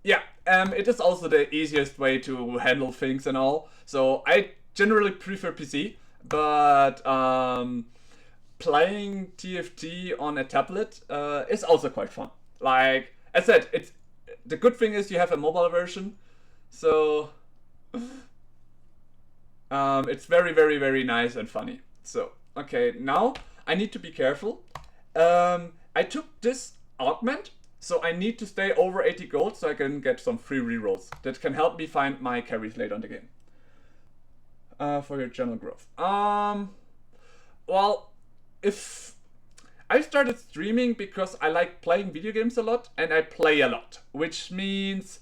Yeah, it is also the easiest way to handle things and all. So I generally prefer PC, but playing TFT on a tablet is also quite fun. Like I said, it's the good thing is you have a mobile version, so it's very, very, very nice and funny. So okay, now I need to be careful. I took this augment, so I need to stay over 80 gold so I can get some free rerolls that can help me find my carries later in the game. For your channel growth. Well, if I started streaming because I like playing video games a lot and I play a lot, which means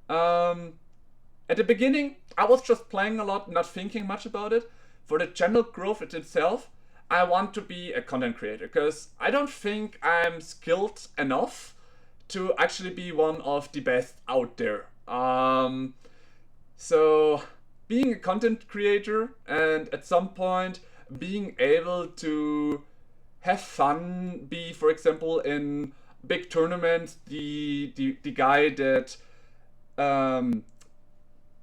at the beginning I was just playing a lot, not thinking much about it. For the channel growth itself, I want to be a content creator because I don't think I'm skilled enough to actually be one of the best out there. So being a content creator and at some point being able to have fun, be for example in big tournaments the guy that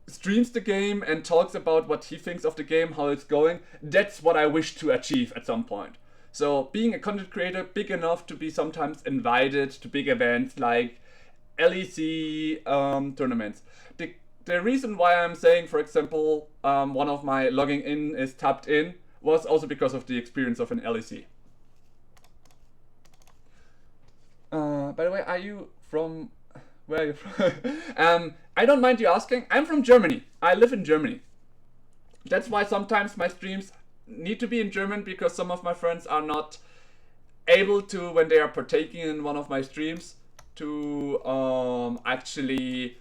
streams the game and talks about what he thinks of the game, how it's going. That's what I wish to achieve at some point. So being a content creator big enough to be sometimes invited to big events like LEC tournaments. The reason why I'm saying, for example, one of my logging in is tapped in was also because of the experience of an LEC. By the way, are you from... Where are you from? I don't mind you asking. I'm from Germany. I live in Germany. That's why sometimes my streams need to be in German because some of my friends are not able to, when they are partaking in one of my streams, to actually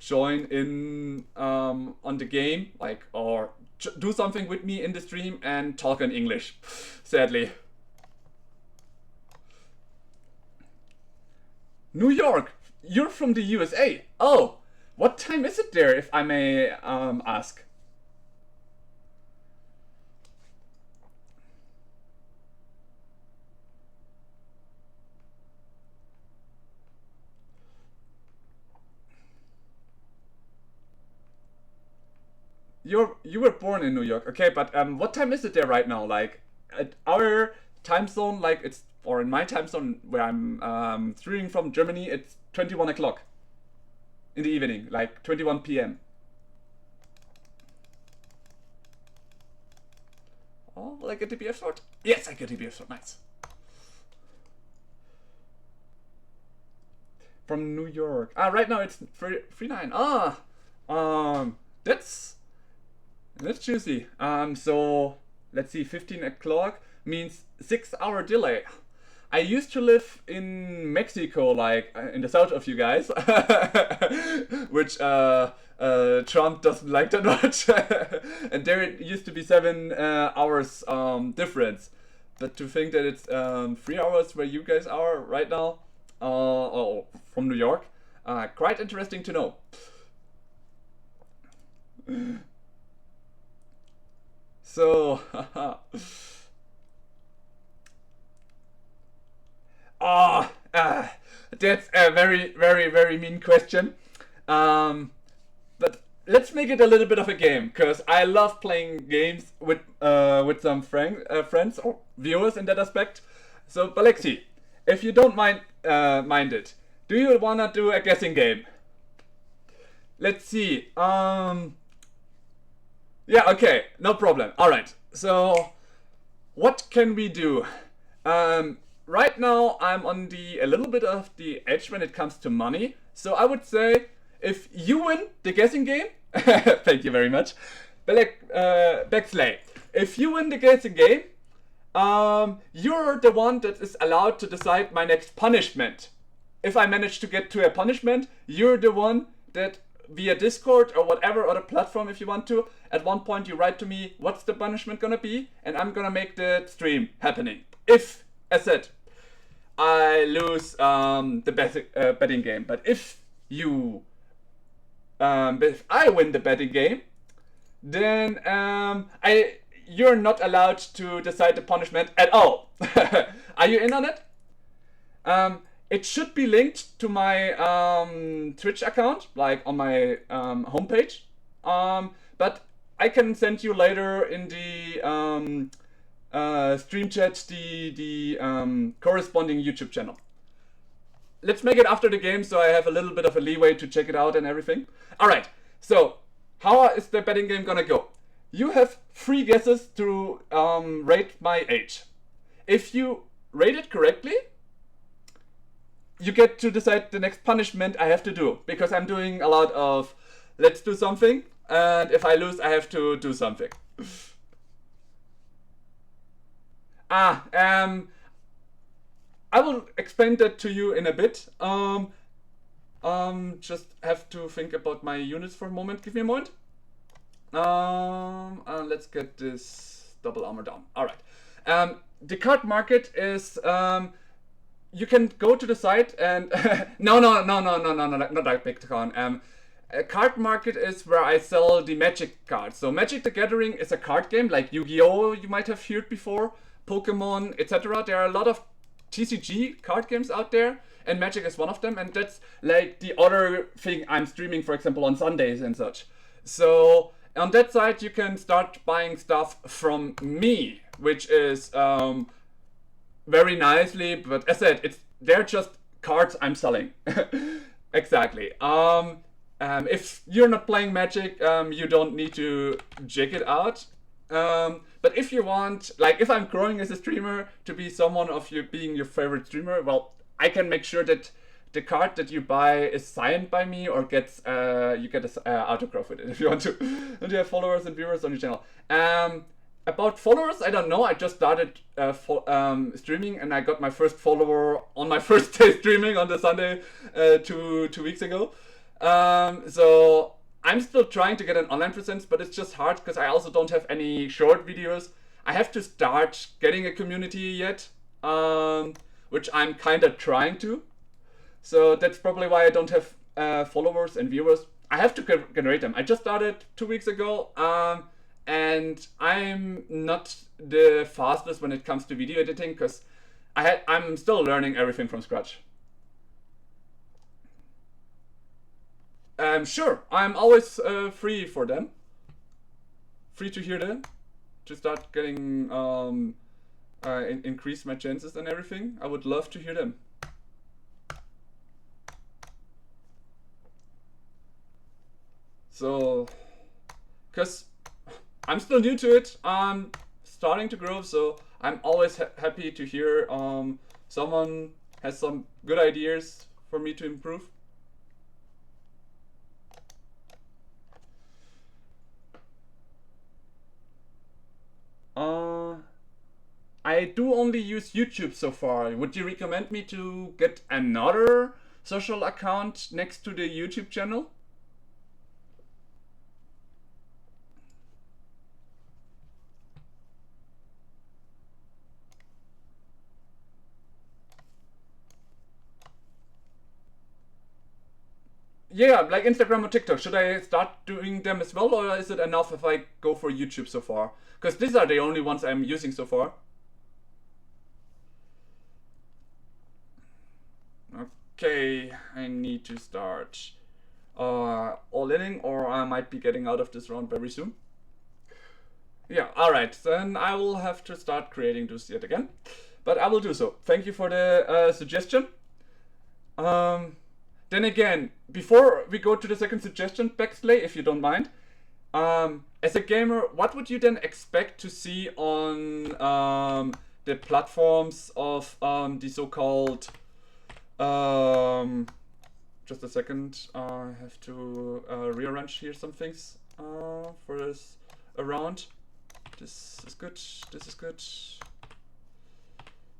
join in on the game, like, or do something with me in the stream and talk in English, sadly. New York, you're from the USA. Oh, what time is it there, if I may ask? You were born in New York, okay? But what time is it there right now? Like at our time zone, like it's or in my time zone where I'm streaming from Germany, it's 21 o'clock in the evening, like 21 p.m. Oh, will I get the BF sword? Yes, I get the BF sword. Nice. From New York. Ah, right now it's 39. Ah, that's juicy. So let's see, 15 o'clock means 6 hour delay. I used to live in Mexico, like in the south of you guys, which Trump doesn't like that much. And there it used to be 7 hours difference. But to think that it's 3 hours where you guys are right now, from New York, quite interesting to know. So, oh, that's a very, very, very mean question. But let's make it a little bit of a game, because I love playing games with some friends or viewers in that aspect. So, Balexi, if you don't mind it, do you wanna do a guessing game? Let's see. Yeah, okay, no problem. All right. So, what can we do? Right now, I'm on a little bit of the edge when it comes to money. So I would say, if you win the guessing game, thank you very much, Bexley. If you win the guessing game, you're the one that is allowed to decide my next punishment. If I manage to get to a punishment, you're the one that via Discord or whatever other platform, if you want to, at one point you write to me what's the punishment gonna be, and I'm gonna make the stream happening. If, as said, I lose the betting game, but if I win the betting game, then you're not allowed to decide the punishment at all. Are you in on it? It should be linked to my Twitch account, like on my homepage. But I can send you later in the stream chat the corresponding YouTube channel. Let's make it after the game, so I have a little bit of a leeway to check it out and everything. All right. So how is the betting game gonna go? You have 3 guesses to rate my age. If you rate it correctly, you get to decide the next punishment I have to do, because I'm doing a lot of let's do something, and if I lose, I have to do something. I will explain that to you in a bit. Just have to think about my units for a moment. Give me a moment. Let's get this double armor down. All right. The card market is you can go to the site and no, not like Bitcoin. A card market is where I sell the Magic cards. So Magic the Gathering is a card game like Yu-Gi-Oh! You might have heard before, Pokemon, etc. There are a lot of TCG card games out there, and Magic is one of them. And that's like the other thing I'm streaming, for example, on Sundays and such. So on that side, you can start buying stuff from me, which is very nicely, but as I said, they're just cards I'm selling. Exactly. If you're not playing Magic, you don't need to check it out. But if you want, like, if I'm growing as a streamer to be someone of you being your favorite streamer, well, I can make sure that the card that you buy is signed by me or gets you get an autograph with it if you want to. And you have followers and viewers on your channel. About followers, I don't know. I just started streaming, and I got my first follower on my first day streaming on the Sunday 2 weeks ago. So I'm still trying to get an online presence, but it's just hard because I also don't have any short videos. I have to start getting a community yet, which I'm kind of trying to. So that's probably why I don't have followers and viewers. I have to generate them. I just started 2 weeks ago, and I'm not the fastest when it comes to video editing because I'm still learning everything from scratch. Sure, I'm always free for them. Free to hear them. To start getting increase my chances and everything. I would love to hear them. So, because I'm still new to it, I'm starting to grow, so I'm always happy to hear someone has some good ideas for me to improve. I do only use YouTube so far. Would you recommend me to get another social account next to the YouTube channel? Yeah, like Instagram or TikTok. Should I start doing them as well, or is it enough if I go for YouTube so far? Because these are the only ones I'm using so far. Okay, I need to start all-inning, or I might be getting out of this round very soon. Yeah, alright, then I will have to start creating those yet again. But I will do so. Thank you for the suggestion. Then again, before we go to the second suggestion, Bexley, if you don't mind, as a gamer, what would you then expect to see on the platforms of the so-called... just a second, I have to rearrange here some things for this round. This is good, this is good.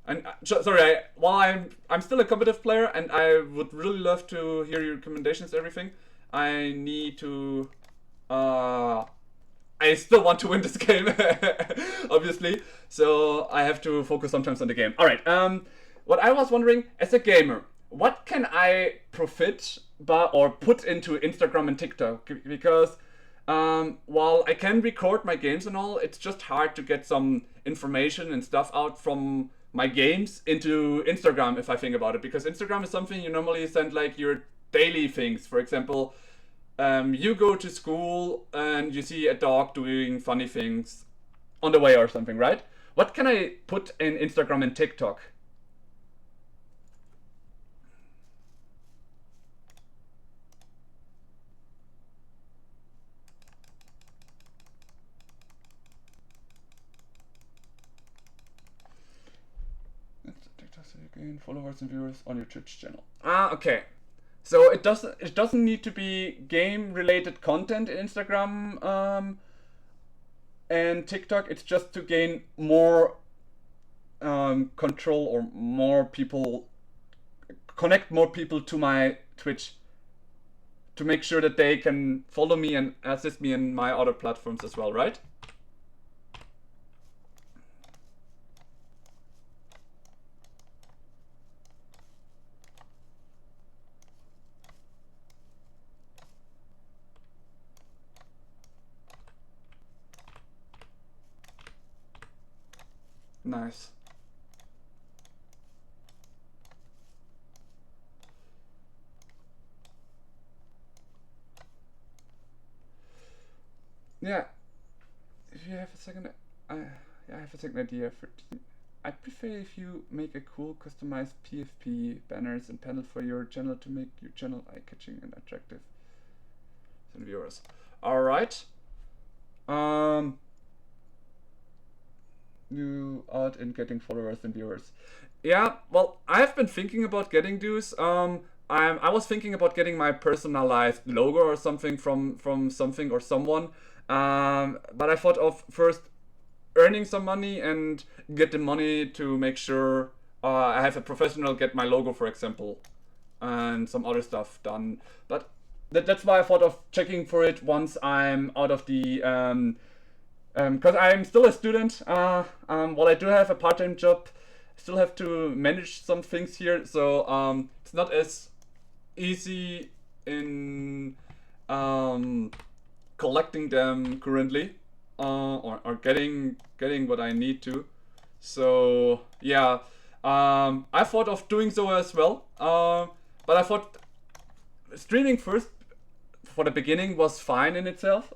And sorry, while I'm still a competitive player and I would really love to hear your recommendations, everything, I need to I still want to win this game, obviously, so I have to focus sometimes on the game. Alright, what I was wondering, as a gamer, what can I profit by or put into Instagram and TikTok? Because while I can record my games and all, it's just hard to get some information and stuff out from my games into Instagram, if I think about it. Because Instagram is something you normally send like your daily things. For example, you go to school and you see a dog doing funny things on the way or something, right? What can I put in Instagram and TikTok? So you gain followers and viewers on your Twitch channel. Ah, okay. So it doesn't need to be game related content in Instagram and TikTok. It's just to gain more control or more people, connect more people to my Twitch, to make sure that they can follow me and assist me in my other platforms as well, right? Nice. Yeah. If you have a second, yeah, I have a second idea for. I prefer if you make a cool customized PFP banners and panel for your channel to make your channel eye-catching and attractive to viewers. All right. You out in getting followers and viewers. Yeah, well, I've been thinking about getting those. I was thinking about getting my personalized logo or something from something or someone. But I thought of first earning some money and get the money to make sure I have a professional get my logo, for example, and some other stuff done. But that's why I thought of checking for it once I'm out of the because I'm still a student. While I do have a part-time job, I still have to manage some things here, so it's not as easy in collecting them currently, or getting what I need to. So yeah, I thought of doing so as well, but I thought streaming first for the beginning was fine in itself.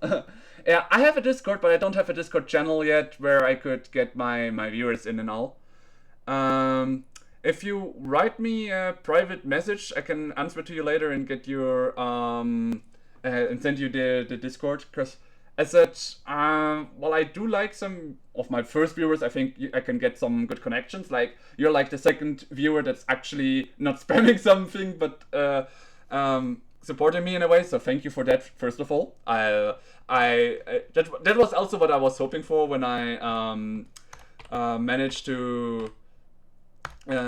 Yeah, I have a Discord, but I don't have a Discord channel yet where I could get my viewers in and all. If you write me a private message, I can answer to you later and get your and send you the Discord. Because as said, while I do like some of my first viewers, I think I can get some good connections. Like you're like the second viewer that's actually not spamming something, but supporting me in a way. So thank you for that. First of all, that was also what I was hoping for when I manage to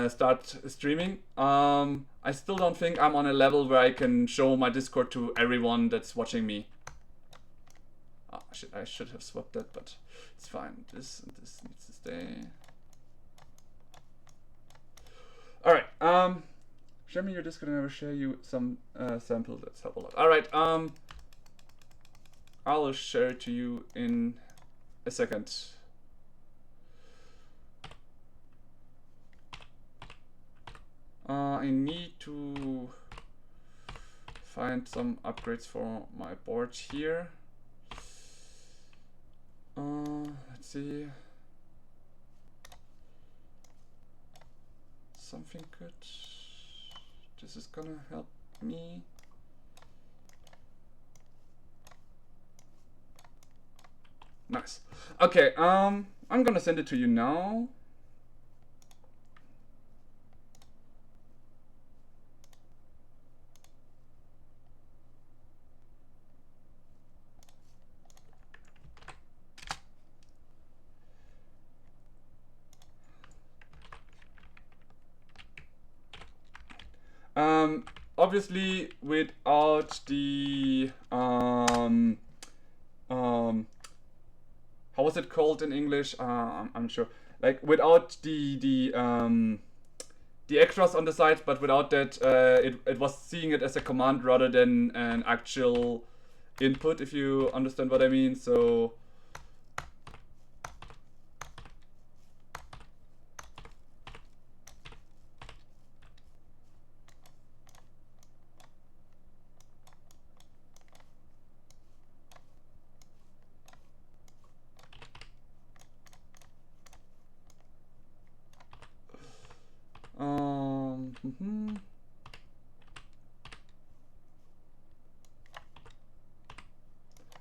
start streaming. I still don't think I'm on a level where I can show my Discord to everyone that's watching me. Oh, I should have swapped that, but it's fine. This needs to stay. All right. Show me your Discord and I will share you some samples. Let's help a lot. All right. I'll share it to you in a second. I need to find some upgrades for my board here. Let's see. Something good. This is gonna help me. Nice. Okay, I'm gonna send it to you now. Obviously, without the how was it called in English? I'm not sure. Like without the extras on the side, but without that, it was seeing it as a command rather than an actual input, if you understand what I mean. So.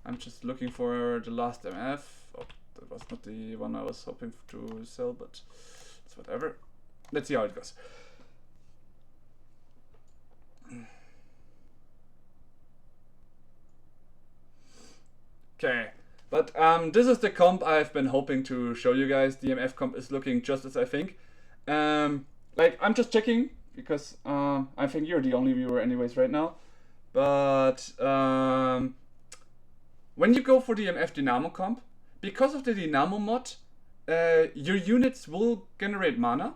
I'm just looking for the last MF. Oh, that was not the one I was hoping to sell, but it's whatever. Let's see how it goes. Okay, but this is the comp I've been hoping to show you guys. The MF comp is looking just as I think. Like, I'm just checking because I think you're the only viewer anyways right now. But when you go for the MF Dynamo comp, because of the Dynamo mod, your units will generate mana,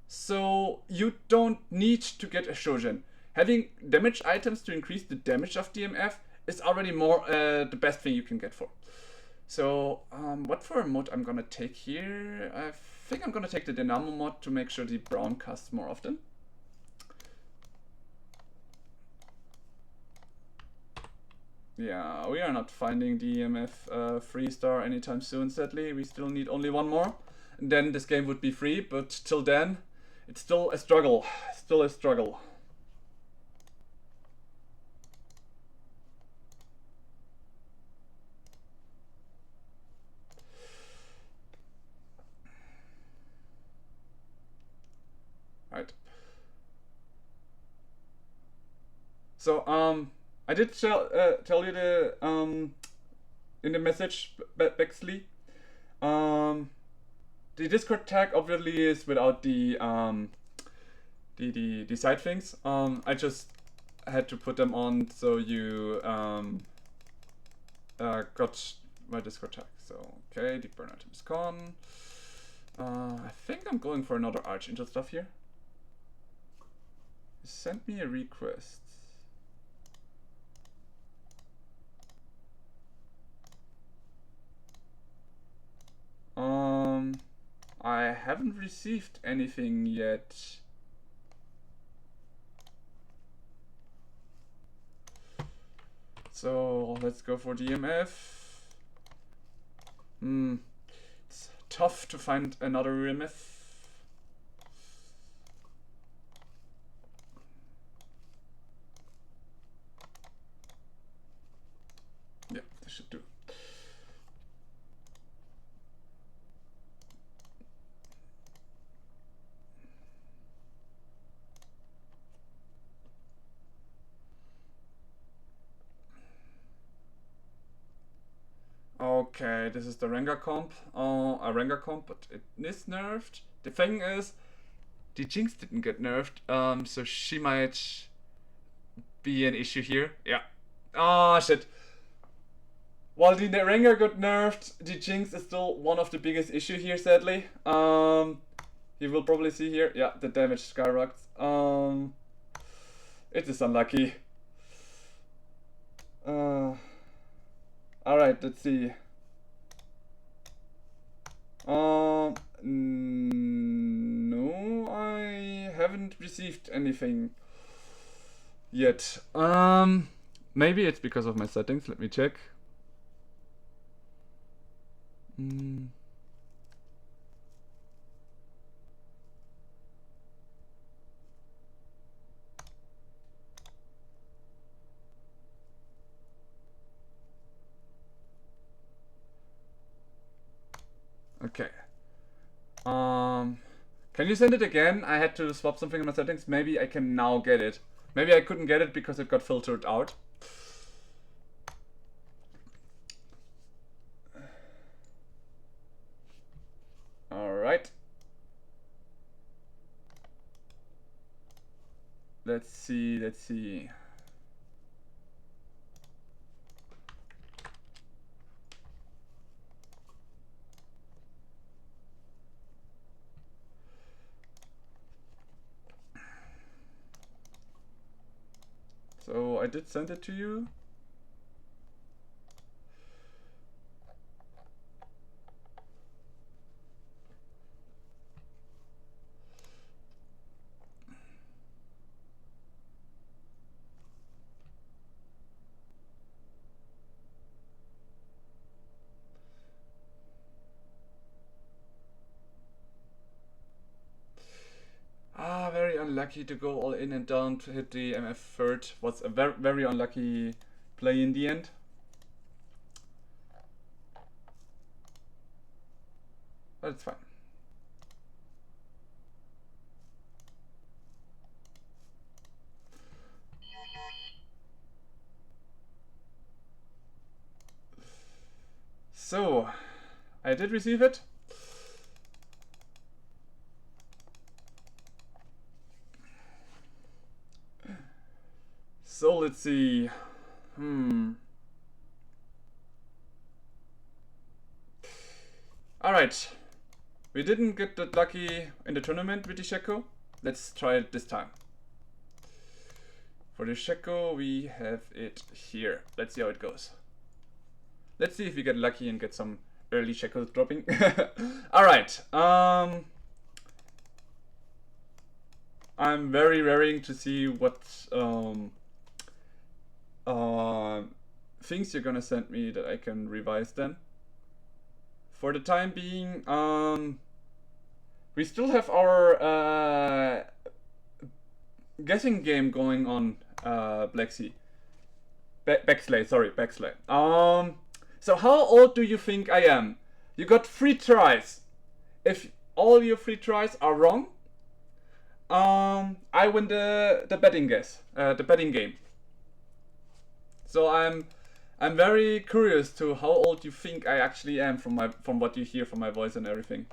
so you don't need to get a Shojin. Having damage items to increase the damage of DMF is already more the best thing you can get for. So what for a mod I'm gonna take here? I think I'm gonna take the Dynamo mod to make sure the brown casts more often. Yeah, we are not finding the EMF 3-star anytime soon, sadly. We still need only one more. And then this game would be free, but till then, it's still a struggle. Still a struggle. Right. So, I did tell you the in the message, Bexley. The Discord tag obviously is without the side things. I just had to put them on so you got my Discord tag. So okay, the burn item is gone. I think I'm going for another Archangel stuff here. Send me a request. I haven't received anything yet. So let's go for DMF. It's tough to find another EMF. Yeah, this should do. Okay, this is the Rengar comp. A Rengar comp, but it is nerfed. The thing is, the Jinx didn't get nerfed, so she might be an issue here. Yeah. Ah, shit. While the Rengar got nerfed, the Jinx is still one of the biggest issue here, sadly. You will probably see here, yeah, the damage skyrockets. It is unlucky. Alright, let's see. No, I haven't received anything yet. Maybe it's because of my settings. Let me check. Okay. Can you send it again? I had to swap something in my settings. Maybe I can now get it. Maybe I couldn't get it because it got filtered out. Alright. Let's see. So I did send it to you. Very unlucky to go all in and down to hit the MF third. Was a very unlucky play in the end. But it's fine. So, I did receive it. So let's see. Alright. We didn't get that lucky in the tournament with the Shaco. Let's try it this time. For the Shaco, we have it here. Let's see how it goes. Let's see if we get lucky and get some early Shacos dropping. Alright. I'm very raring to see what things you're gonna send me that I can revise then. For the time being, we still have our guessing game going on, Blacksea. Backslay, sorry, Backslay. So how old do you think I am? You got 3 tries. If all your 3 tries are wrong, I win the betting guess, the betting game. So I'm very curious to how old you think I actually am from what you hear from my voice and everything.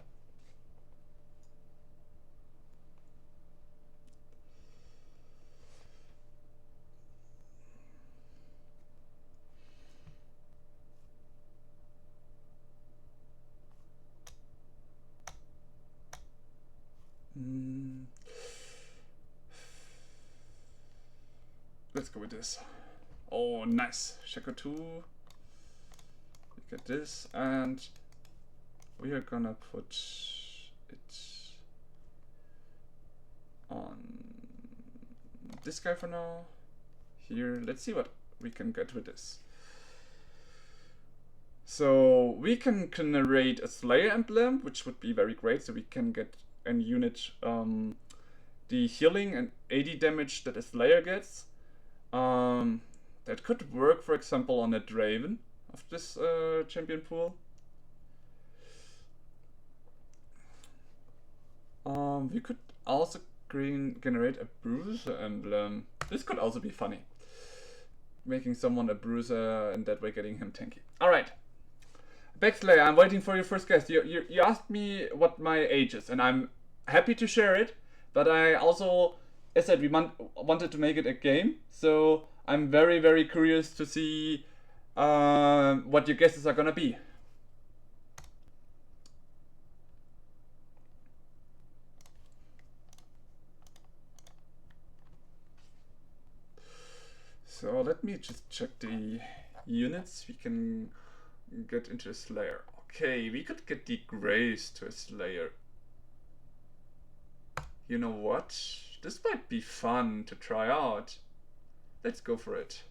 Let's go with this. Oh, nice. Shaco 2. Look at this, and we are gonna put it on this guy for now. Here, let's see what we can get with this. So we can generate a Slayer emblem, which would be very great. So we can get an unit, the healing and 80 damage that a Slayer gets. That could work, for example, on a Draven of this champion pool. We could also generate a bruiser emblem. This could also be funny. Making someone a bruiser and that way getting him tanky. Alright. Backslayer, I'm waiting for your first guess. You asked me what my age is, and I'm happy to share it. But I also, as I said, wanted to make it a game, so I'm very curious to see what your guesses are gonna be. So let me just check the units we can get into a Slayer. Okay, we could get the Grace to a Slayer. You know what? This might be fun to try out. Let's go for it.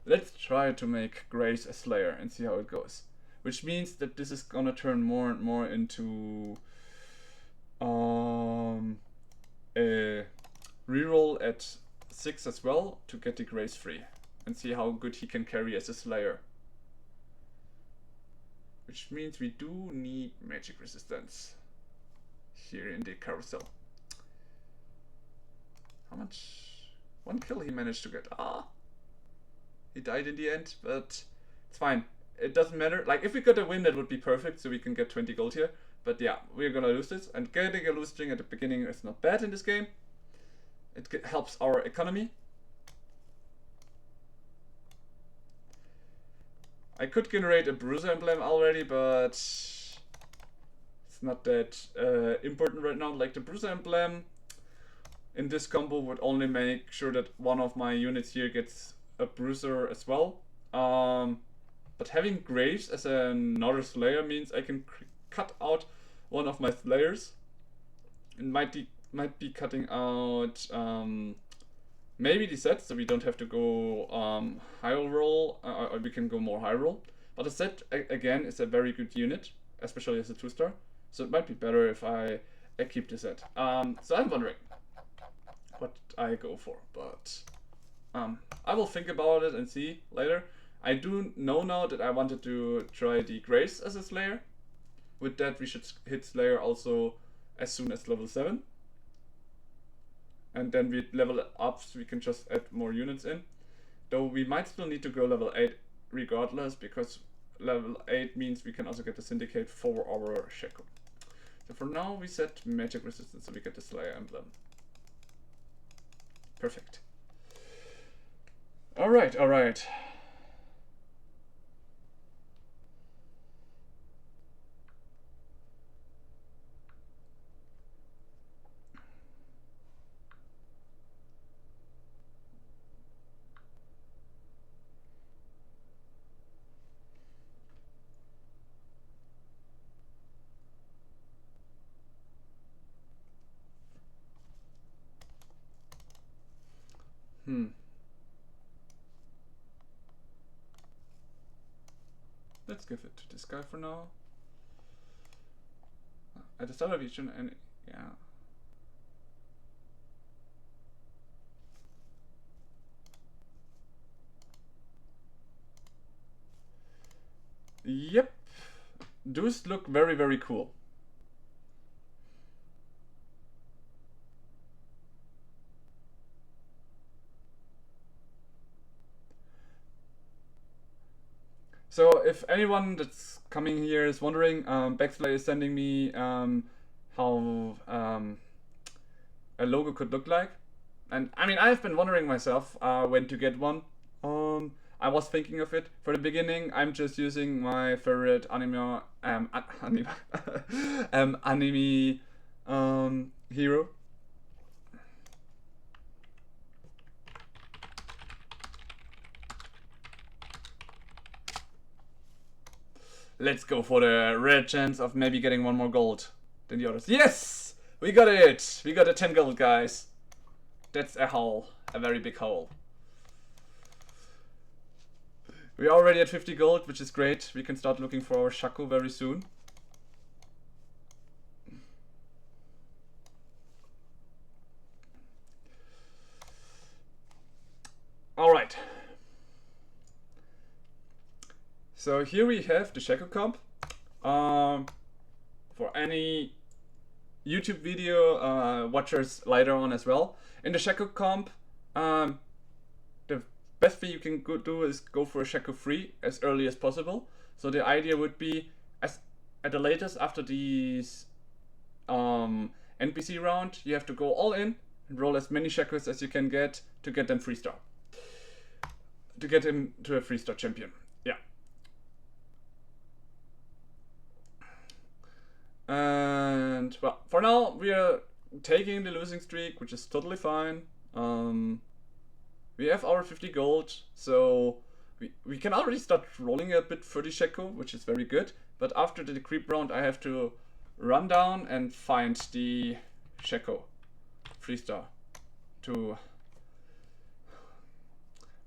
Let's try to make Grace a Slayer and see how it goes. Which means that this is gonna turn more and more into a reroll at 6 as well to get the Grace free and see how good he can carry as a Slayer. Which means we do need magic resistance here in the carousel. How much? 1 kill he managed to get. He died in the end, but it's fine. It doesn't matter. Like, if we got a win, that would be perfect, so we can get 20 gold here. But yeah, we're gonna lose this, and getting a lose string at the beginning is not bad in this game. It helps our economy. I could generate a bruiser emblem already, but it's not that important right now. Like, the bruiser emblem in this combo would only make sure that one of my units here gets a bruiser as well. But having Graves as another Slayer means I can cut out one of my Slayers. It might be cutting out maybe the set, so we don't have to go high roll, or we can go more high roll. But the set again is a very good unit, especially as a 2-star. So it might be better if I keep the set. So I'm wondering what I go for, but I will think about it and see later. I do know now that I wanted to try the Grace as a Slayer. With that, we should hit Slayer also as soon as level 7. And then we level it up so we can just add more units in. Though we might still need to go level 8 regardless, because level 8 means we can also get the Syndicate for our Shaco. So for now we set magic resistance so we get the Slayer emblem. Perfect. Alright. Let's give it to this guy for now. At the start of each and yeah. Yep. Those look very cool. So if anyone that's coming here is wondering, Backslayer is sending me how a logo could look like. And I mean, I've been wondering myself when to get one. I was thinking of it. For the beginning, I'm just using my favorite anime hero. Let's go for the rare chance of maybe getting 1 more gold than the others. Yes! We got it! We got a 10 gold, guys. That's a haul. A very big haul. We're already at 50 gold, which is great. We can start looking for our Shaco very soon. Alright. So here we have the Shaco comp. For any YouTube video watchers later on as well. In the Shaco comp, the best thing you can do is go for a Shaco free as early as possible. So the idea would be, as at the latest after these NPC round, you have to go all in and roll as many Shacos as you can get to get them 3-star. To get him to a 3-star champion. Yeah. And well, for now we are taking the losing streak, which is totally fine. We have our 50 gold, so we can already start rolling a bit for the Shaco, which is very good. But after the creep round, I have to run down and find the Shaco 3-star to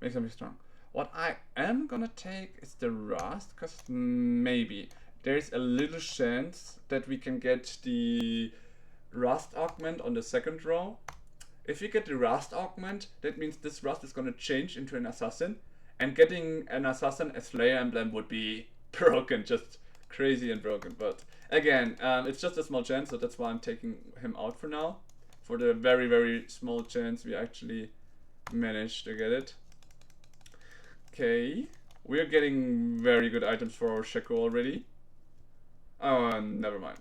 make something strong. What I am gonna take is the Rust, because maybe there's a little chance that we can get the Rust augment on the second row. If we get the Rust augment, that means this Rust is gonna change into an assassin, and getting an assassin as Slayer emblem would be broken, just crazy and broken. But again, it's just a small chance, so that's why I'm taking him out for now. For the very, very small chance we actually managed to get it. Okay, we're getting very good items for our Shaco already. Oh, never mind.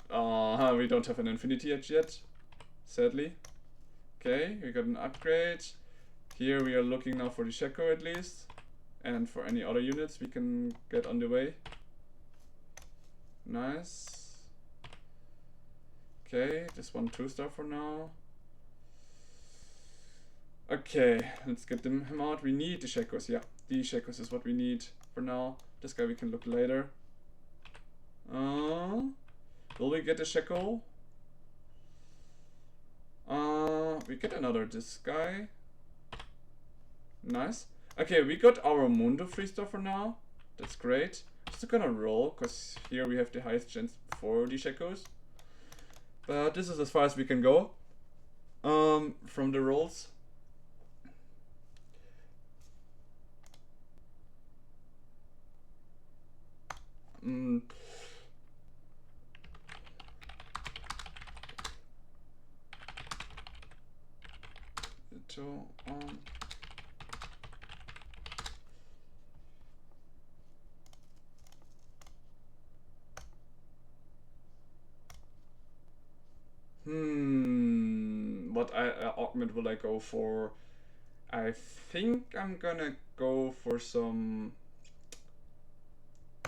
We don't have an Infinity Edge yet, sadly. Okay, we got an upgrade. Here we are looking now for the Shaco at least. And for any other units we can get on the way. Nice. Okay, this one 2-star for now. Okay, let's get him out. We need the Shacos, yeah. The Shacos is what we need for now. This guy we can look later. Will we get a Shaco? We get another this guy. Nice. Okay, we got our Mundo 3-star for now. That's great. Just gonna roll, because here we have the highest chance for the Shacos. But this is as far as we can go from the rolls. What augment will I go for? I think I'm gonna go for some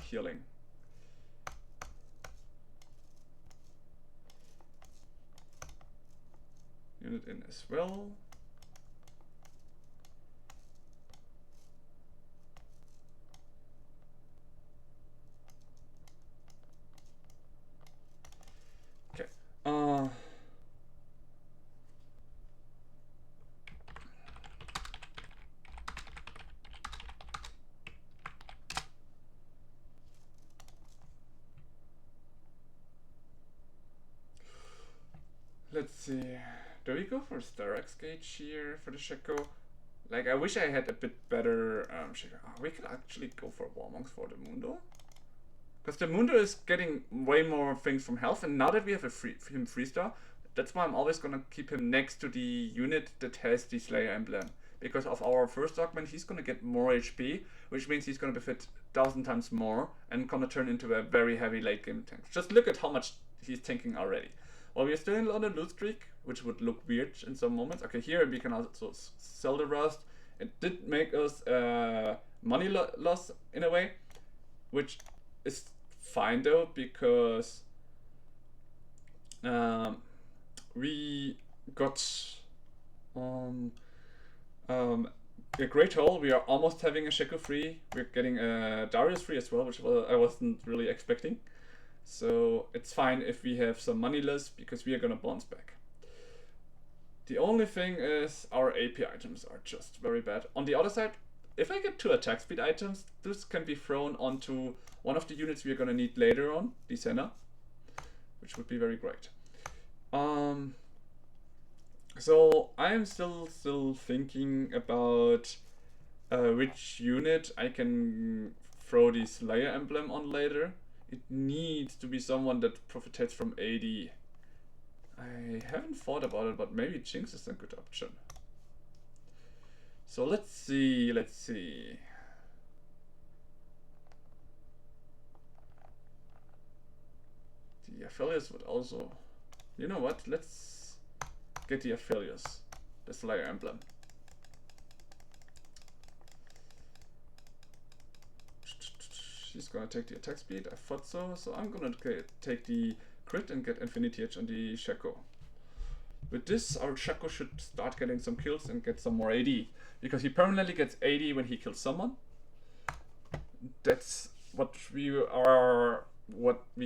healing. Unit in as well. Okay. Let's see. Do we go for Starax Gauge here for the Shaco? Like, I wish I had a bit better Shaco. Oh, we could actually go for Warmonks for the Mundo. Because the Mundo is getting way more things from health, and now that we have him 3-star, that's why I'm always gonna keep him next to the unit that has the Slayer emblem. Because of our first augment, he's gonna get more HP, which means he's gonna be fit 1,000 times more and gonna turn into a very heavy late game tank. Just look at how much he's tanking already. Well, we're still in on a loot streak, which would look weird in some moments. Okay, here we can also sell the Rust. It did make us money loss in a way, which is fine though, because we got a great haul. We are almost having a Shaco free. We're getting a Darius free as well, which I wasn't really expecting. So it's fine if we have some money less, because we are gonna bounce back. The only thing is our AP items are just very bad. On the other side, if I get 2 attack speed items, this can be thrown onto one of the units we are gonna need later on, the Senna, which would be very great. So I am still thinking about which unit I can throw the Slayer emblem on later. It needs to be someone that profits from AD. I haven't thought about it, but maybe Jinx is a good option. So let's see. The affiliates would also, you know what? Let's get the affiliates, the Slayer emblem. She's gonna take the attack speed. I thought so. So I'm gonna take the crit and get Infinity Edge on the Shaco. With this, our Shaco should start getting some kills and get some more AD, because he permanently gets AD when he kills someone. That's what we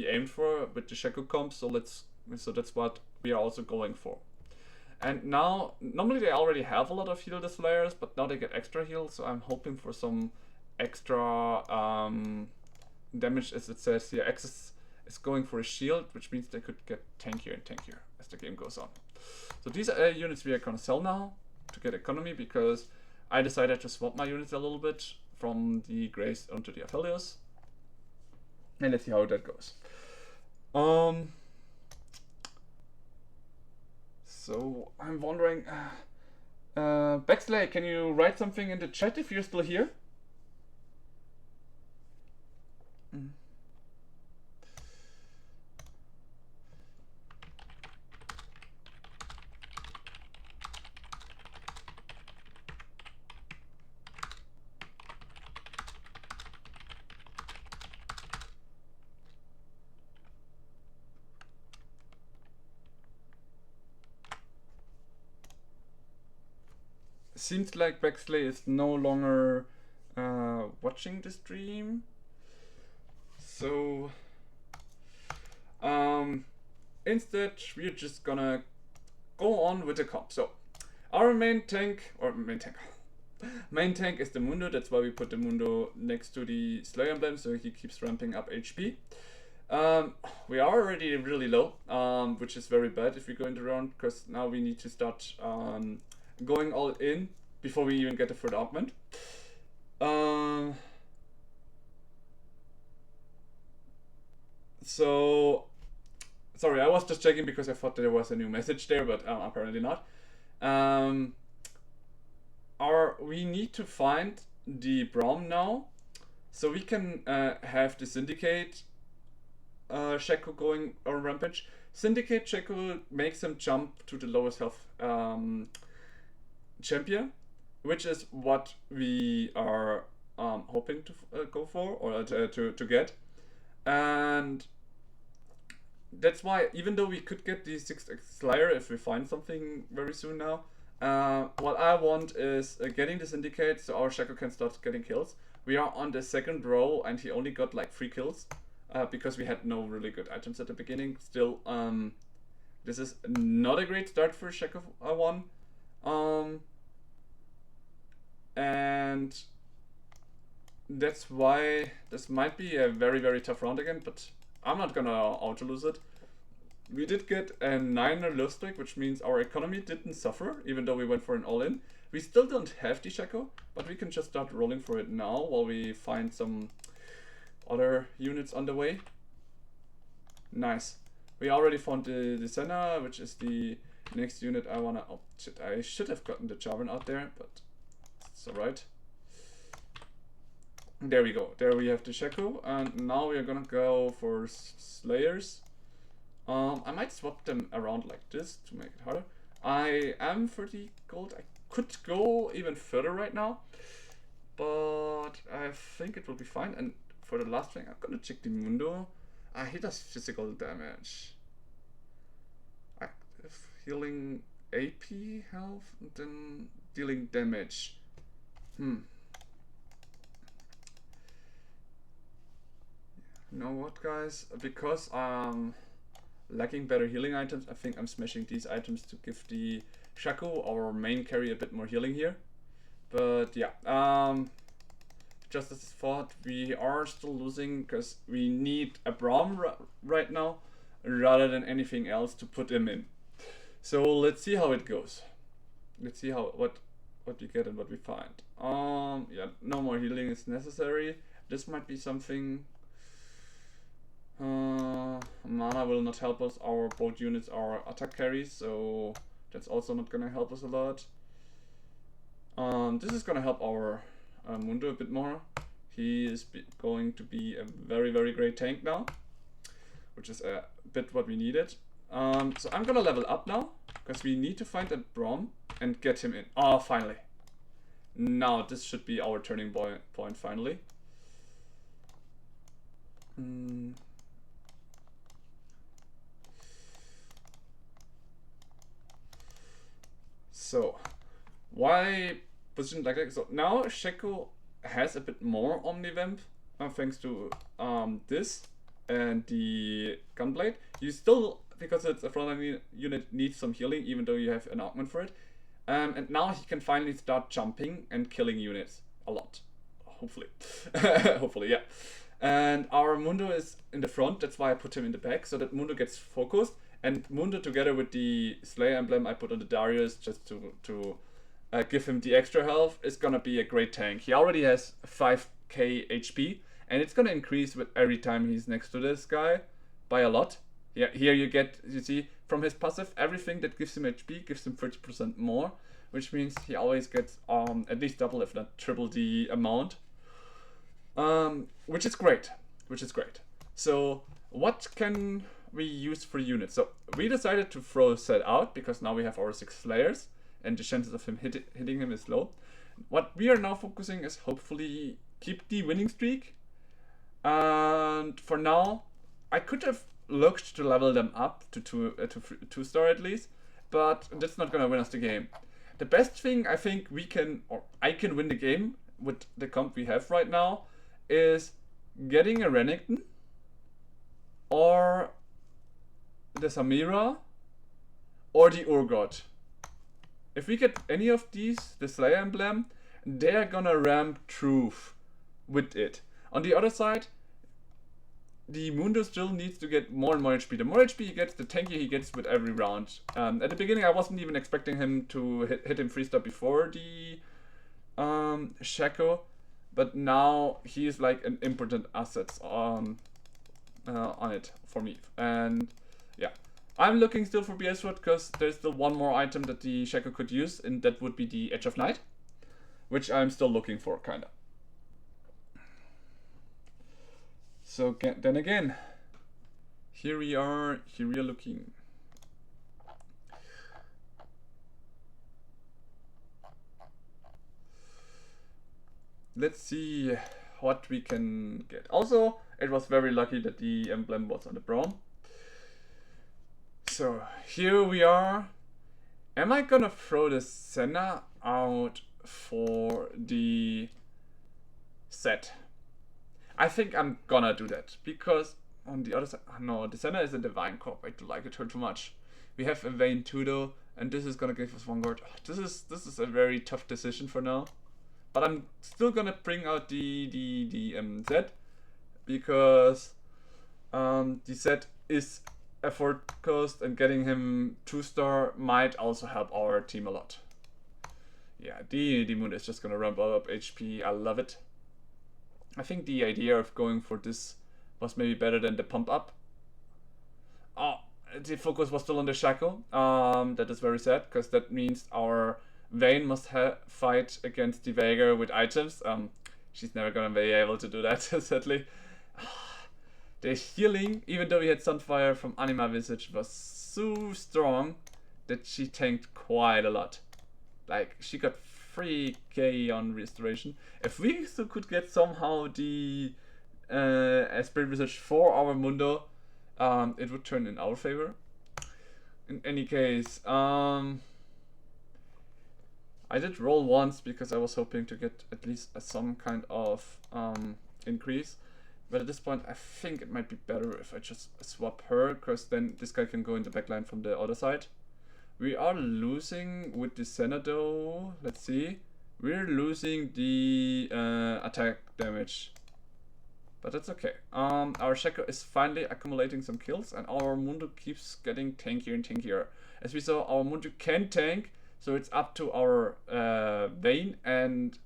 aimed for with the Shaco comp. So that's what we are also going for. And now, normally they already have a lot of heal the Slayers, but now they get extra heal. So I'm hoping for some extra damage, as it says here. Access is going for a shield, which means they could get tankier and tankier as the game goes on. So these are units we are gonna sell now to get economy, because I decided to swap my units a little bit from the Grace onto the Aphelios. And let's see how that goes. So I'm wondering, Backslay, can you write something in the chat if you're still here? Seems like Backslay is no longer watching the stream. So instead we're just gonna go on with the comp. So our main tank is the Mundo. That's why we put the Mundo next to the Slayer emblem, so he keeps ramping up HP. We are already really low, which is very bad if we go into round, because now we need to start going all in before we even get the third augment. So sorry, I was just checking because I thought there was a new message there, but apparently not. We need to find the Braum now, so we can have the Syndicate Shaco going on Rampage. Syndicate Shaco makes him jump to the lowest health champion, which is what we are hoping to go for, or to get. And that's why, even though we could get the 6x Slayer if we find something very soon now, what I want is getting the Syndicate so our Shaco can start getting kills. We are on the second row and he only got like 3 kills because we had no really good items at the beginning. Still, this is not a great start for Shaco 1. And that's why this might be a very, very tough round again, but I'm not gonna auto lose it. We did get a 9er low streak, which means our economy didn't suffer, even though we went for an all-in. We still don't have the Shaco, but we can just start rolling for it now while we find some other units on the way. Nice. We already found the Senna, which is the next unit I wanna... Oh shit, I should have gotten the Jarvan out there, but it's alright. There we go. There we have the Shaco, and now we are gonna go for Slayers. I might swap them around like this to make it harder. I am 30 gold. I could go even further right now, but I think it will be fine. And for the last thing, I'm gonna check the Mundo. He does physical damage. Active healing AP health, and then dealing damage. You know what, guys? Because lacking better healing items, I think I'm smashing these items to give the Shaco, our main carry, a bit more healing here. But yeah, just as thought, we are still losing because we need a Braum right now rather than anything else to put him in. So let's see how it goes. Let's see how what we get and what we find. Yeah, no more healing is necessary. This might be something. Mana will not help us. Our both units are attack carries, so that's also not gonna help us a lot. This is gonna help our Mundo a bit more. He is going to be a very, very great tank now, which is a bit what we needed. So I'm gonna level up now, because we need to find a Brom and get him in. Oh, finally. Now this should be our turning point finally. So, why position like that? So now Shaco has a bit more Omnivamp, thanks to this and the Gunblade. You still, because it's a frontline unit, needs some healing, even though you have an augment for it. And now he can finally start jumping and killing units a lot. Hopefully. Hopefully, yeah. And our Mundo is in the front, that's why I put him in the back, so that Mundo gets focused. And Mundo, together with the Slayer emblem I put on the Darius, just to give him the extra health, is gonna be a great tank. He already has 5k HP, and it's gonna increase with every time he's next to this guy by a lot. Yeah, here you see, from his passive, everything that gives him HP gives him 30% more, which means he always gets at least double, if not triple the amount. Which is great. So what can we use for units? So we decided to throw Set out, because now we have our 6 Slayers, and the chances of him hitting him is low. What we are now focusing is hopefully keep the winning streak. And for now, I could have looked to level them up to 2-star at least, but that's not gonna win us the game. The best thing I think we can, or I can win the game with the comp we have right now, is getting a Renekton or the Samira or the Urgot. If we get any of these, the Slayer emblem, they're gonna ramp Truth with it. On the other side, the Mundo still needs to get more and more HP. The more HP he gets, the tankier he gets with every round. At the beginning, I wasn't even expecting him to hit him 3-star before the Shaco, but now he is like an important asset on it for me. And yeah, I'm looking still for BS Sword, because there's still one more item that the Shaco could use, and that would be the Edge of Night, which I'm still looking for, kinda. So then again, here we are looking. Let's see what we can get. Also, it was very lucky that the emblem was on the Braum. So here we are. Am I gonna throw the Senna out for the set? I think I'm gonna do that, because on the other side, no, the Senna is a Divine Corp. I do like it too much. We have a Vayne too though, and this is gonna give us one guard. This is a very tough decision for now, but I'm still gonna bring out the Z, because the Z is effort cost, and getting him 2-star might also help our team a lot. Yeah, the Moon is just gonna ramp up HP. I love it. I think the idea of going for this was maybe better than the pump up. Oh, the focus was still on the Shaco. That is very sad, because that means our Vayne must fight against the Veigar with items. She's never gonna be able to do that, sadly. The healing, even though we had Sunfire from Anima Visage, was so strong that she tanked quite a lot. Like, she got 3k on restoration. If we still could get somehow the Spirit Visage for our Mundo, it would turn in our favor. In any case, I did roll once because I was hoping to get at least some kind of increase. But at this point, I think it might be better if I just swap her, because then this guy can go in the backline from the other side. We are losing with the Senna though. Let's see. We're losing the attack damage. But that's okay. Our Shaco is finally accumulating some kills, and our Mundo keeps getting tankier and tankier. As we saw, our Mundo can tank, so it's up to our Vayne and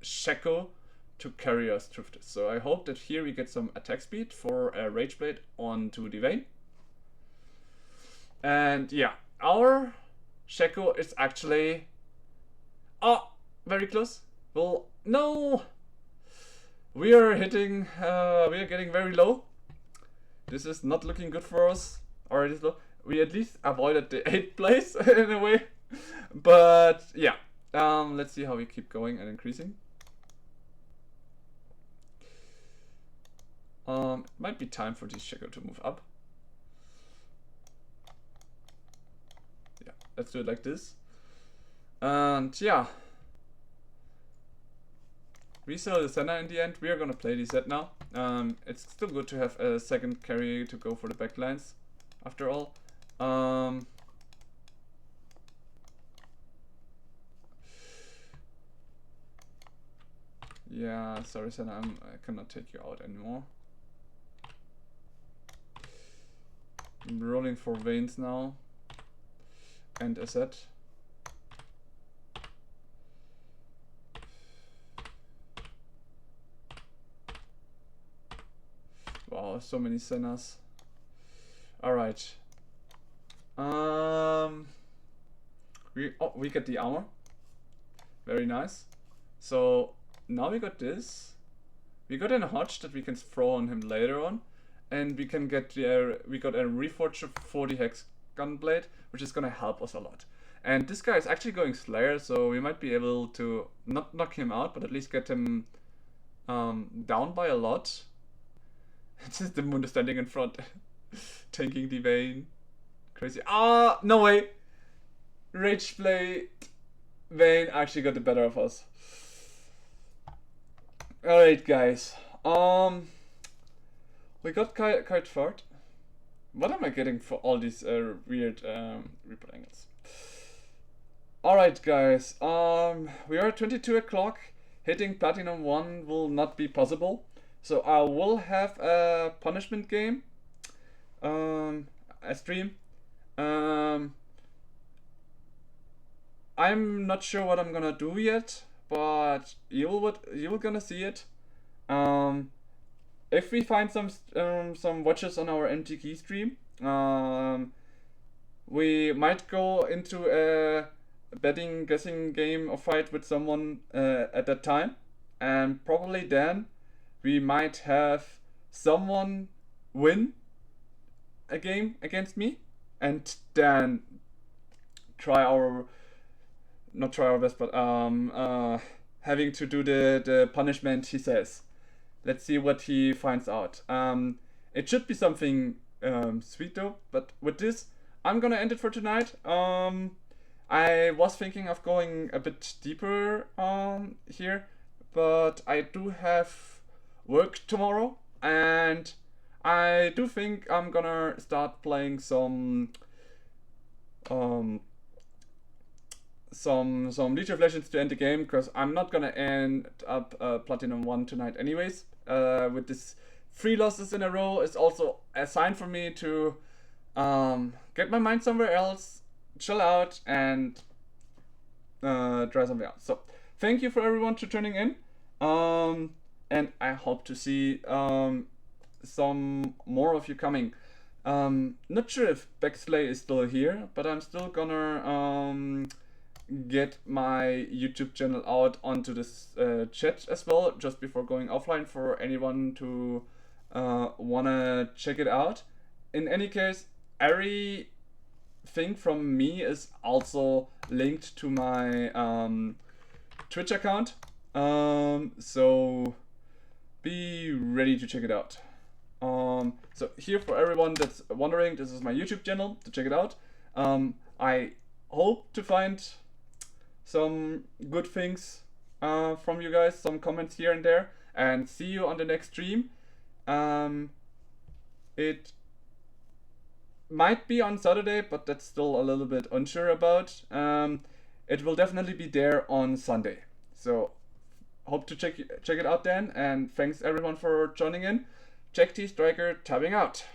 Shaco to carry us through this. So I hope that here we get some attack speed for a Rage Blade onto the Vayne. And yeah, our Shaco is actually... Oh, very close. Well, no! We are hitting, we are getting very low. This is not looking good for us. Or it is low. We at least avoided the 8th place in a way. But yeah, let's see how we keep going and increasing. It might be time for this Shaco to move up. Yeah, let's do it like this. And yeah, we saw the center in the end. We are gonna play the set now. It's still good to have a second carry to go for the backlines, after all. Yeah, sorry Senna, I cannot take you out anymore. I'm rolling for veins now. And a set. Wow, so many Sennas. Alright. We get the armor. Very nice. So now we got this. We got a hodge that we can throw on him later on. And we can get we got a reforger for the hex gunblade, which is gonna help us a lot. And this guy is actually going Slayer, so we might be able to not knock him out, but at least get him down by a lot. It's just the moon is standing in front, tanking the vein. Crazy. Ah, no way! Rage play Vayne actually got the better of us. Alright, guys. We got kite fart. What am I getting for all these weird report angles? Alright, guys. We are at 22 o'clock. Hitting Platinum 1 will not be possible. So I will have a punishment game. A stream. I'm not sure what I'm gonna do yet, but you're gonna see it. If we find some watches on our MTG stream, we might go into a betting guessing game or fight with someone at that time, and probably then we might have someone win a game against me, and then not try our best, but having to do the punishment he says. Let's see what he finds out. It should be something sweet though, but with this, I'm gonna end it for tonight. I was thinking of going a bit deeper here, but I do have work tomorrow, and I do think I'm gonna start playing some League of Legends to end the game, because I'm not gonna end up Platinum 1 tonight anyways. With this 3 losses in a row is also a sign for me to get my mind somewhere else, chill out, and try something else. So thank you for everyone for tuning in, and I hope to see some more of you coming. Not sure if Backslay is still here, but I'm still gonna get my YouTube channel out onto this chat as well, just before going offline, for anyone to wanna check it out. In any case, everything from me is also linked to my Twitch account, so be ready to check it out. So here, for everyone that's wondering, this is my YouTube channel to check it out. I hope to find some good things from you guys, some comments here and there, and see you on the next stream. It might be on Saturday, but that's still a little bit unsure about. It will definitely be there on Sunday, so hope to check it out then, and thanks everyone for joining in. Jack T Striker tabbing out.